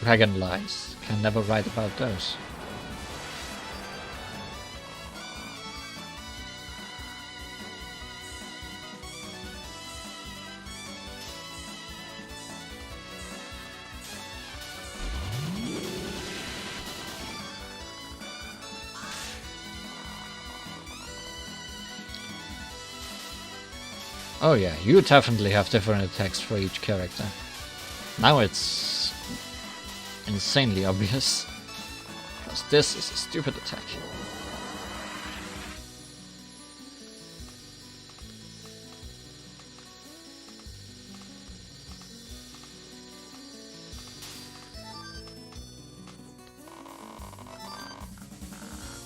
Dragon lies. Can never write about those. Oh yeah, you definitely have different attacks for each character. Now it's insanely obvious, because this is a stupid attack.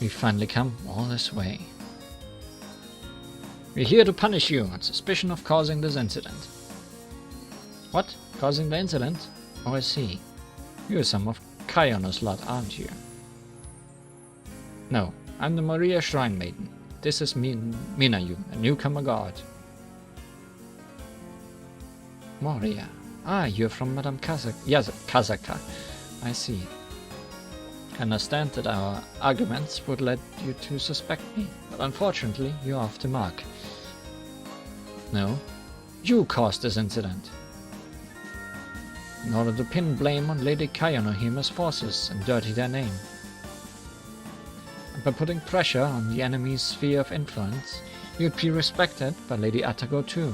We finally come all this way. We're here to punish you on suspicion of causing this incident. What? Causing the incident? Oh, I see. You're some of Kaiono's lot, aren't you? No, I'm the Maria Shrine Maiden. This is Minayu, a newcomer god. Maria. Ah, you're from Madame Kazaka. I see. I understand that our arguments would lead you to suspect me, but unfortunately, you're off the mark. No, you caused this incident. In order to pin blame on Lady Kaionohime's forces and dirty their name. And by putting pressure on the enemy's sphere of influence, you'd be respected by Lady Atago too.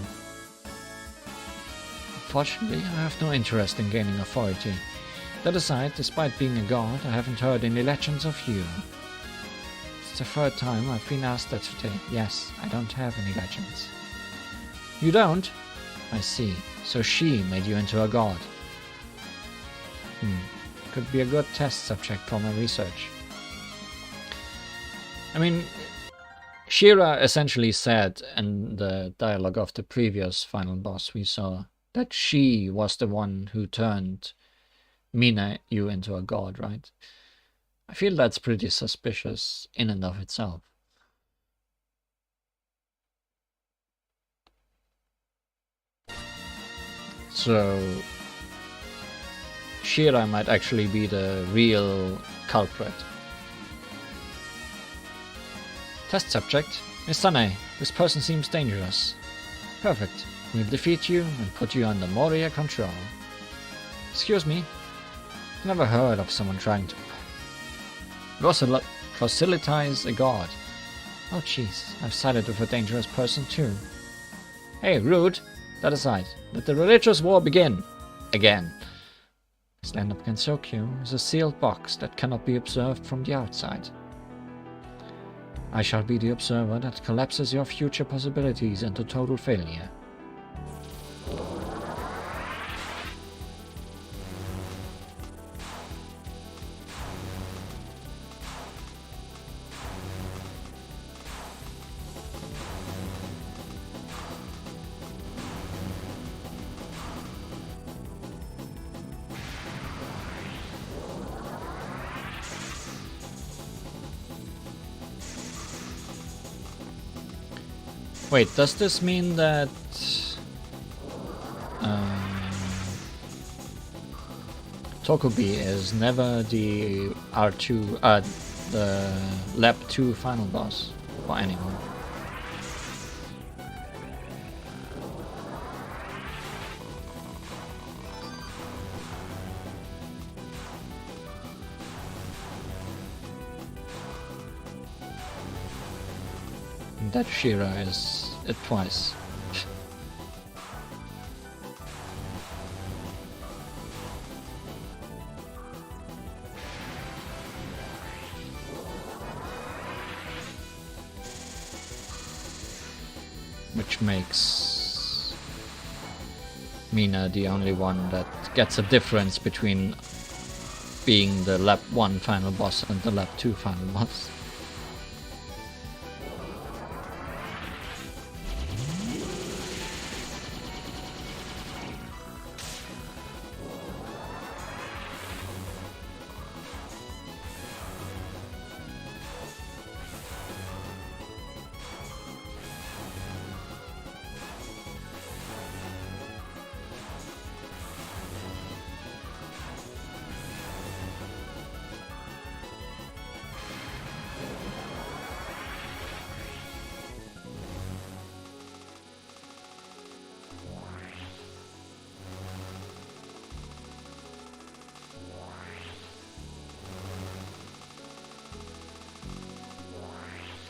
Unfortunately, I have no interest in gaining authority. That aside, despite being a god, I haven't heard any legends of you. It's the third time I've been asked that today. Yes, I don't have any legends. You don't? I see. So she made you into a god. Could be a good test subject for my research. I mean, Shira essentially said in the dialogue of the previous final boss we saw that she was the one who turned Mina you into a god, right? I feel that's pretty suspicious in and of itself. So Shira might actually be the real culprit. Test subject. Miss Sane, this person seems dangerous. Perfect. We'll defeat you and put you under Moria control. Excuse me? Never heard of someone trying to proselytize a god. Oh jeez, I've sided with a dangerous person too. Hey, rude! That aside, let the religious war begin! Again. This land of Gensokyo is a sealed box that cannot be observed from the outside. I shall be the observer that collapses your future possibilities into total failure. Wait, does this mean that Tokubi is never the R2, the Lab 2 final boss for anyone? That Shira is it twice. Which makes Mina the only one that gets a difference between being the Lab 1 final boss and the Lab 2 final boss.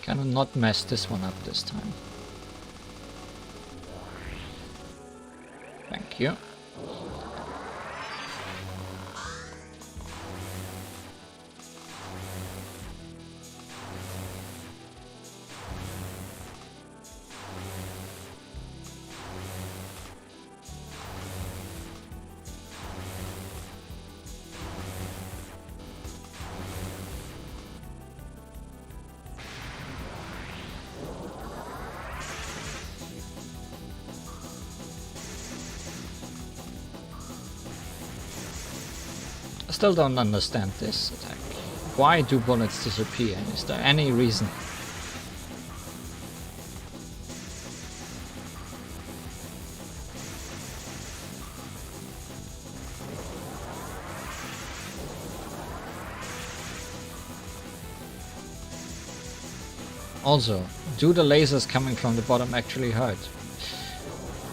Can not mess this one up this time. Thank you. I still don't understand this attack. Why do bullets disappear? Is there any reason? Also, do the lasers coming from the bottom actually hurt?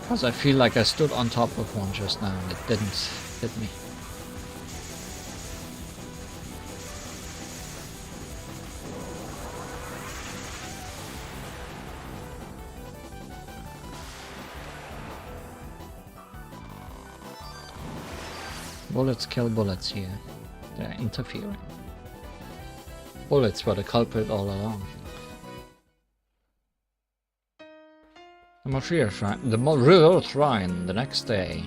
Because I feel like I stood on top of one just now and it didn't hit me. Bullets kill bullets here. They're interfering. Bullets were the culprit all along. The Morir Shrine the next day.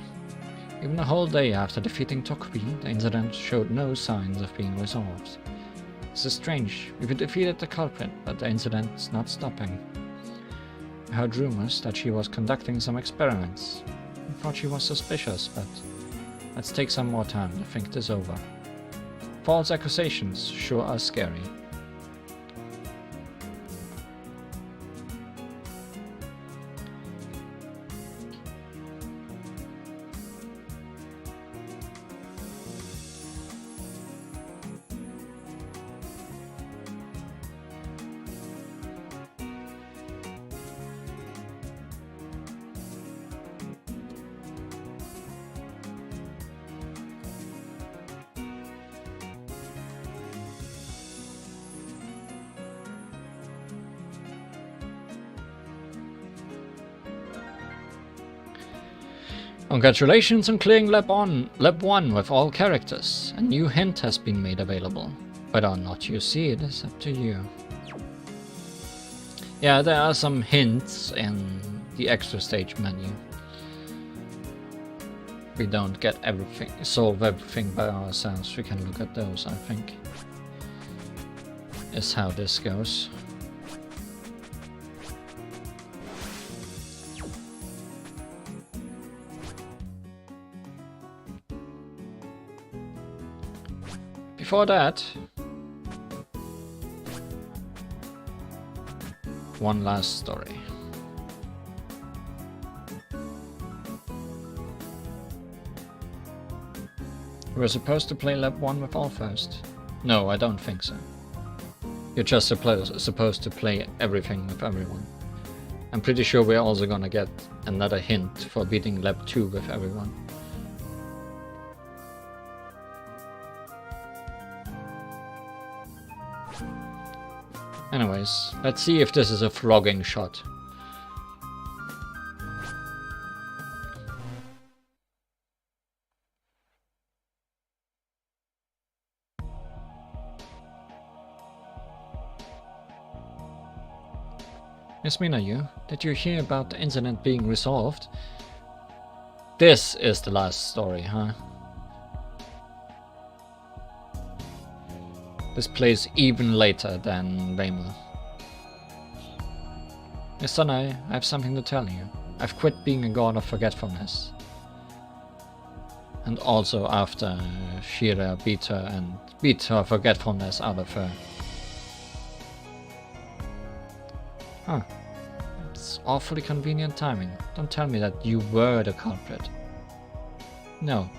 Even a whole day after defeating Touhou, the incident showed no signs of being resolved. This is strange. We've defeated the culprit, but the incident's not stopping. I heard rumors that she was conducting some experiments. I thought she was suspicious, but let's take some more time to think this over. False accusations sure are scary. Congratulations on clearing Lab 1 with all characters. A new hint has been made available. Whether or not you see it is up to you. Yeah, there are some hints in the extra stage menu. We don't get everything, solve everything by ourselves. We can look at those, I think. Is how this goes. Before that, one last story. We were supposed to play Lab 1 with all first. No, I don't think so. You're just supposed to play everything with everyone. I'm pretty sure we're also gonna get another hint for beating Lab 2 with everyone. Anyways, let's see if this is a flogging shot. Miss Minayu, did you hear about the incident being resolved? This is the last story, huh? This plays even later than Raymond. Miss Sanai, I have something to tell you. I've quit being a god of forgetfulness. And also after Shira beat her forgetfulness out of her. Huh. It's awfully convenient timing. Don't tell me that you were the culprit. No.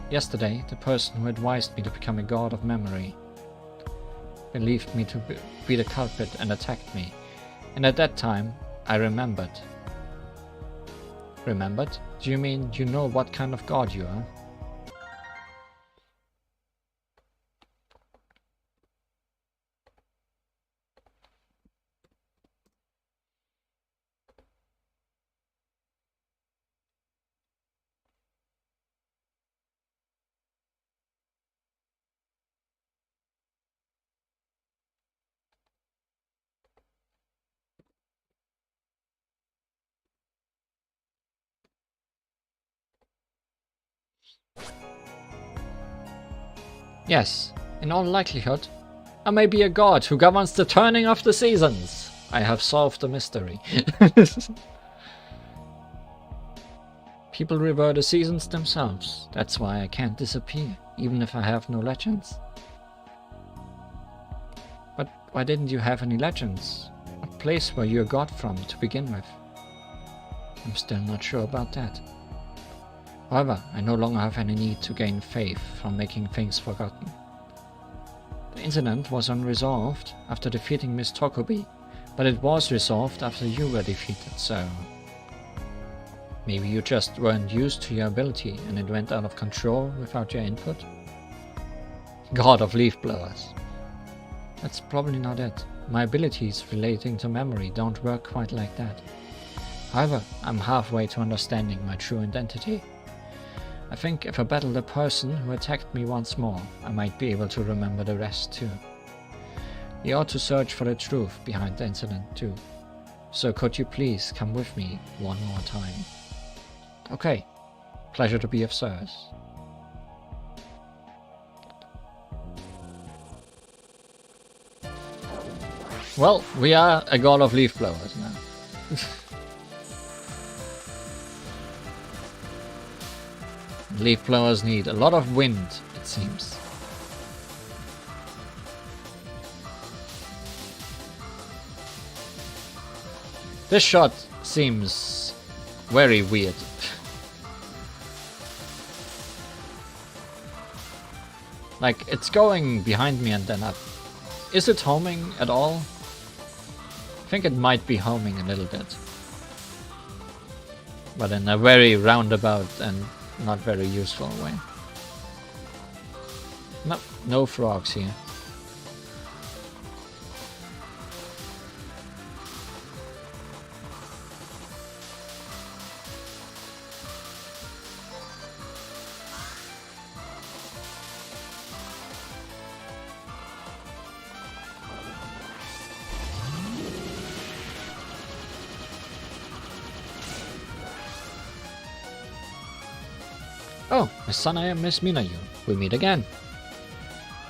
Yesterday, the person who advised me to become a god of memory believed me to be the culprit and attacked me. And at that time, I remembered. Remembered? Do you mean you know what kind of god you are? Yes, in all likelihood, I may be a god who governs the turning of the seasons. I have solved the mystery. People revere the seasons themselves. That's why I can't disappear, even if I have no legends. But why didn't you have any legends? What place were you a god from to begin with? I'm still not sure about that. However, I no longer have any need to gain faith from making things forgotten. The incident was unresolved after defeating Miss Touhou, but it was resolved after you were defeated, so... Maybe you just weren't used to your ability and it went out of control without your input? God of leaf blowers. That's probably not it. My abilities relating to memory don't work quite like that. However, I'm halfway to understanding my true identity. I think if I battle the person who attacked me once more, I might be able to remember the rest too. You ought to search for the truth behind the incident too. So could you please come with me one more time? Okay. Pleasure to be of service. Well, we are a god of leaf blowers now. Leaf blowers need a lot of wind, it seems. This shot seems very weird. Like, it's going behind me and then up. Is it homing at all? I think it might be homing a little bit. But in a very roundabout and not very useful way. No, no frogs here. Oh, Miss Sanaya and Miss Minayu, we meet again.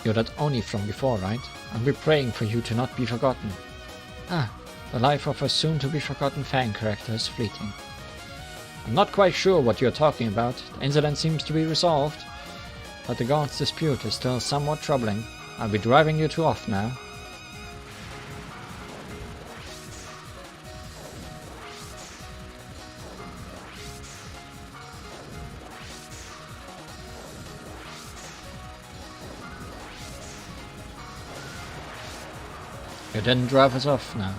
You're that Oni from before, right? I'll be praying for you to not be forgotten. Ah, the life of a soon-to-be-forgotten fan character is fleeting. I'm not quite sure what you're talking about. The incident seems to be resolved, but the gods' dispute is still somewhat troubling. I'll be driving you to off now. You didn't drive us off now.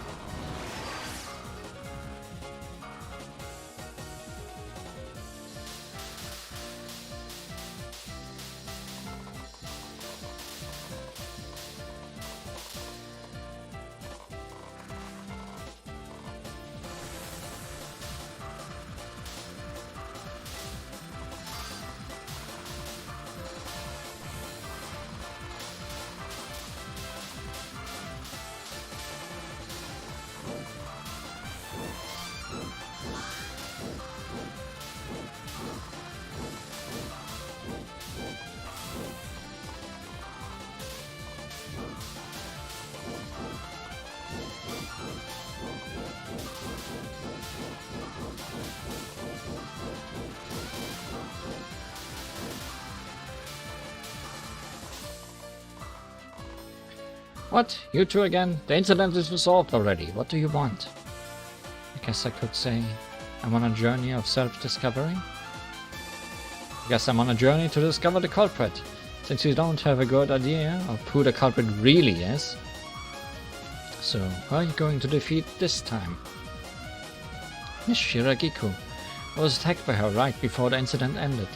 What? You two again? The incident is resolved already. What do you want? I guess I could say I'm on a journey of self-discovery. I guess I'm on a journey to discover the culprit, since you don't have a good idea of who the culprit really is. So, who are you going to defeat this time? Miss Shiragiku. I was attacked by her right before the incident ended,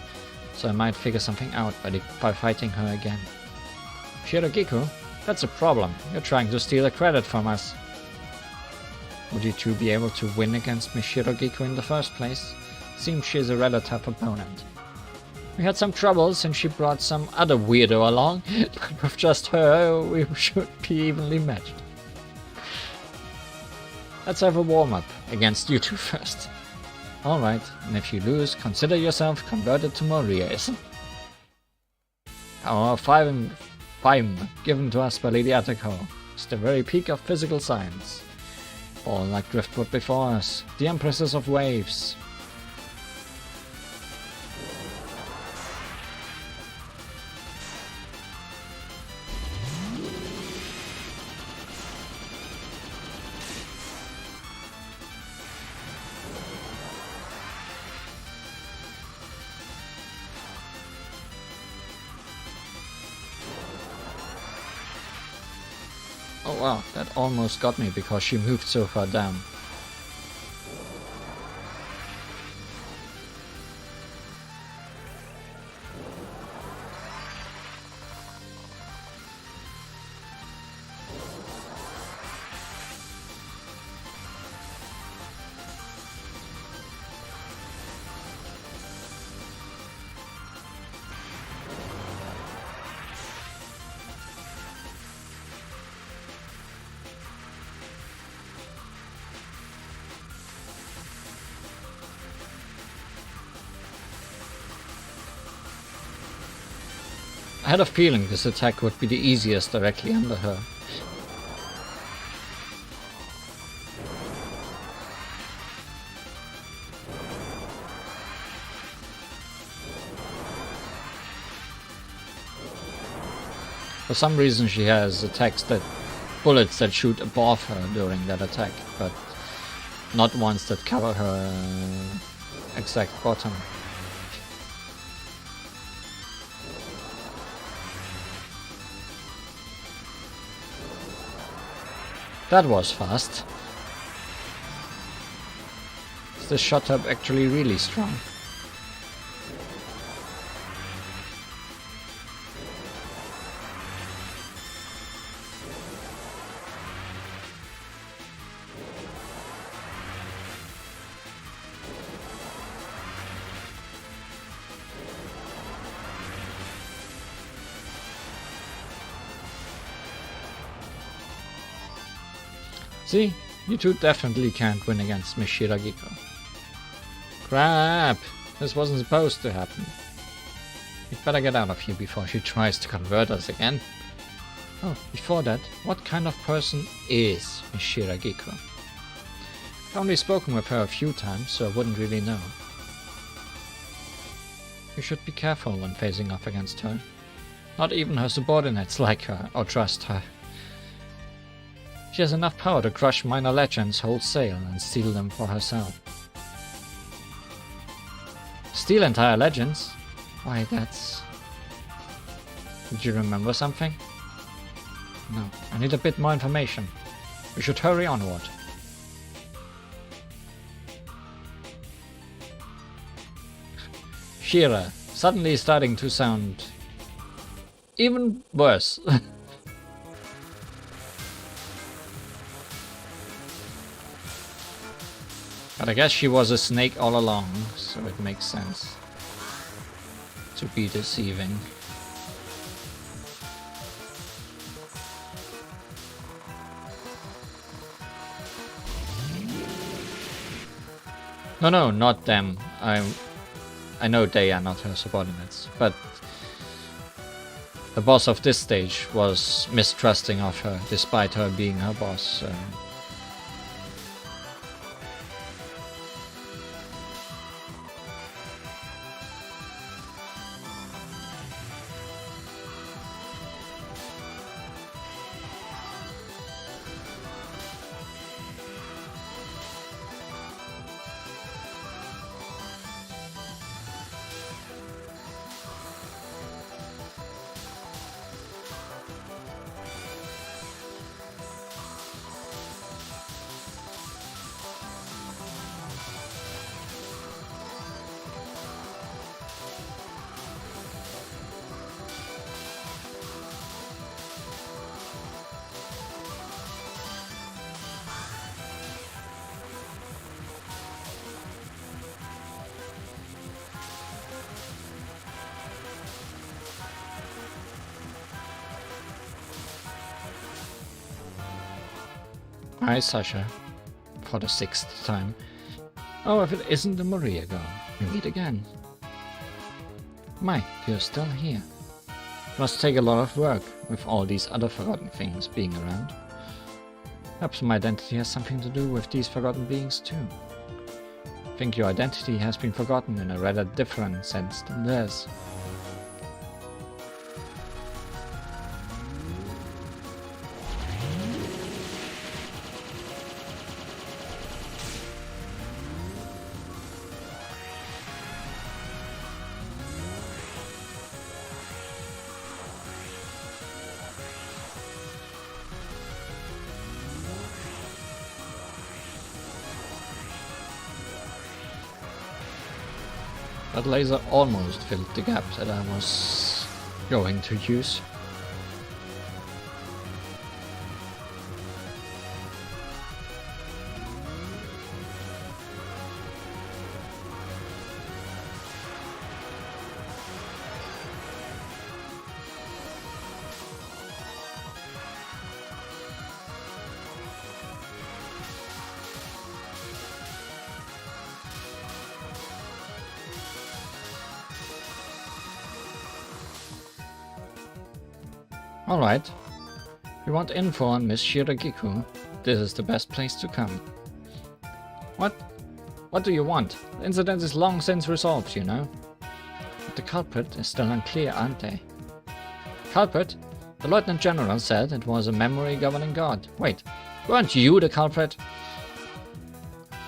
so I might figure something out by fighting her again. Shiragiku? That's a problem. You're trying to steal the credit from us. Would you two be able to win against Miss Shiragiku in the first place? Seems she's a rather tough opponent. We had some trouble since she brought some other weirdo along, but with just her, we should be evenly matched. Let's have a warm-up against you two first. Alright, and if you lose, consider yourself converted to Moriaism. Our fime given to us by Lady Atako is the very peak of physical science. All like driftwood before us, the empresses of waves. Oh wow, that almost got me because she moved so far down. I had a feeling this attack would be the easiest directly under her. For some reason she has bullets that shoot above her during that attack, but not ones that cover her exact bottom. That was fast. Is this shot up actually really strong? See, you two definitely can't win against Miss Shiragiko. Crap! This wasn't supposed to happen. We'd better get out of here before she tries to convert us again. Oh, before that, what kind of person is Miss Shiragiko? I've only spoken with her a few times, so I wouldn't really know. You should be careful when facing off against her. Not even her subordinates like her or trust her. She has enough power to crush minor legends wholesale and steal them for herself. Steal entire legends? Why, that's... Did you remember something? No, I need a bit more information. We should hurry onward. Shira, suddenly starting to sound even worse. But I guess she was a snake all along, so it makes sense to be deceiving. No, not them. I know they are not her subordinates, but the boss of this stage was mistrusting of her, despite her being her boss. Hi, Sasha. For the 6th time. Oh, if it isn't the Maria girl. We meet again. Mike, you're still here. It must take a lot of work, with all these other forgotten things being around. Perhaps my identity has something to do with these forgotten beings too. I think your identity has been forgotten in a rather different sense than theirs. That laser almost filled the gap that I was going to use. Alright. If you want info on Miss Shiragiku, this is the best place to come. What? What do you want? The incident is long since resolved, you know. But the culprit is still unclear, aren't they? Culprit? The Lieutenant General said it was a memory governing god. Wait, weren't you the culprit?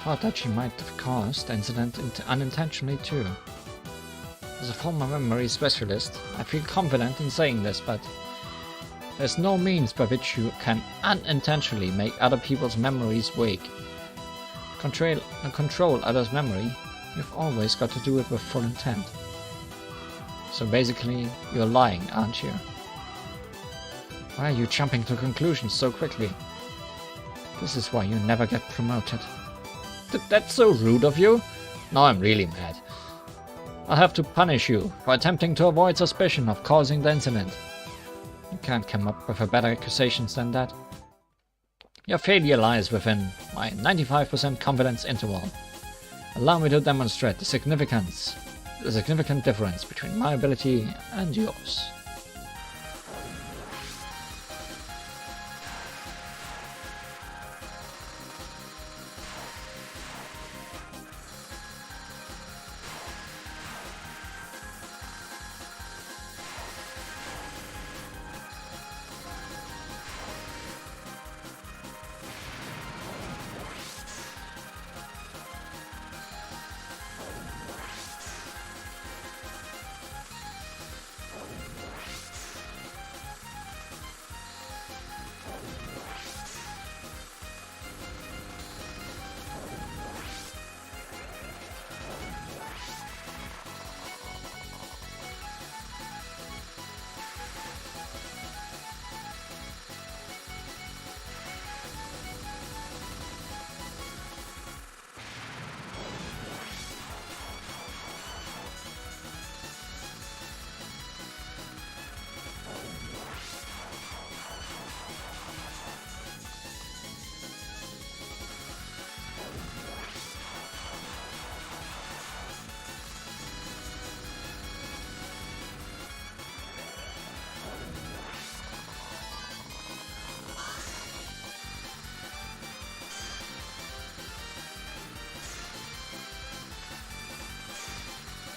Thought that she might have caused the incident unintentionally too. As a former memory specialist, I feel confident in saying this, but there's no means by which you can unintentionally make other people's memories wake. Control others' memory, you've always got to do it with full intent. So basically, you're lying, aren't you? Why are you jumping to conclusions so quickly? This is why you never get promoted. That's so rude of you. Now I'm really mad. I'll have to punish you for attempting to avoid suspicion of causing the incident. You can't come up with a better accusation than that. Your failure lies within my 95% confidence interval. Allow me to demonstrate the significant difference between my ability and yours.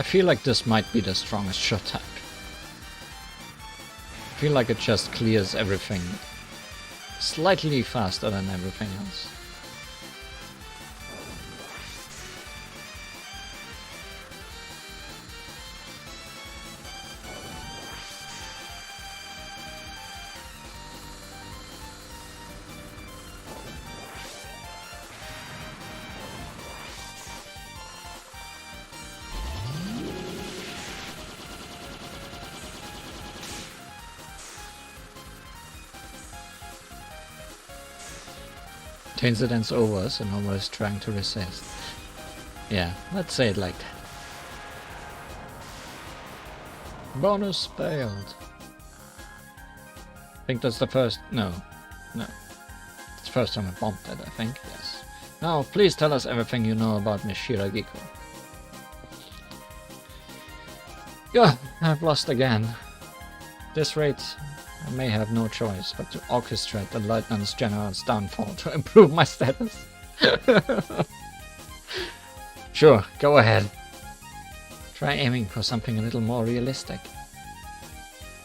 I feel like this might be the strongest shot type. I feel like it just clears everything slightly faster than everything else. The incident's over, so no one is trying to resist. Yeah, let's say it like that. Bonus failed. I think that's the first... No. It's the first time I bombed it, I think. Yes. Now, please tell us everything you know about Miss Shiragiku. Yeah, I've lost again. At this rate, I may have no choice but to orchestrate the Lieutenant General's downfall to improve my status. Sure, go ahead. Try aiming for something a little more realistic.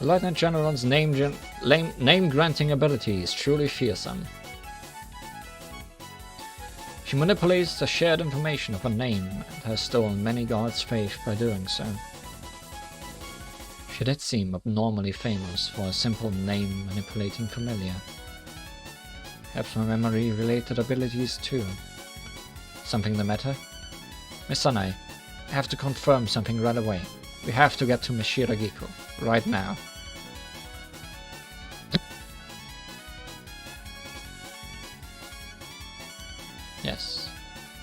The Lieutenant General's name-granting ability is truly fearsome. She manipulates the shared information of a name and has stolen many gods' faith by doing so. She did seem abnormally famous for a simple name-manipulating familiar. Perhaps my memory-related abilities too. Something the matter? Miss Sanae, I have to confirm something right away. We have to get to Miss Shiragiku, right now. Yes.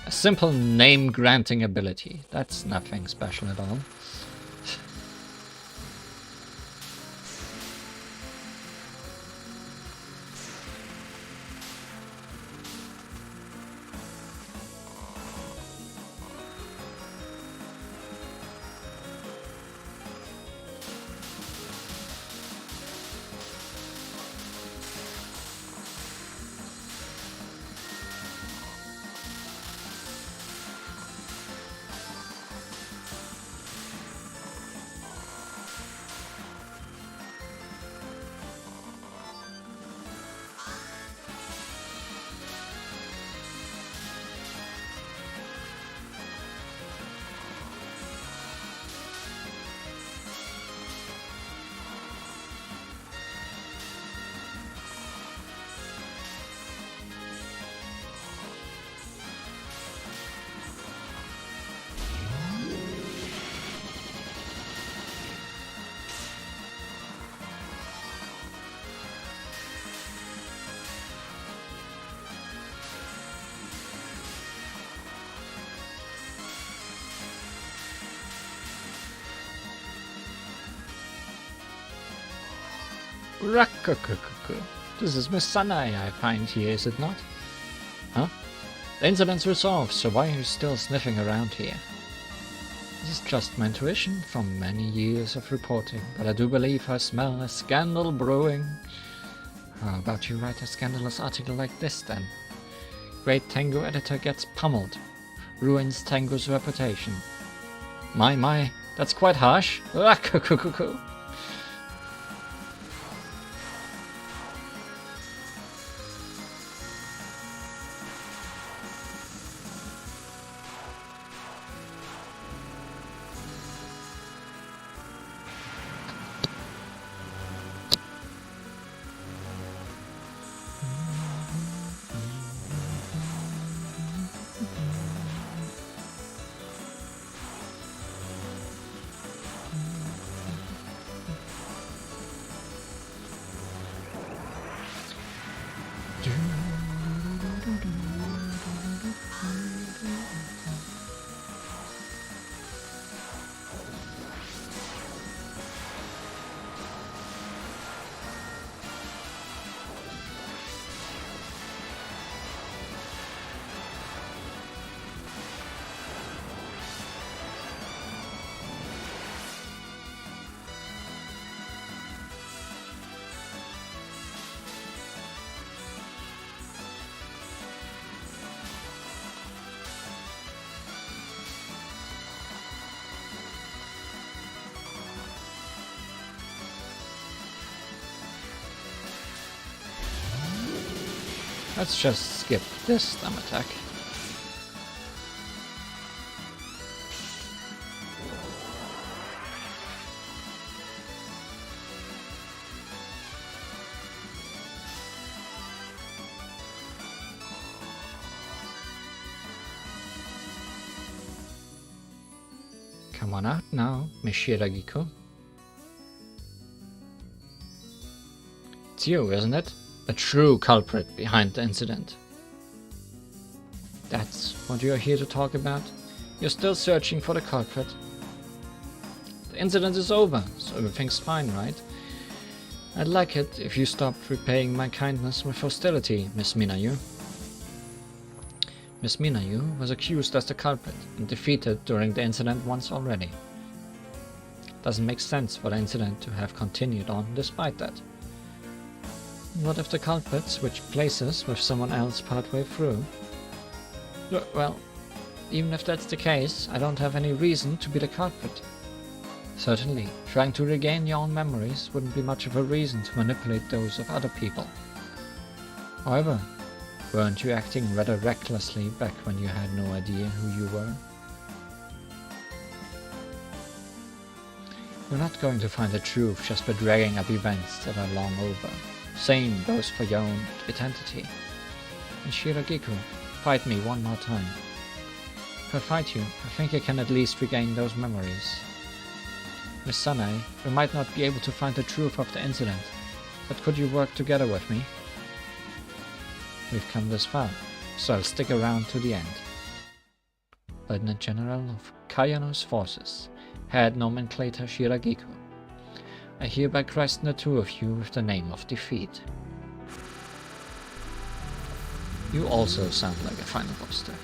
A simple name-granting ability. That's nothing special at all. Rakakukuku. This is Miss Sanai I find here, is it not? Huh? The incident's resolved, so why are you still sniffing around here? This is just my intuition from many years of reporting, but I do believe I smell a scandal brewing. How about you write a scandalous article like this, then? Great Tango editor gets pummeled. Ruins Tango's reputation. My, that's quite harsh. Rakakukuku. Let's just skip this slam attack. Come on out now, Miss Shiragiko. It's you, isn't it? The true culprit behind the incident. That's what you're here to talk about? You're still searching for the culprit? The incident is over, so everything's fine, right? I'd like it if you stopped repaying my kindness with hostility, Miss Minayu. Miss Minayu was accused as the culprit and defeated during the incident once already. Doesn't make sense for the incident to have continued on despite that. What if the culprit switched places with someone else partway through? Well, even if that's the case, I don't have any reason to be the culprit. Certainly, trying to regain your own memories wouldn't be much of a reason to manipulate those of other people. However, weren't you acting rather recklessly back when you had no idea who you were? You're not going to find the truth just by dragging up events that are long over. Same goes for your own identity. And Shiragiku, fight me one more time. If I fight you, I think I can at least regain those memories. Miss Sanai, we might not be able to find the truth of the incident, but could you work together with me? We've come this far, so I'll stick around to the end. Lieutenant General of Kayano's forces, Head Nomenclator Shiragiku. I hereby christen the two of you with the name of defeat. You also sound like a final boss there.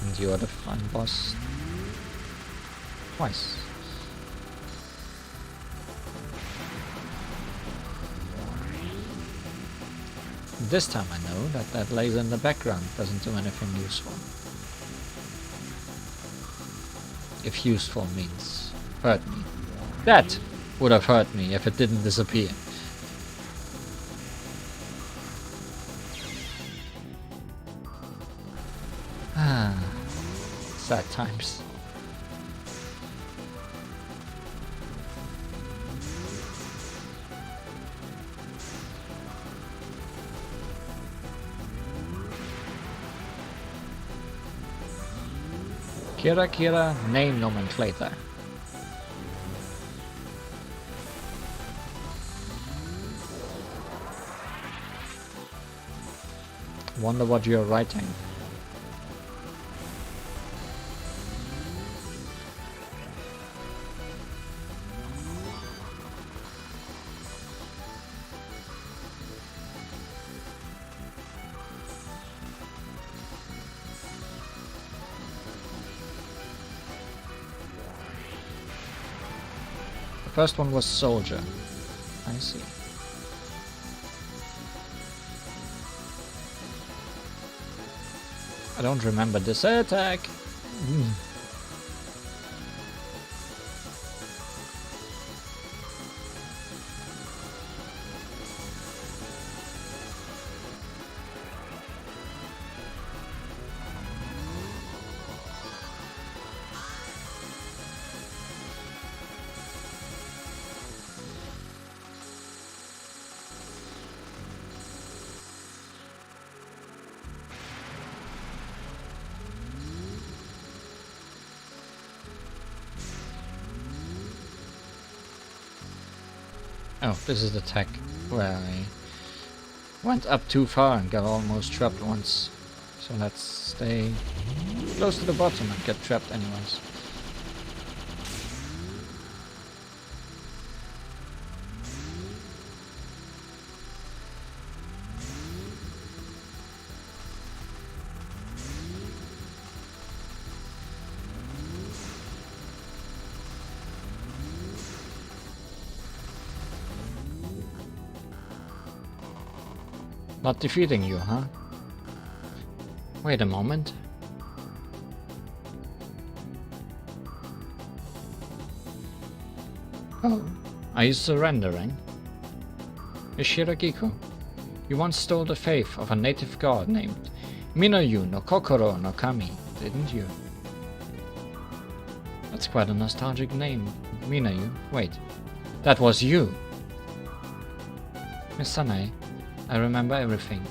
And you're the final boss twice. This time I know that that laser in the background doesn't do anything useful. If useful means hurt me. That would have hurt me if it didn't disappear. Ah, sad times. Kira name nomenclator. Wonder what you're writing. The first one was soldier. I see. I don't remember this attack. Oh, this is the tech where I went up too far and got almost trapped once. So let's stay close to the bottom and get trapped anyways. Not defeating you, huh? Wait a moment. Oh, are you surrendering? Shiragiku, you once stole the faith of a native god named Minayu no Kokoro no Kami, didn't you? That's quite a nostalgic name, Minayu. Wait, that was you! Miss Sanae, I remember everything.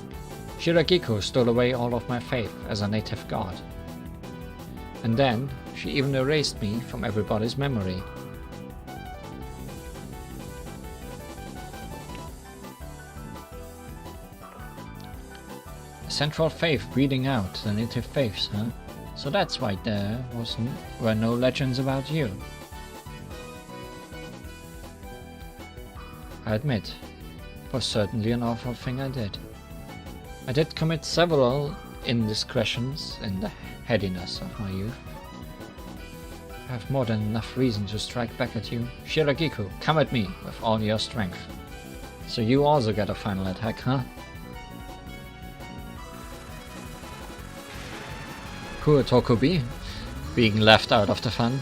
Shiragiku stole away all of my faith as a native god. And then, she even erased me from everybody's memory. A central faith breeding out the native faiths, huh? So that's why there were no legends about you. I admit, it was certainly an awful thing I did. I did commit several indiscretions in the headiness of my youth. I have more than enough reason to strike back at you. Shiragiku, come at me with all your strength. So you also get a final attack, huh? Poor Tokubi, being left out of the fun.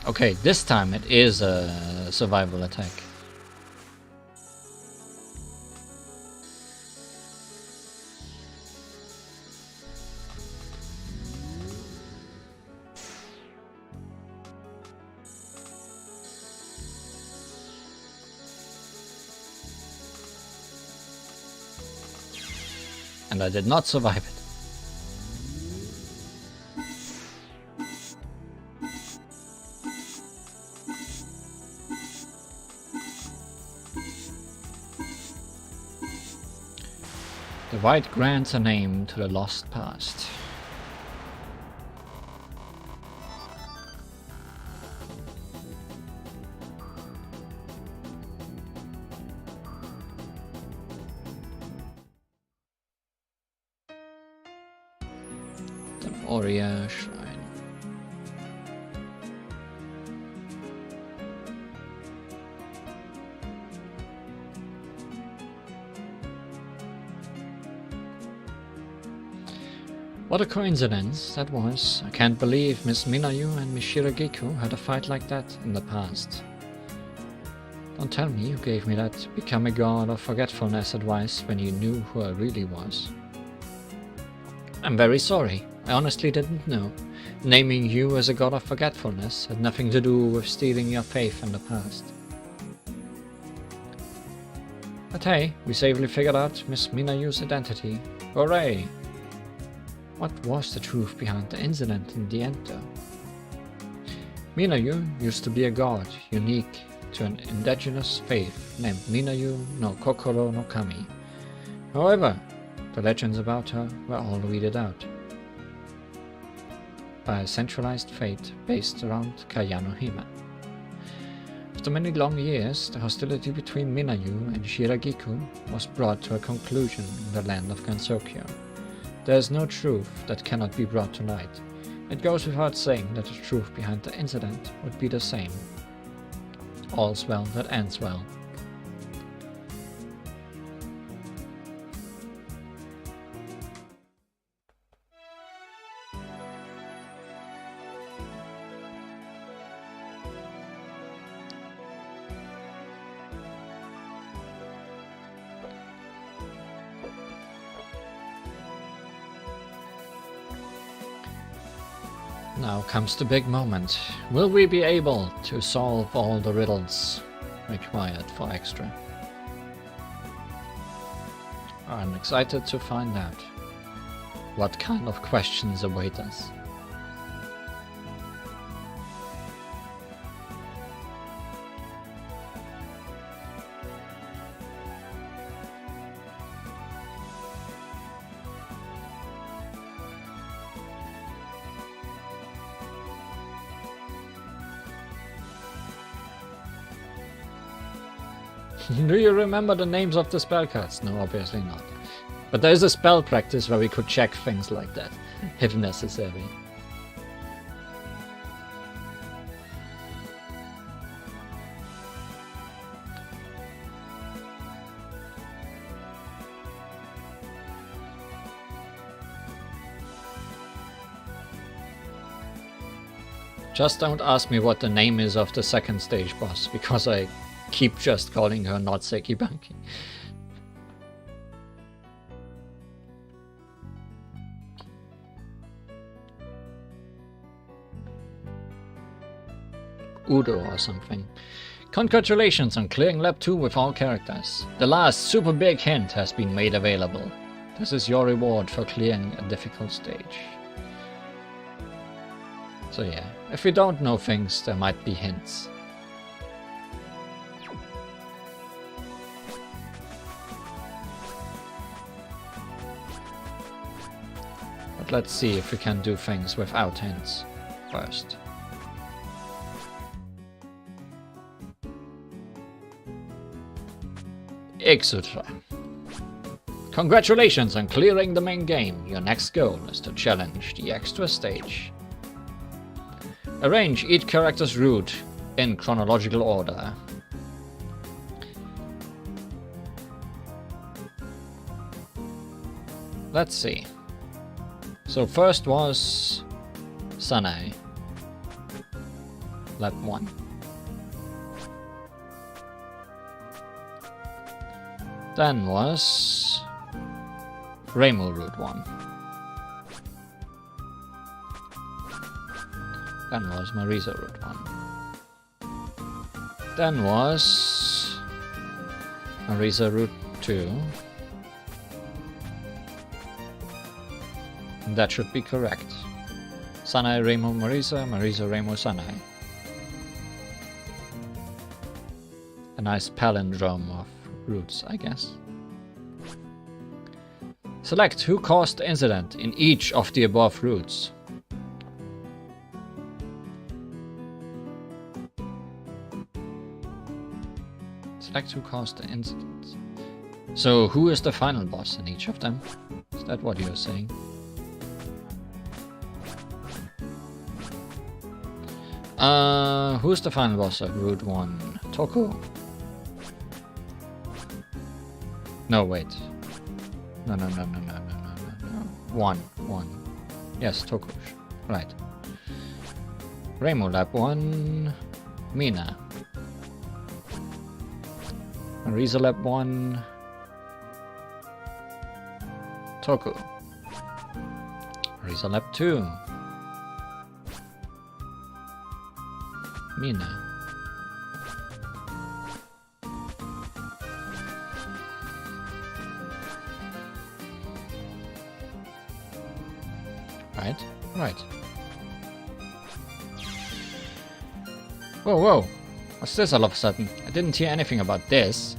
Okay, this time it is a survival attack. And I did not survive it. The White grants a name to the lost past. The Moria Shrine. What a coincidence that was. I can't believe Miss Minayu and Miss Shiragiku had a fight like that in the past. Don't tell me you gave me that become a god of forgetfulness advice when you knew who I really was. I'm very sorry. I honestly didn't know. Naming you as a god of forgetfulness had nothing to do with stealing your faith in the past. But hey, we safely figured out Miss Minayu's identity. Hooray! What was the truth behind the incident in the end, though? Minayu used to be a god unique to an indigenous faith named Minayu no Kokoro no Kami. However, the legends about her were all weeded out. by a centralized fate based around Kayano-hime. After many long years, the hostility between Minayu and Shiragiku was brought to a conclusion in the land of Gansokyo. There is no truth that cannot be brought to light. It goes without saying that the truth behind the incident would be the same. All's well that ends well. Now comes the big moment. Will we be able to solve all the riddles required for extra? I'm excited to find out what kind of questions await us. Do you remember the names of the spell cards? No, obviously not. But there is a spell practice where we could check things like that, if necessary. Just don't ask me what the name is of the second stage boss, because I keep just calling her not Sekibanki. Udo or something. Congratulations on clearing Lab 2 with all characters. The last super big hint has been made available. This is your reward for clearing a difficult stage. So yeah, if you don't know things, there might be hints. But let's see if we can do things without hints first. Ixutra. Congratulations on clearing the main game. Your next goal is to challenge the extra stage. Arrange each character's route in chronological order. Let's see. So first was Sanae. Lab 1. Then was Reimu Route 1. Then was Marisa Route 1. Then was Marisa Route 2. That should be correct. Sanae, Reimu, Marisa, Marisa, Reimu, Sanae. A nice palindrome of routes, I guess. Select who caused the incident in each of the above routes. Select who caused the incident. So who is the final boss in each of them? Is that what you're saying? Who's the final boss of Route 1? Touhou? No, wait. No. 1. Yes, Touhou. Right. Reimu Lab 1. Mina. Marisa Lab 1. Touhou. Marisa Lab 2. Mina. Right. Whoa. What's this all of a sudden? I didn't hear anything about this.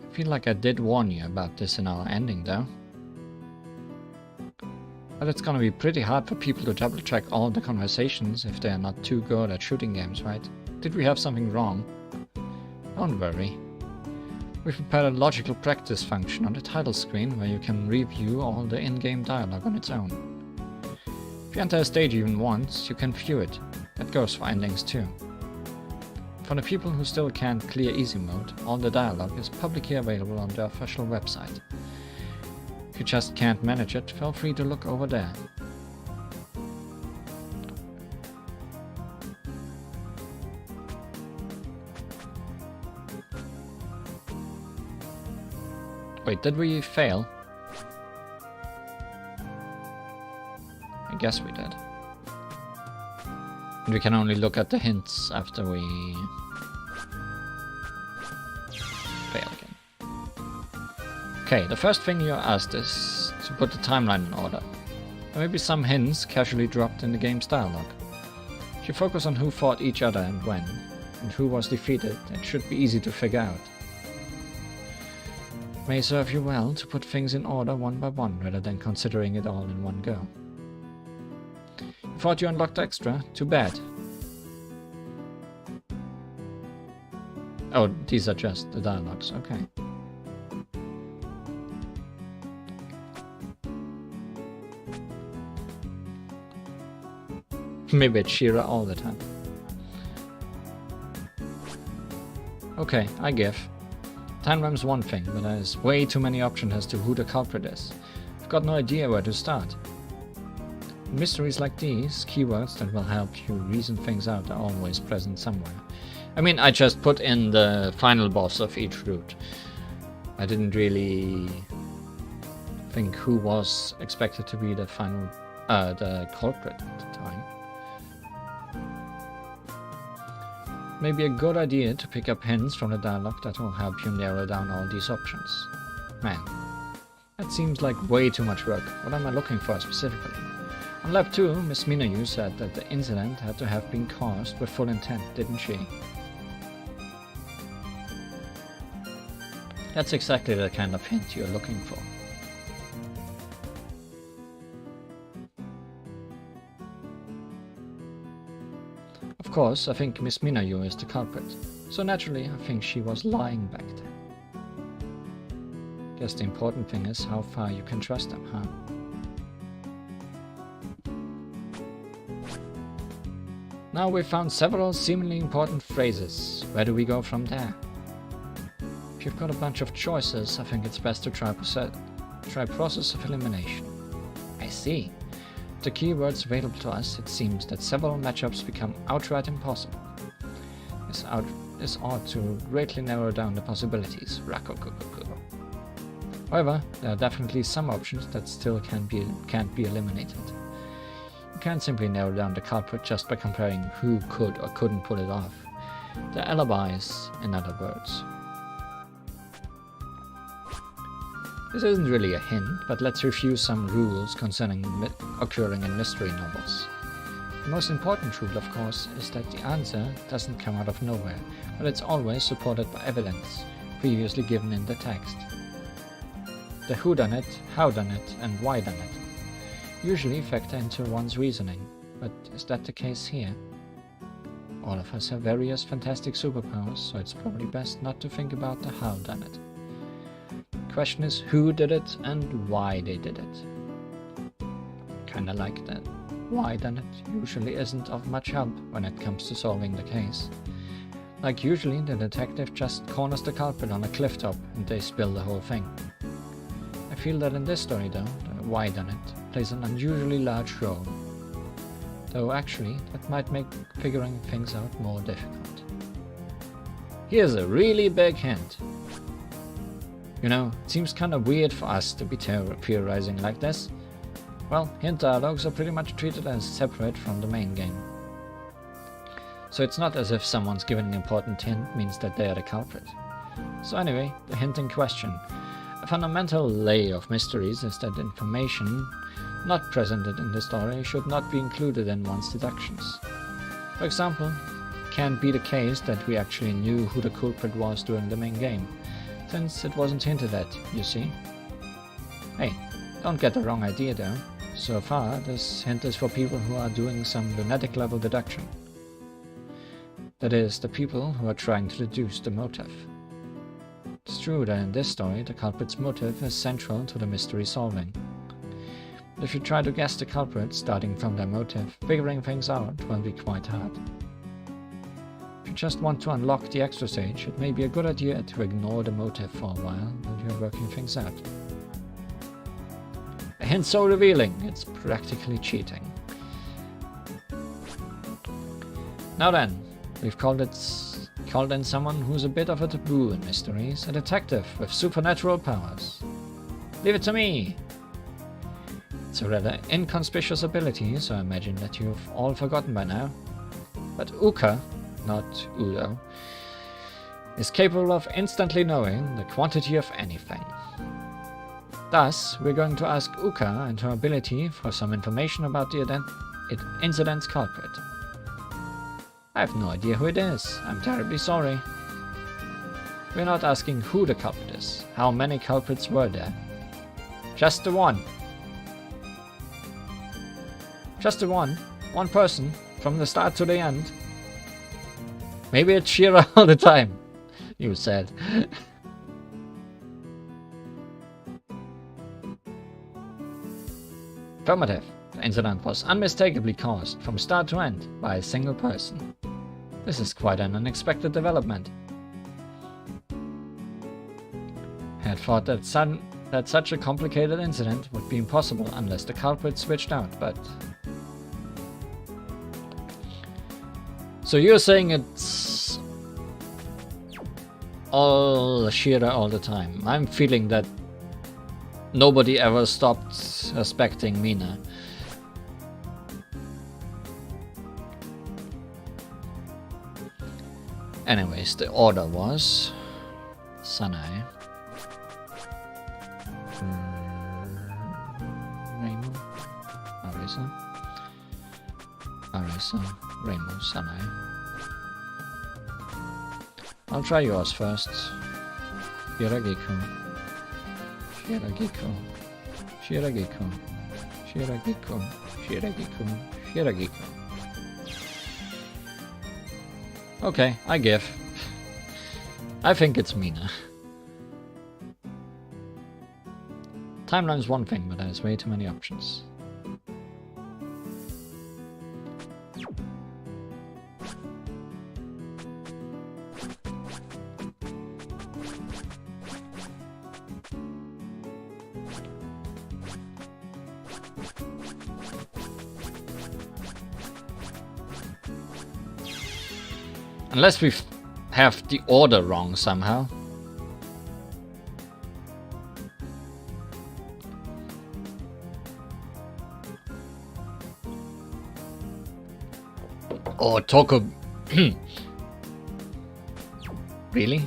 I feel like I did warn you about this in our ending, though. But it's gonna be pretty hard for people to double check all the conversations if they are not too good at shooting games, right? Did we have something wrong? Don't worry. We've prepared a logical practice function on the title screen where you can review all the in-game dialogue on its own. If you enter a stage even once, you can view it. That goes for endings too. For the people who still can't clear easy mode, all the dialogue is publicly available on the official website. If you just can't manage it, feel free to look over there. Wait, did we fail? I guess we did. And we can only look at the hints after we fail again. Okay, the first thing you're asked is to put the timeline in order. There may be some hints casually dropped in the game's dialogue. If you focus on who fought each other and when, and who was defeated, it should be easy to figure out. It may serve you well to put things in order one by one rather than considering it all in one go. You thought you unlocked extra? Too bad. Oh, these are just the dialogues, okay. Maybe it's Shira all the time. Okay, I give. Time ram's one thing, but there's way too many options as to who the culprit is. I've got no idea where to start. In mysteries like these, keywords that will help you reason things out are always present somewhere. I mean, I just put in the final boss of each route. I didn't really think who was expected to be the final, the culprit at the time. Maybe a good idea to pick up hints from the dialogue that will help you narrow down all these options. Man, that seems like way too much work. What am I looking for specifically? On lab 2, Miss Minayu said that the incident had to have been caused with full intent, didn't she? That's exactly the kind of hint you're looking for. Of course, I think Miss Minayu is the culprit, so naturally I think she was lying back then. Guess the important thing is how far you can trust them, huh? Now we've found several seemingly important phrases. Where do we go from there? If you've got a bunch of choices, I think it's best to try process of elimination. I see. With the keywords available to us, it seems that several matchups become outright impossible. This ought to greatly narrow down the possibilities. However, there are definitely some options that still can't be eliminated. You can't simply narrow down the culprit just by comparing who could or couldn't pull it off. They're alibis, in other words. This isn't really a hint, but let's review some rules concerning occurring in mystery novels. The most important rule, of course, is that the answer doesn't come out of nowhere, but it's always supported by evidence, previously given in the text. The whodunit, howdunit, and whydunit usually factor into one's reasoning, but is that the case here? All of us have various fantastic superpowers, so it's probably best not to think about the howdunit. The question is who did it and why they did it. Kinda like that. Whydunit usually isn't of much help when it comes to solving the case. Like usually the detective just corners the culprit on a cliff top and they spill the whole thing. I feel that in this story though, the whydunit plays an unusually large role. Though actually, that might make figuring things out more difficult. Here's a really big hint. You know, it seems kinda weird for us to be theorizing like this. Well, hint dialogues are pretty much treated as separate from the main game. So it's not as if someone's given an important hint means that they are the culprit. So anyway, the hint in question. A fundamental lay of mysteries is that information not presented in the story should not be included in one's deductions. For example, it can't be the case that we actually knew who the culprit was during the main game, since it wasn't hinted at, you see. Hey, don't get the wrong idea though. So far, this hint is for people who are doing some lunatic level deduction. That is, the people who are trying to deduce the motive. It's true that in this story, the culprit's motive is central to the mystery solving. But if you try to guess the culprit starting from their motive, figuring things out will be quite hard. If you just want to unlock the extra stage, it may be a good idea to ignore the motive for a while while you're working things out. A hint so revealing, it's practically cheating. Now then, we've called in someone who's a bit of a taboo in mysteries, a detective with supernatural powers. Leave it to me! It's a rather inconspicuous ability, so I imagine that you've all forgotten by now. But Uka, not Udo, is capable of instantly knowing the quantity of anything. Thus, we're going to ask Uka and her ability for some information about the incident's culprit. I have no idea who it is. I'm terribly sorry. We're not asking who the culprit is. How many culprits were there? Just the one. Just the one. One person. From the start to the end. Maybe it's Shira all the time, you said. Affirmative. The incident was unmistakably caused from start to end by a single person. This is quite an unexpected development. I had thought that such a complicated incident would be impossible unless the culprit switched out, but... So you're saying it's all Shira all the time. I'm feeling that nobody ever stopped suspecting Mina. Anyways, the order was Sanae, Reimu, Arisa, Reimu, Sanae. I'll try yours first. Shiragiku, Shiragiku, Shiragiku, Shiragiku, Shiragiku, Shiragiku. Okay, I give. I think it's Mina. Timeline's one thing, but there's way too many options. Unless we have the order wrong somehow. Oh, Toko... Really?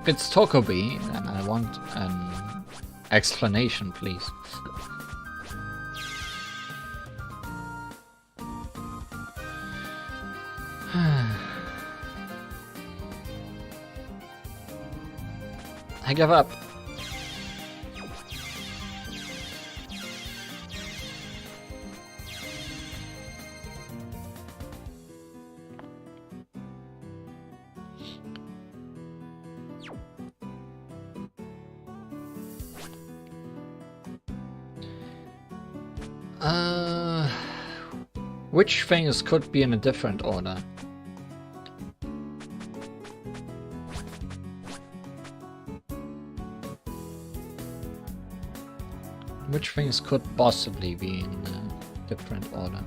If it's Tokobi, then I want an explanation, please. I give up. Which things could be in a different order? Which things could possibly be in a different order?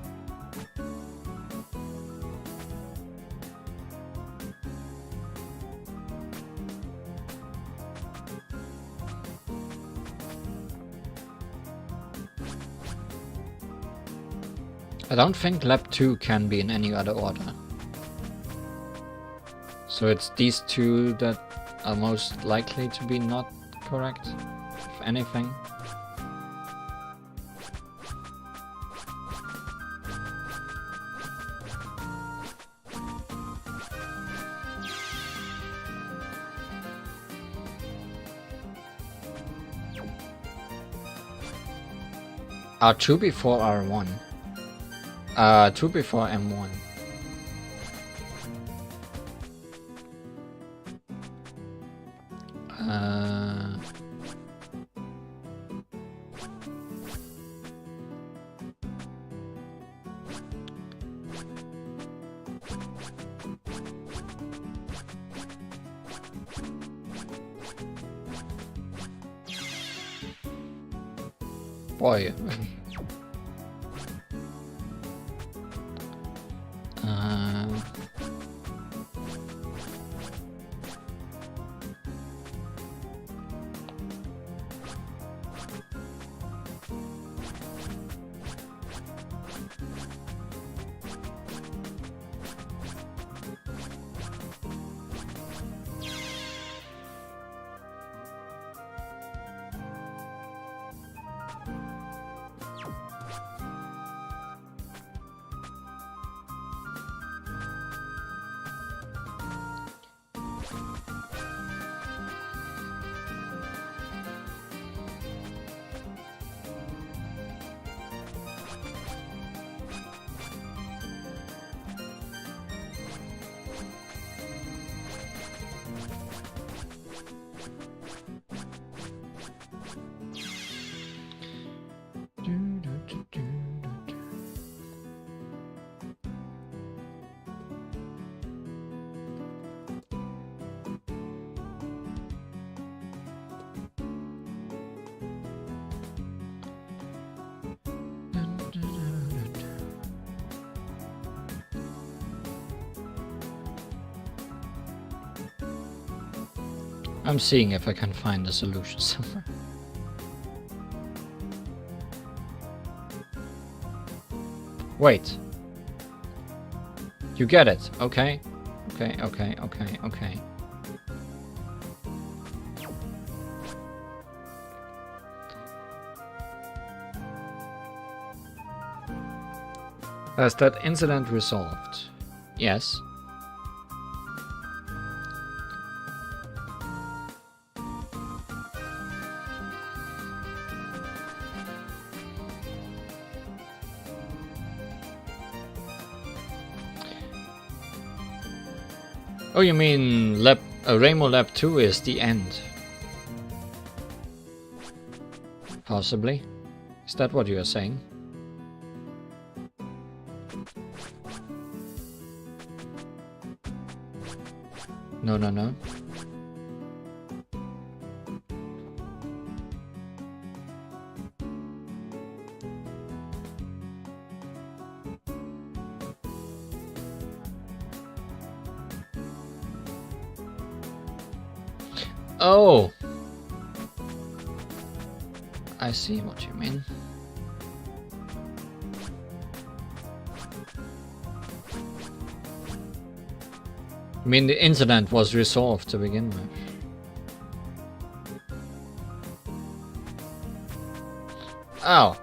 I don't think Lab 2 can be in any other order. So it's these two that are most likely to be not correct, if anything. R2 before R1. 2 before M1. Boy. I'm seeing if I can find a solution somewhere. Wait. You get it. Okay. Okay. Has that incident resolved? Yes. Oh, you mean Rainbow Lab 2 is the end? Possibly. Is that what you are saying? No. Oh! I see what you mean. I mean, the incident was resolved to begin with. Oh.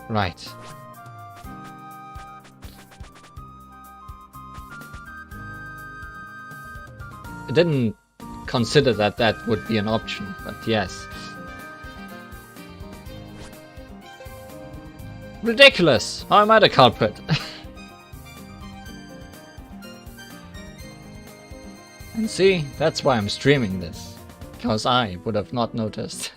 Right. I didn't consider that that would be an option, but yes. Ridiculous! How am I the culprit? And see, that's why I'm streaming this. Because I would have not noticed.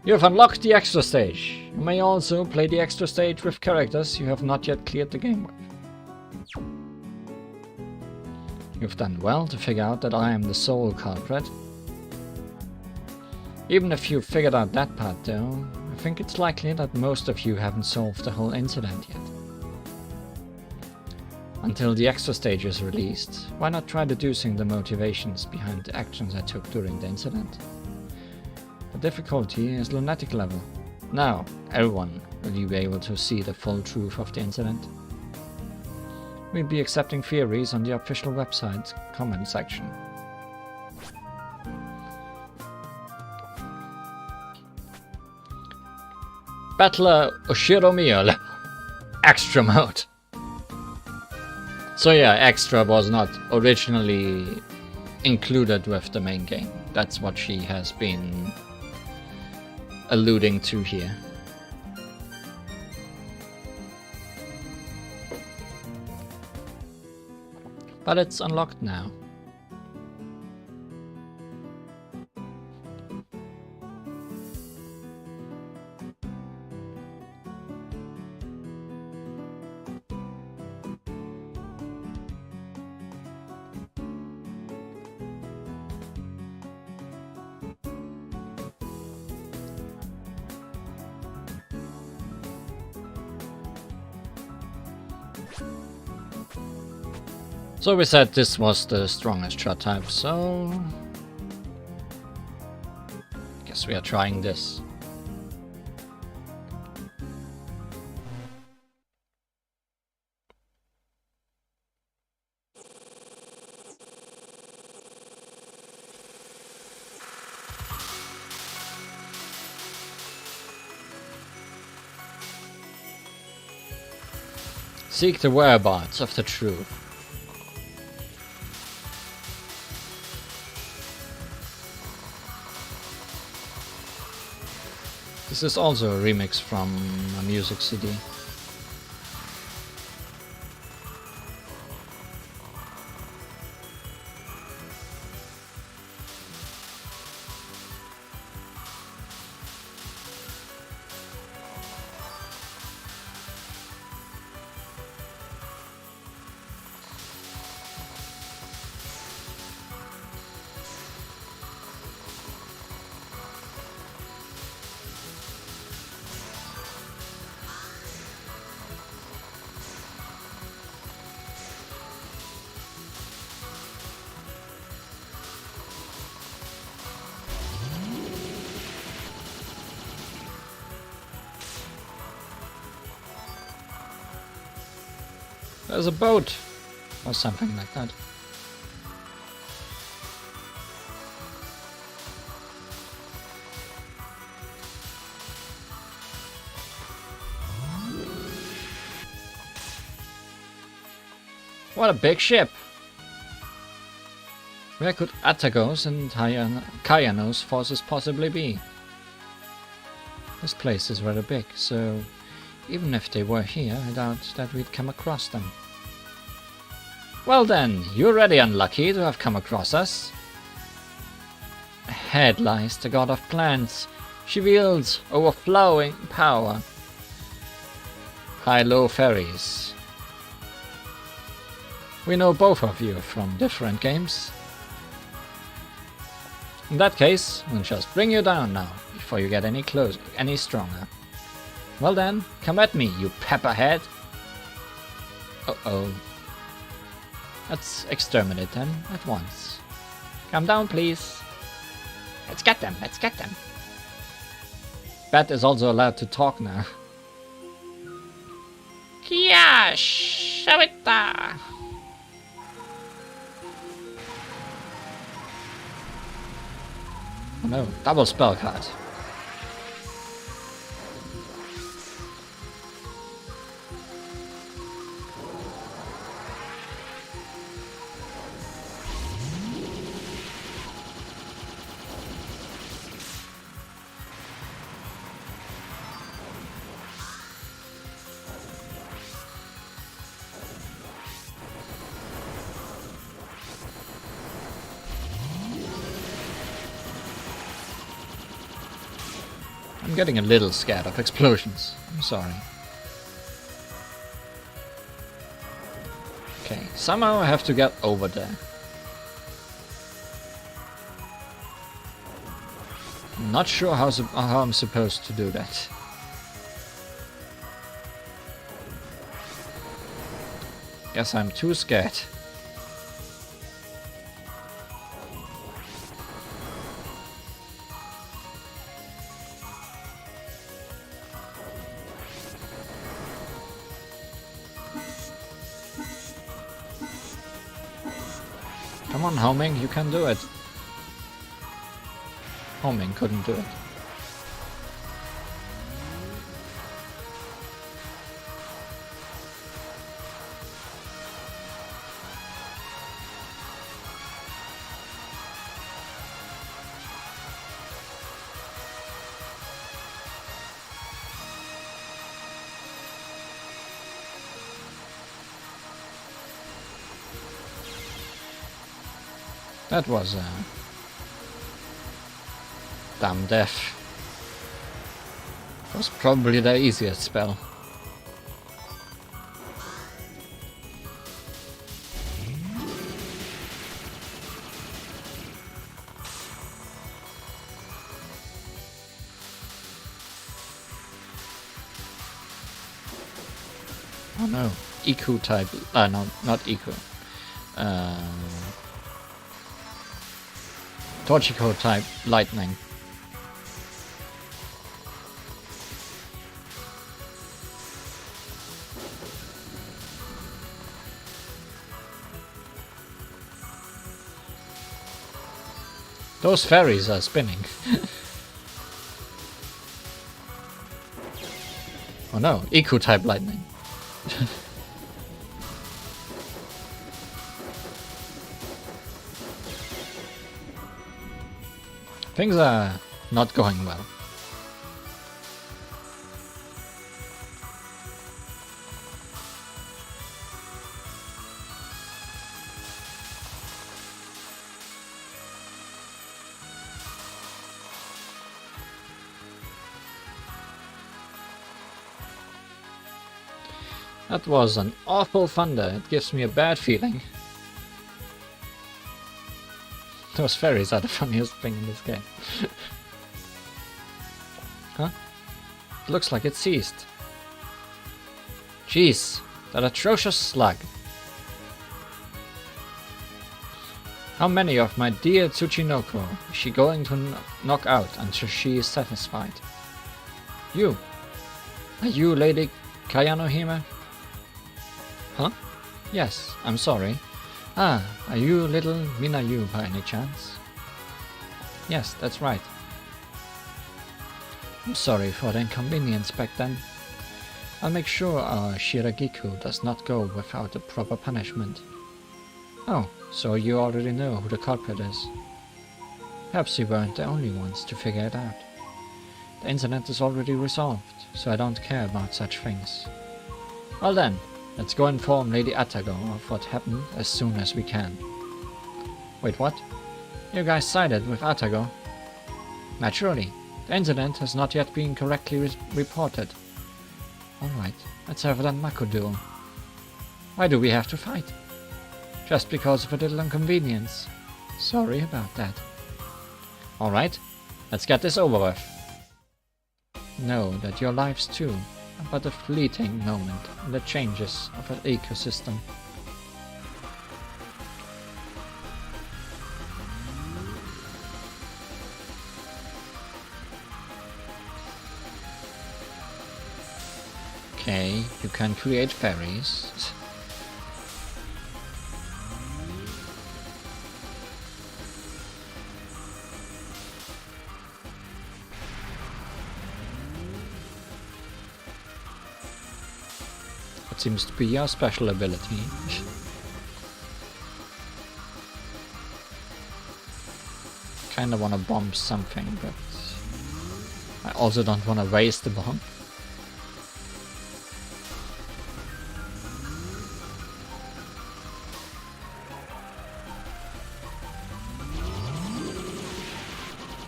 You have unlocked the extra stage. You may also play the extra stage with characters you have not yet cleared the game with. You've done well to figure out that I am the sole culprit. Even if you figured out that part though, I think it's likely that most of you haven't solved the whole incident yet. Until the extra stage is released, why not try deducing the motivations behind the actions I took during the incident? The difficulty is lunatic level. Now, everyone will you be able to see the full truth of the incident. We'll be accepting theories on the official website's comment section. Battler Oshiromiya level. Extra mode. So yeah, extra was not originally included with the main game. That's what she has been alluding to here. But it's unlocked now. So we said this was the strongest shot type, so I guess we are trying this. Seek the whereabouts of the truth. This is also a remix from a music CD. There's a boat, or something like that. What a big ship! Where could Atagos and Kayano's forces possibly be? This place is rather big, so even if they were here, I doubt that we'd come across them. Well then, you're really unlucky to have come across us. Ahead lies the god of plants. She wields overflowing power. High-low fairies. We know both of you from different games. In that case, we'll just bring you down now, before you get any closer, any stronger. Well then, come at me, you pepperhead! Uh-oh. Let's exterminate them at once. Come down, please. Let's get them, let's get them. Bat is also allowed to talk now. Kia Shavita! Oh no, double spell card. I'm getting a little scared of explosions. I'm sorry. Okay, somehow I have to get over there. I'm not sure how I'm supposed to do that. Guess I'm too scared. Come on, Homing, you can do it. Homing couldn't do it. That was a damn death. Was probably the easiest spell. Oh no, Iku type. No, not Iku. Torchico type lightning. Those fairies are spinning. Oh no, Iku type lightning. Things are not going well. That was an awful thunder. It gives me a bad feeling. Those fairies are the funniest thing in this game. Huh? It looks like it ceased. Jeez, that atrocious slug. How many of my dear Tsuchinoko is she going to knock out until she is satisfied? You. Are you Lady Kayanohime? Huh? Yes, I'm sorry. Ah, are you little Minayu by any chance? Yes, that's right. I'm sorry for the inconvenience back then. I'll make sure our Shiragiku does not go without the proper punishment. Oh, so you already know who the culprit is. Perhaps you weren't the only ones to figure it out. The incident is already resolved, so I don't care about such things. Well then, let's go inform Lady Atago of what happened as soon as we can. Wait, what? You guys sided with Atago? Naturally. The incident has not yet been correctly reported. Alright, let's have that Mako duel. Why do we have to fight? Just because of a little inconvenience. Sorry about that. Alright, let's get this over with. Know that your lives too are but a fleeting moment in the changes of an ecosystem. Okay, you can create fairies. It seems to be your special ability. Kinda wanna bomb something, but I also don't wanna waste the bomb.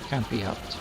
Can't be helped.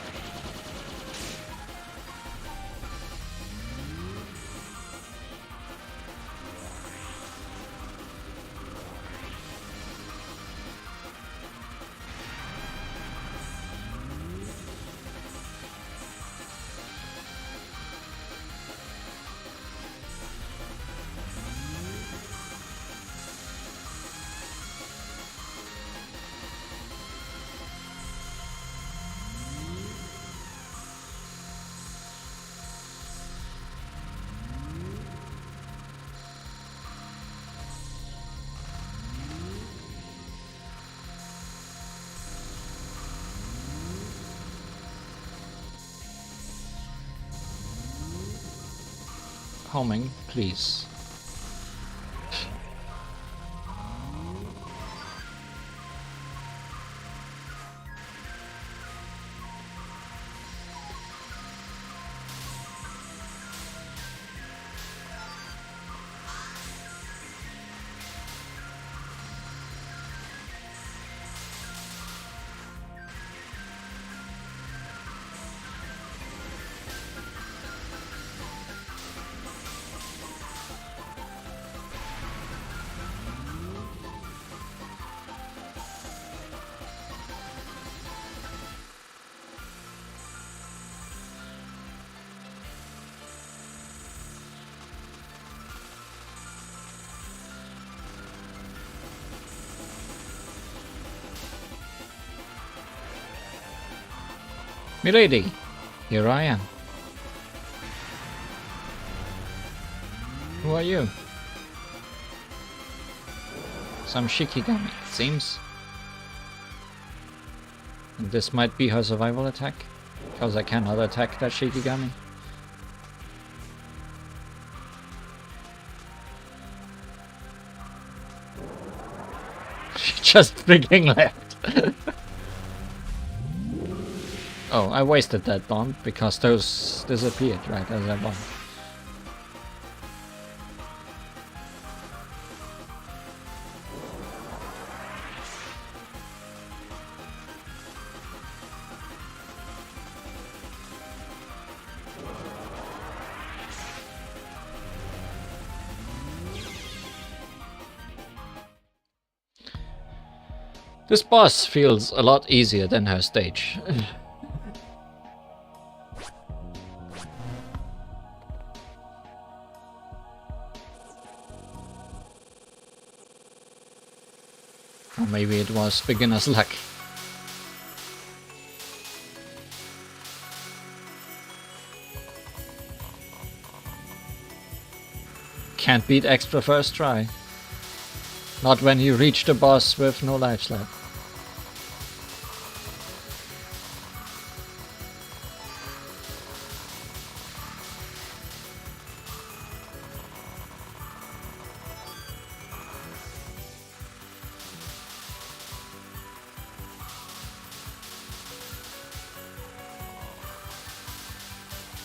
Homing, please. Milady, here I am. Who are you? Some Shikigami, it seems. And this might be her survival attack, because I cannot attack that Shikigami. She just freaking left. Oh, I wasted that bomb because those disappeared right as I bombed. This boss feels a lot easier than her stage. Or maybe it was beginner's luck. Can't beat extra first try. Not when you reach the boss with no lives left.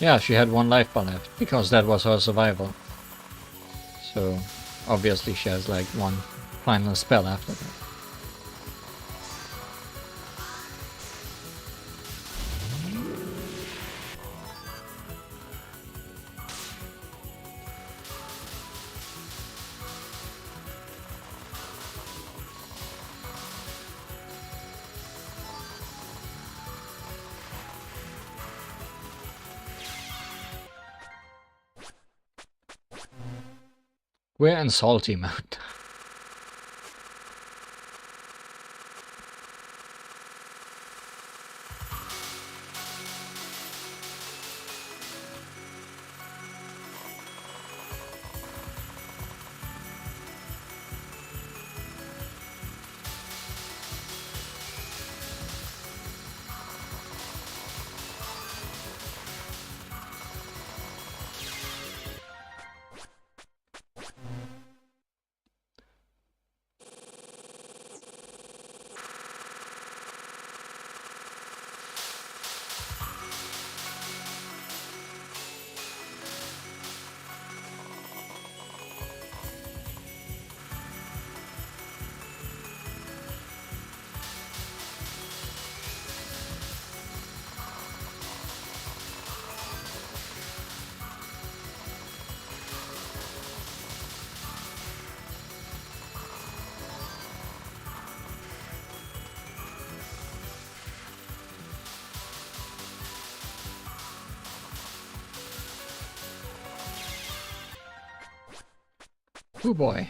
Yeah, she had one life bar left, because that was her survival. So, obviously she has like one final spell after that. We're in salty mode. Oh boy.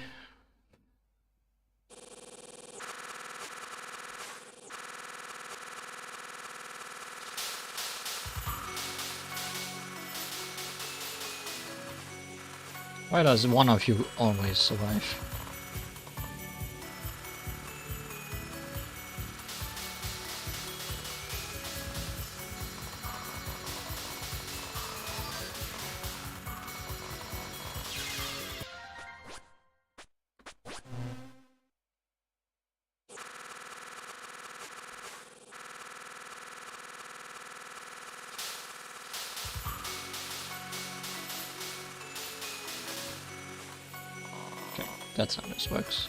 Why does one of you always survive? That's how this works.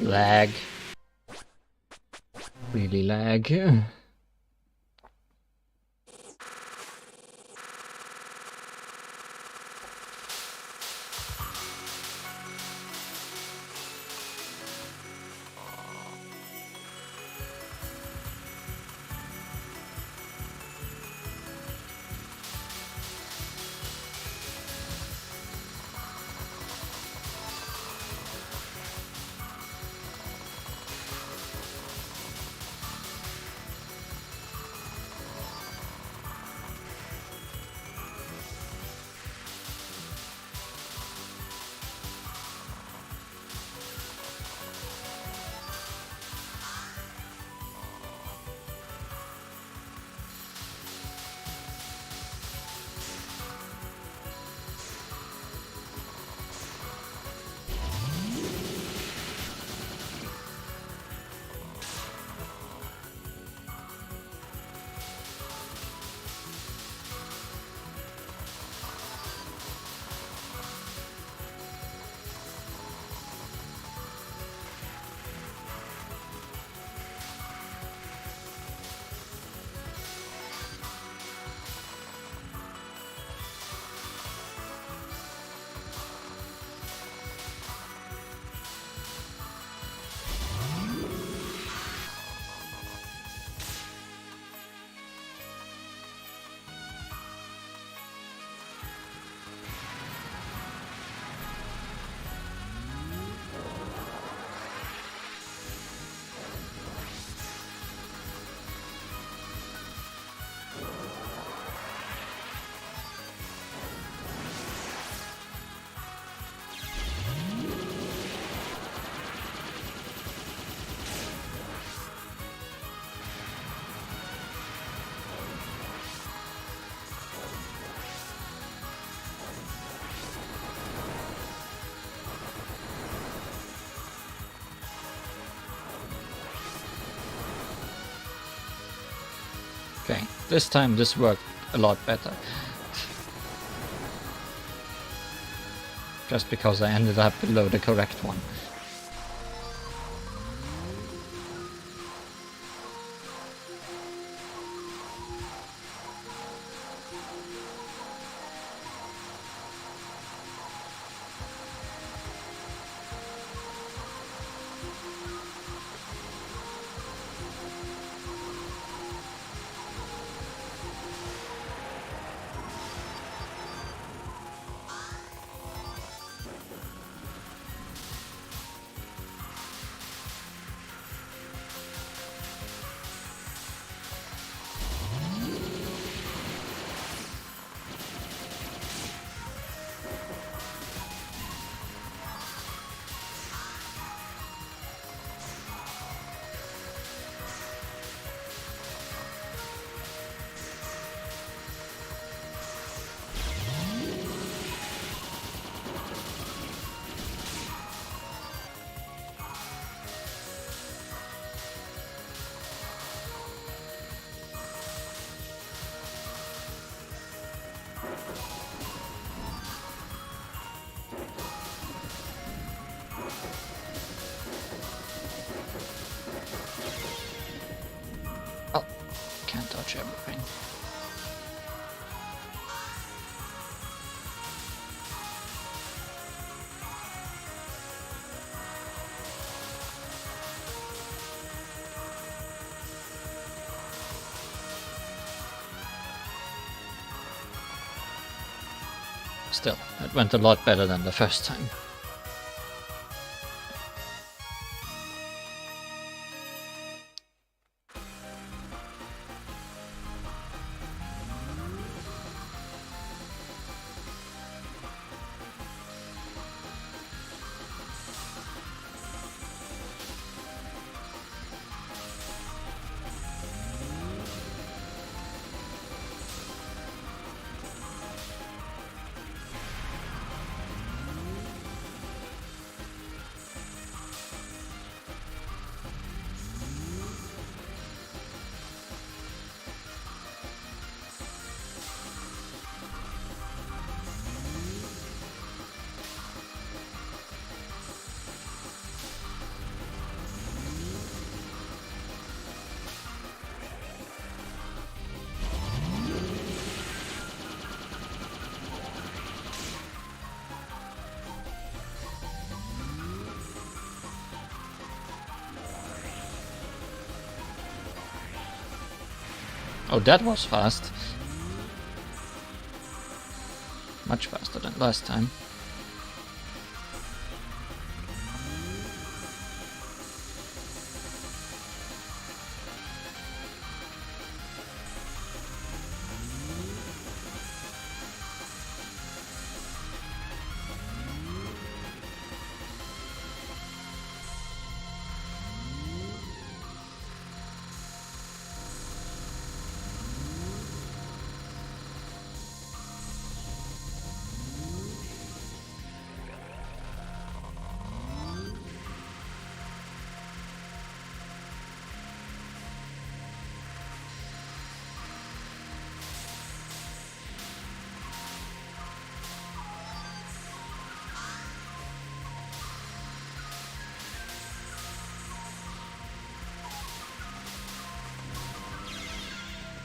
Lag. Really lag. Okay, this time this worked a lot better. Just because I ended up below the correct one. Oh, can't touch everything. Still, it went a lot better than the first time. Oh, that was fast. Much faster than last time.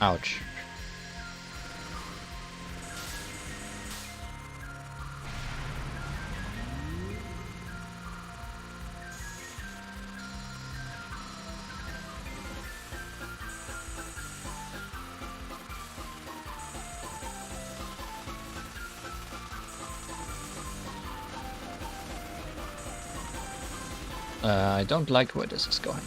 Ouch. I don't like where this is going.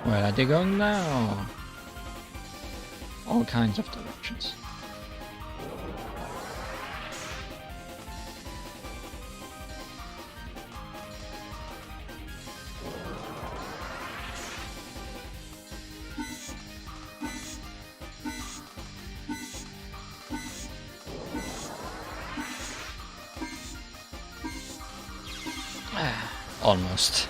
Where are they going now? All kinds of directions. Almost.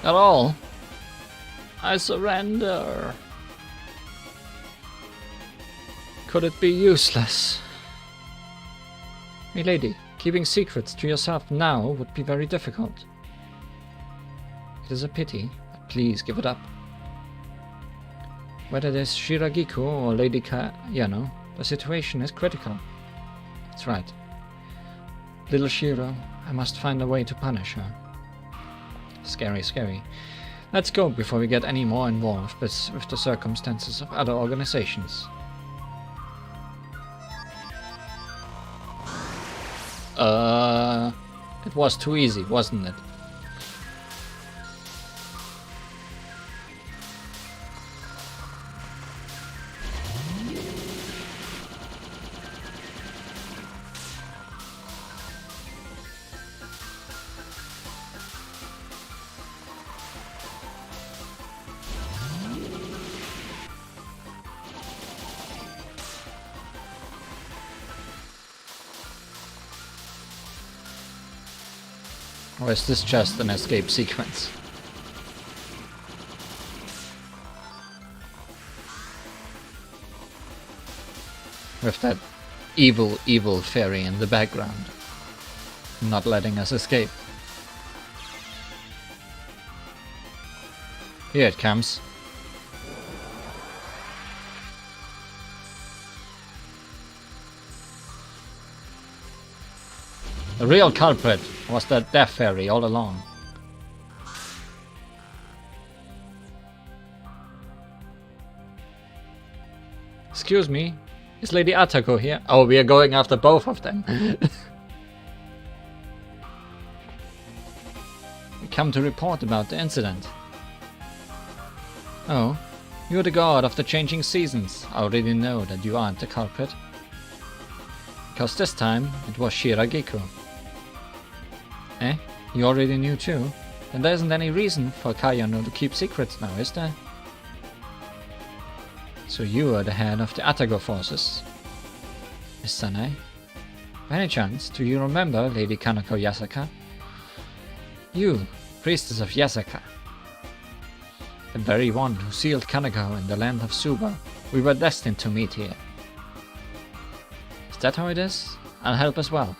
At all. I surrender. Could it be useless? Milady, keeping secrets to yourself now would be very difficult. It is a pity, but please give it up. Whether it is Shiragiku or Lady Kayano, the situation is critical. That's right. Little Shiro, I must find a way to punish her. Scary, scary. Let's go before we get any more involved with the circumstances of other organizations. It was too easy, wasn't it? Or is this just an escape sequence? With that evil, evil fairy in the background. not letting us escape. Here it comes. The real culprit was the Death Fairy all along. Excuse me, is Lady Atako here? Oh, we are going after both of them. We come to report about the incident. Oh, you're the god of the changing seasons. I already know that you aren't the culprit. Because this time, it was Shiragiku. Eh? You already knew too? Then there isn't any reason for Kayano to keep secrets now, is there? So you are the head of the Atago forces. Miss Sanae? By any chance, do you remember Lady Kanako Yasaka? You, priestess of Yasaka. The very one who sealed Kanako in the land of Suba. We were destined to meet here. Is that how it is? I'll help as well.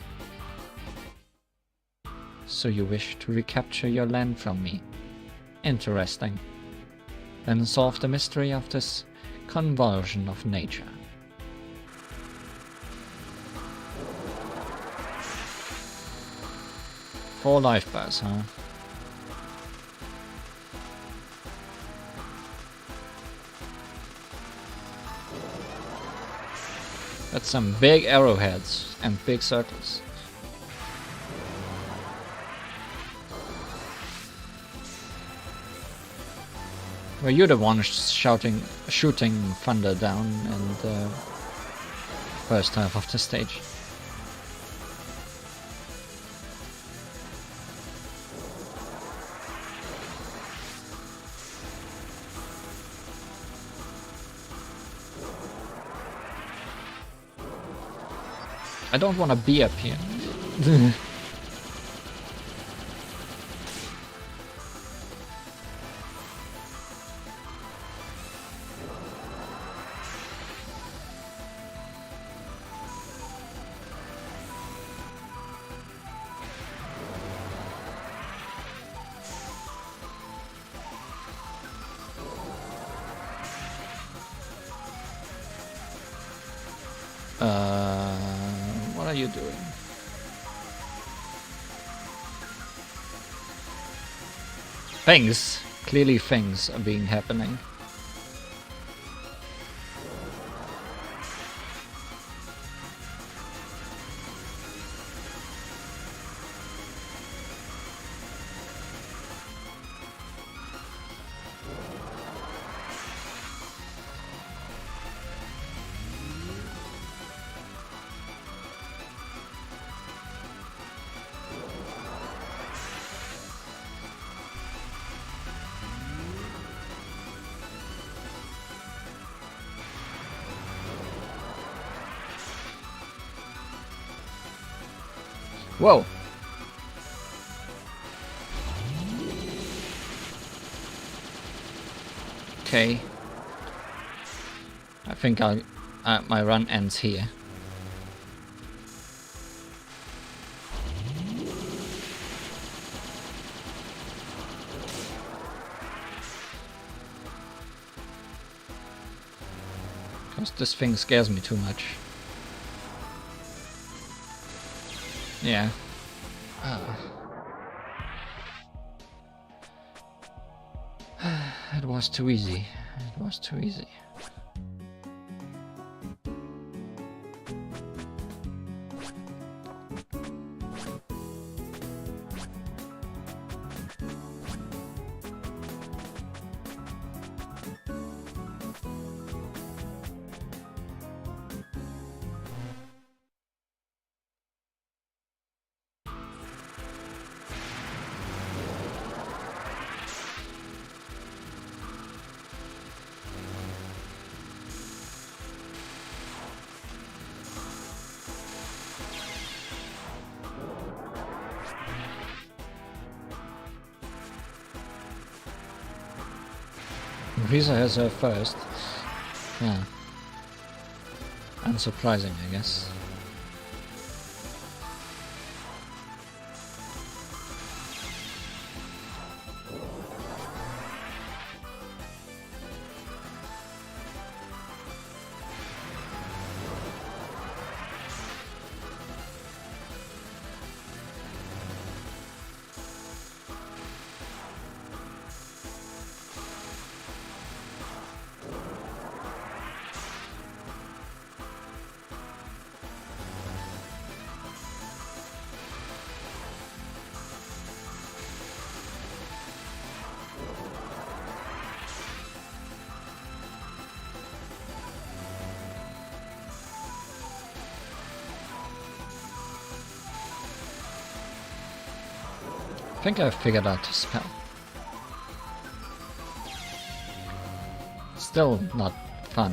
So you wish to recapture your land from me? Interesting. Then solve the mystery of this convulsion of nature. Four life bars, huh? That's some big arrowheads and big circles. Were you the one shooting thunder down in the first half of the stage? I don't want to be up here. What are you doing? Things, clearly things are being happening. Whoa! Okay. I think my run ends here. Because this thing scares me too much. Yeah. It was too easy. It was too easy. Risa has her first. Yeah. Unsurprising, I guess. think I figured out the spell. Still not fun.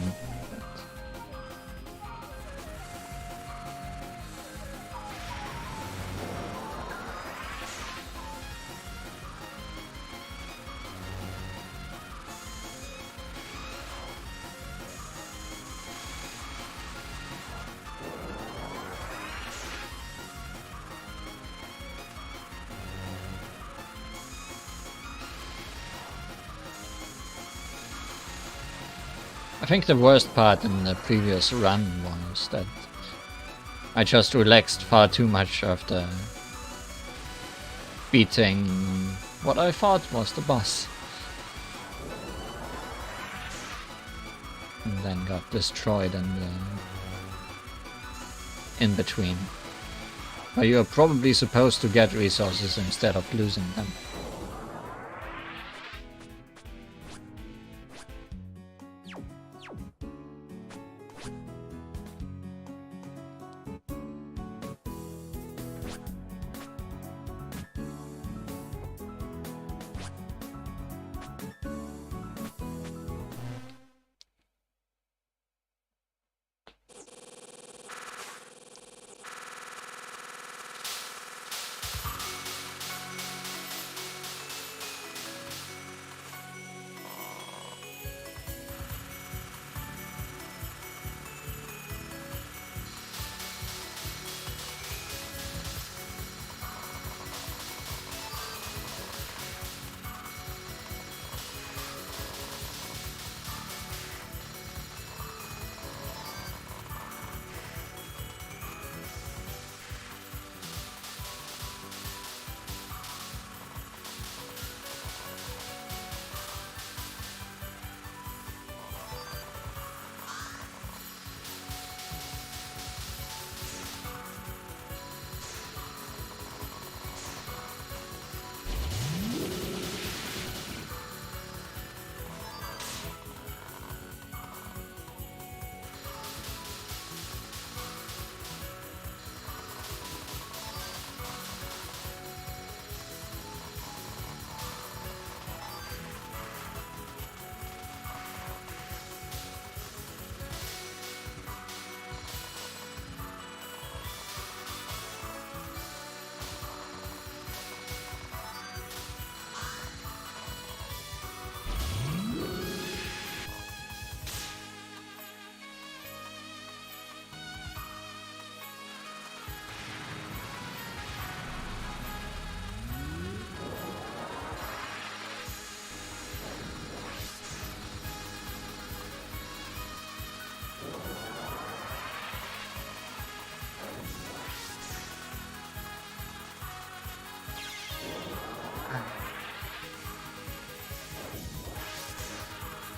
I think the worst part in the previous run was that I just relaxed far too much after beating what I thought was the boss. And then got destroyed in between. But you are probably supposed to get resources instead of losing them.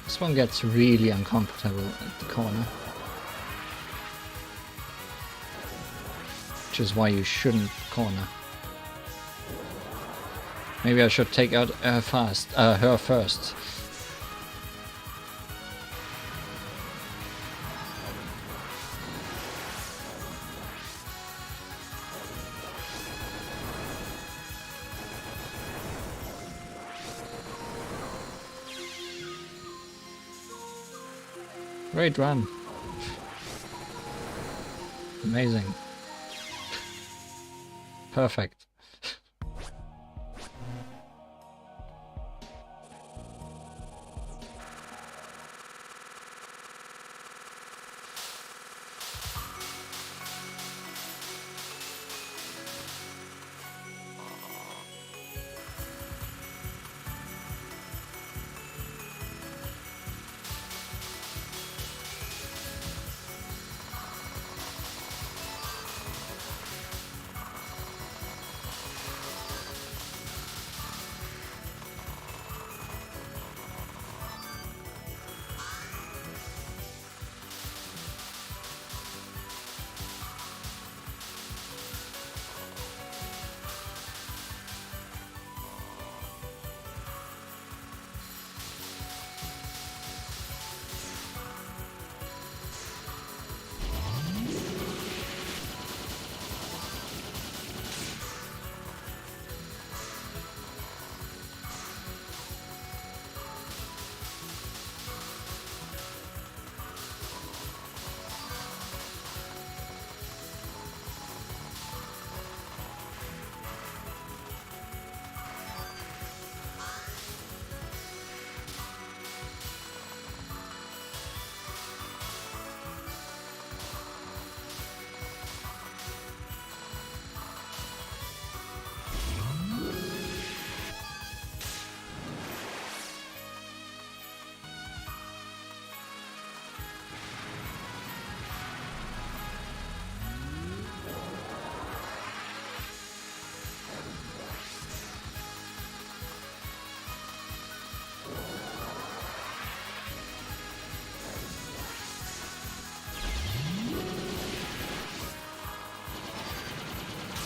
This one gets really uncomfortable at the corner. Which is why you shouldn't corner. Maybe I should take out her first. Great run. Amazing. Perfect.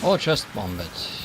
Or just bomb it.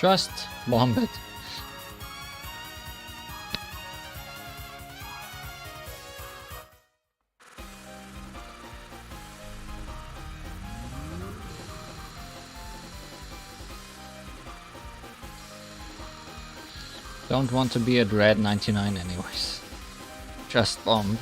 Just bomb it. Don't want to be at red 99 anyways. Just bomb.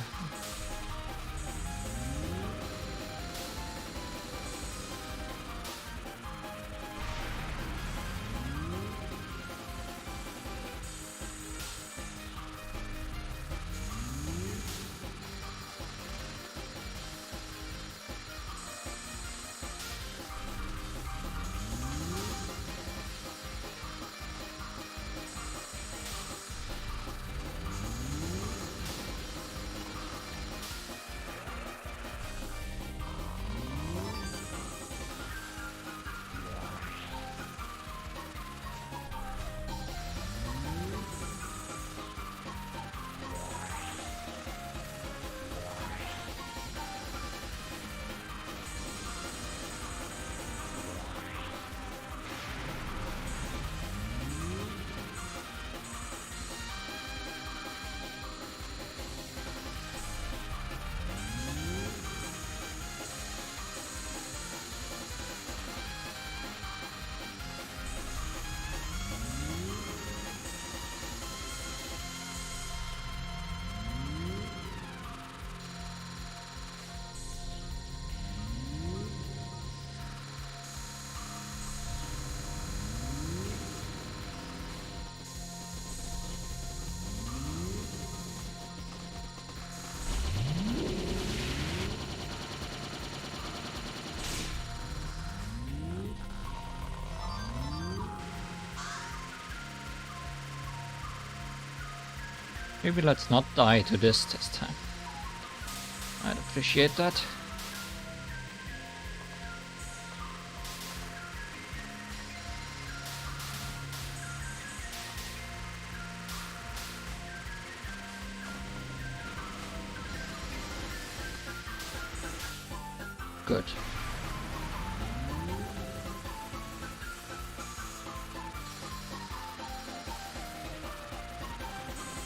Maybe let's not die to this time. I'd appreciate that. Good.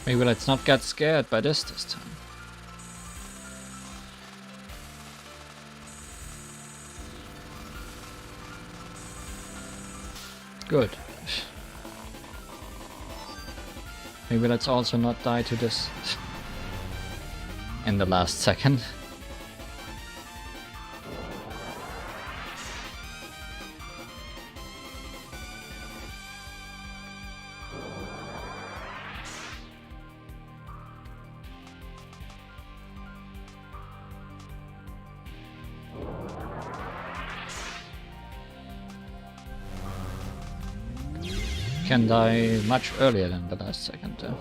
Maybe let's not get scared by this time. Good. Maybe let's also not die to this in the last second. can die much earlier than the last second though.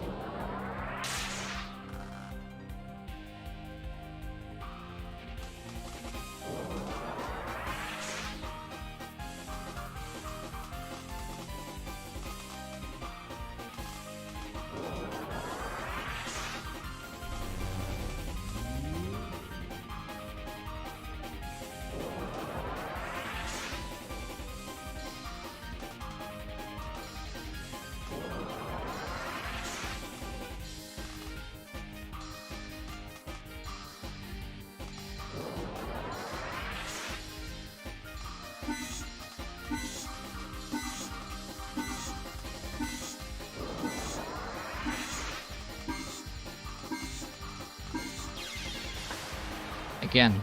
Again.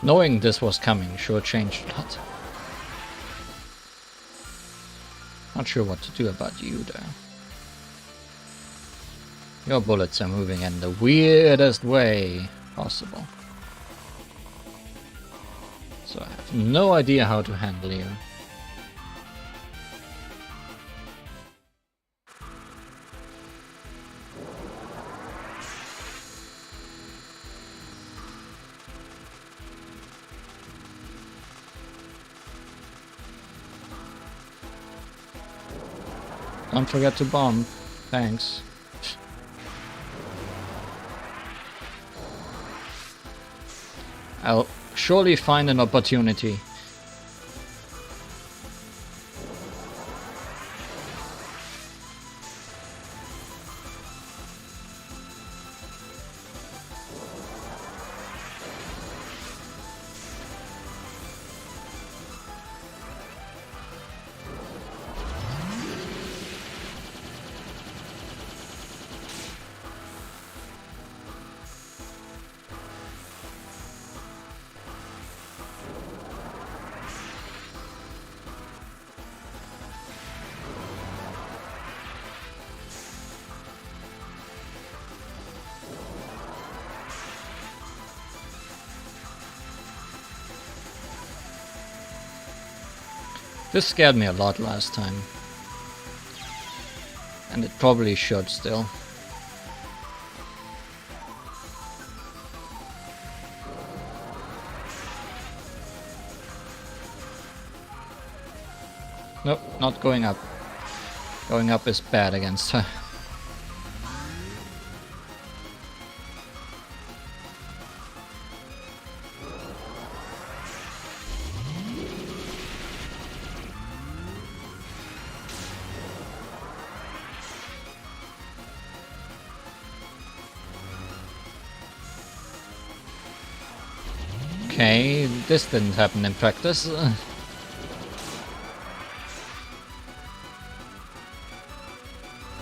Knowing this was coming sure changed a lot. Not sure what to do about you though. Your bullets are moving in the weirdest way possible. So I have no idea how to handle you. Don't forget to bomb. Thanks. I'll surely find an opportunity. This scared me a lot last time. And it probably should still. Nope, not going up. Going up is bad against her. Okay, this didn't happen in practice.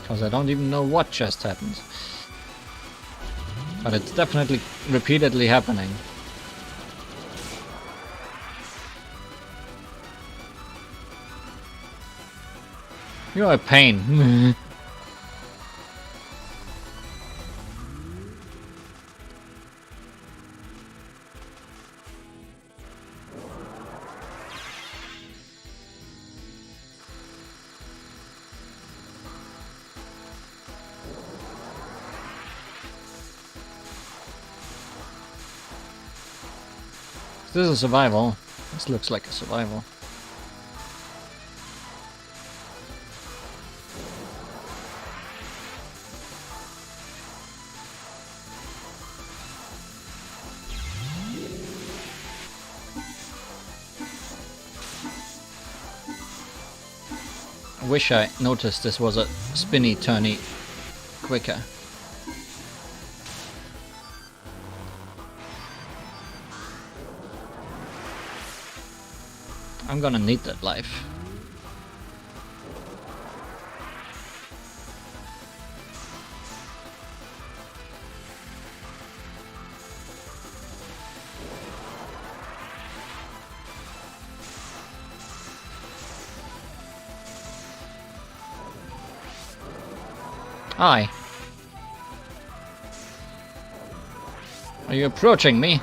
Because I don't even know what just happened. But it's definitely repeatedly happening. You're a pain. This is a survival. This looks like a survival. I wish I noticed this was a spinny turny quicker. I'm gonna need that life. Hi. Are you approaching me?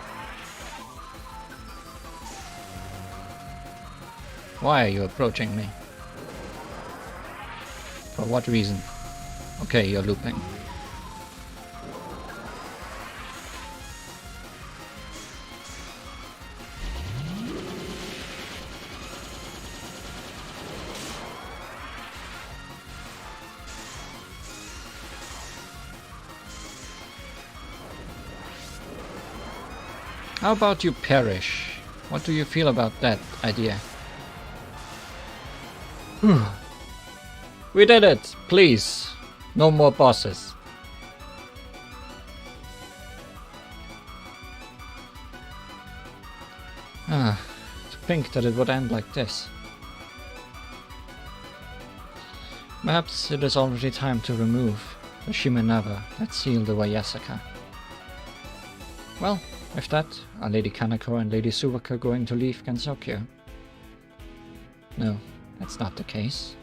Why are you approaching me? For what reason? Okay, you're looping. How about you perish? What do you feel about that idea? We did it! Please! No more bosses. To think that it would end like this. Perhaps it is already time to remove the Shimenava that sealed the Wayasaka. Well, with that, are Lady Kanako and Lady Suvaka going to leave Gensokyo? No, that's not the case.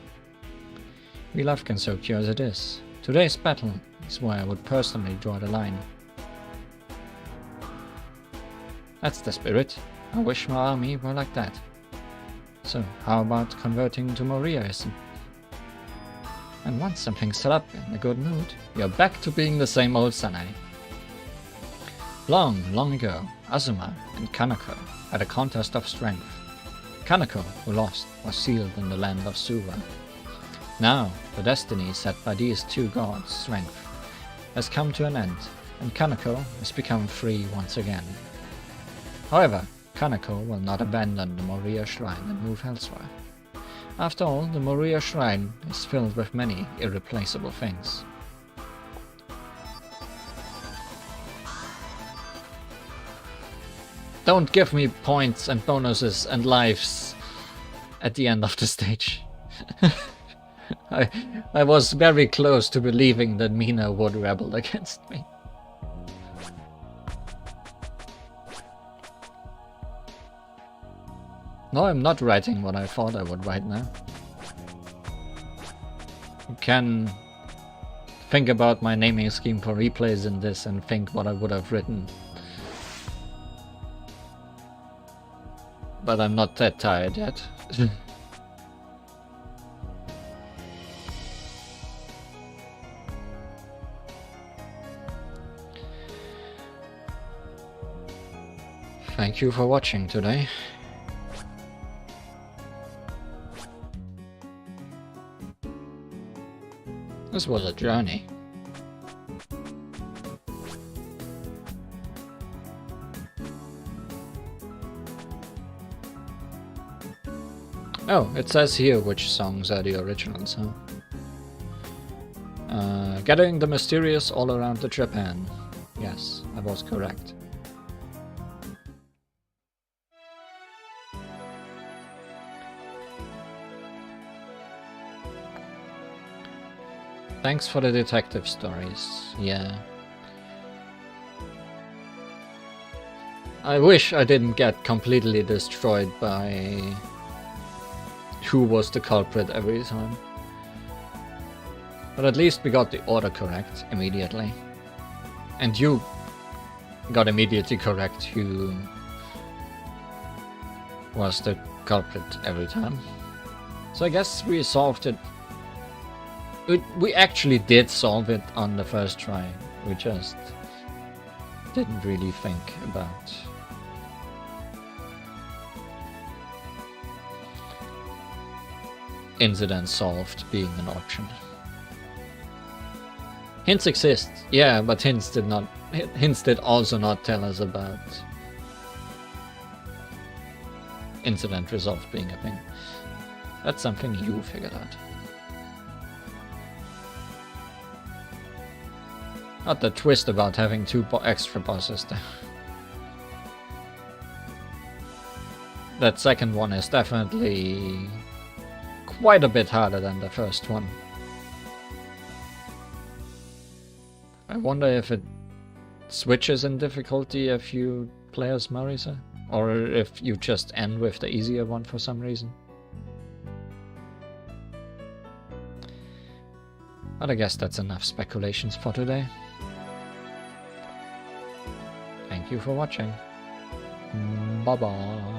We love Gensokyo as it is. Today's battle is where I would personally draw the line. That's the spirit. I wish my army were like that. So, how about converting to Moriaism? And once something's set up in a good mood, you're back to being the same old Sanai. Long, long ago, Azuma and Kanako had a contest of strength. Kanako, who lost, was sealed in the land of Suva. Now, the destiny set by these two gods' strength has come to an end, and Kanako has become free once again. However, Kanako will not abandon the Moria Shrine and move elsewhere. After all, the Moria Shrine is filled with many irreplaceable things. Don't give me points and bonuses and lives at the end of the stage. I was very close to believing that Mina would rebel against me. No, I'm not writing what I thought I would write now. You can think about my naming scheme for replays in this and think what I would have written. But I'm not that tired yet. Thank you for watching today. This was a journey. Oh, it says here which songs are the originals, huh? Gathering the Mysterious All Around the Japan. Yes, I was correct. Thanks for the detective stories, yeah. I wish I didn't get completely destroyed by who was the culprit every time. But at least we got the order correct immediately. And you got immediately correct who was the culprit every time. So I guess we solved it. We actually did solve it on the first try. We just didn't really think about incident solved being an option. Hints exist, yeah, but hints did also not tell us about incident resolved being a thing. That's something you figured out. Not the twist about having two extra bosses there. That second one is definitely quite a bit harder than the first one. I wonder if it switches in difficulty if you play as Marisa, or if you just end with the easier one for some reason. But I guess that's enough speculations for today. Thank you for watching. Bye bye.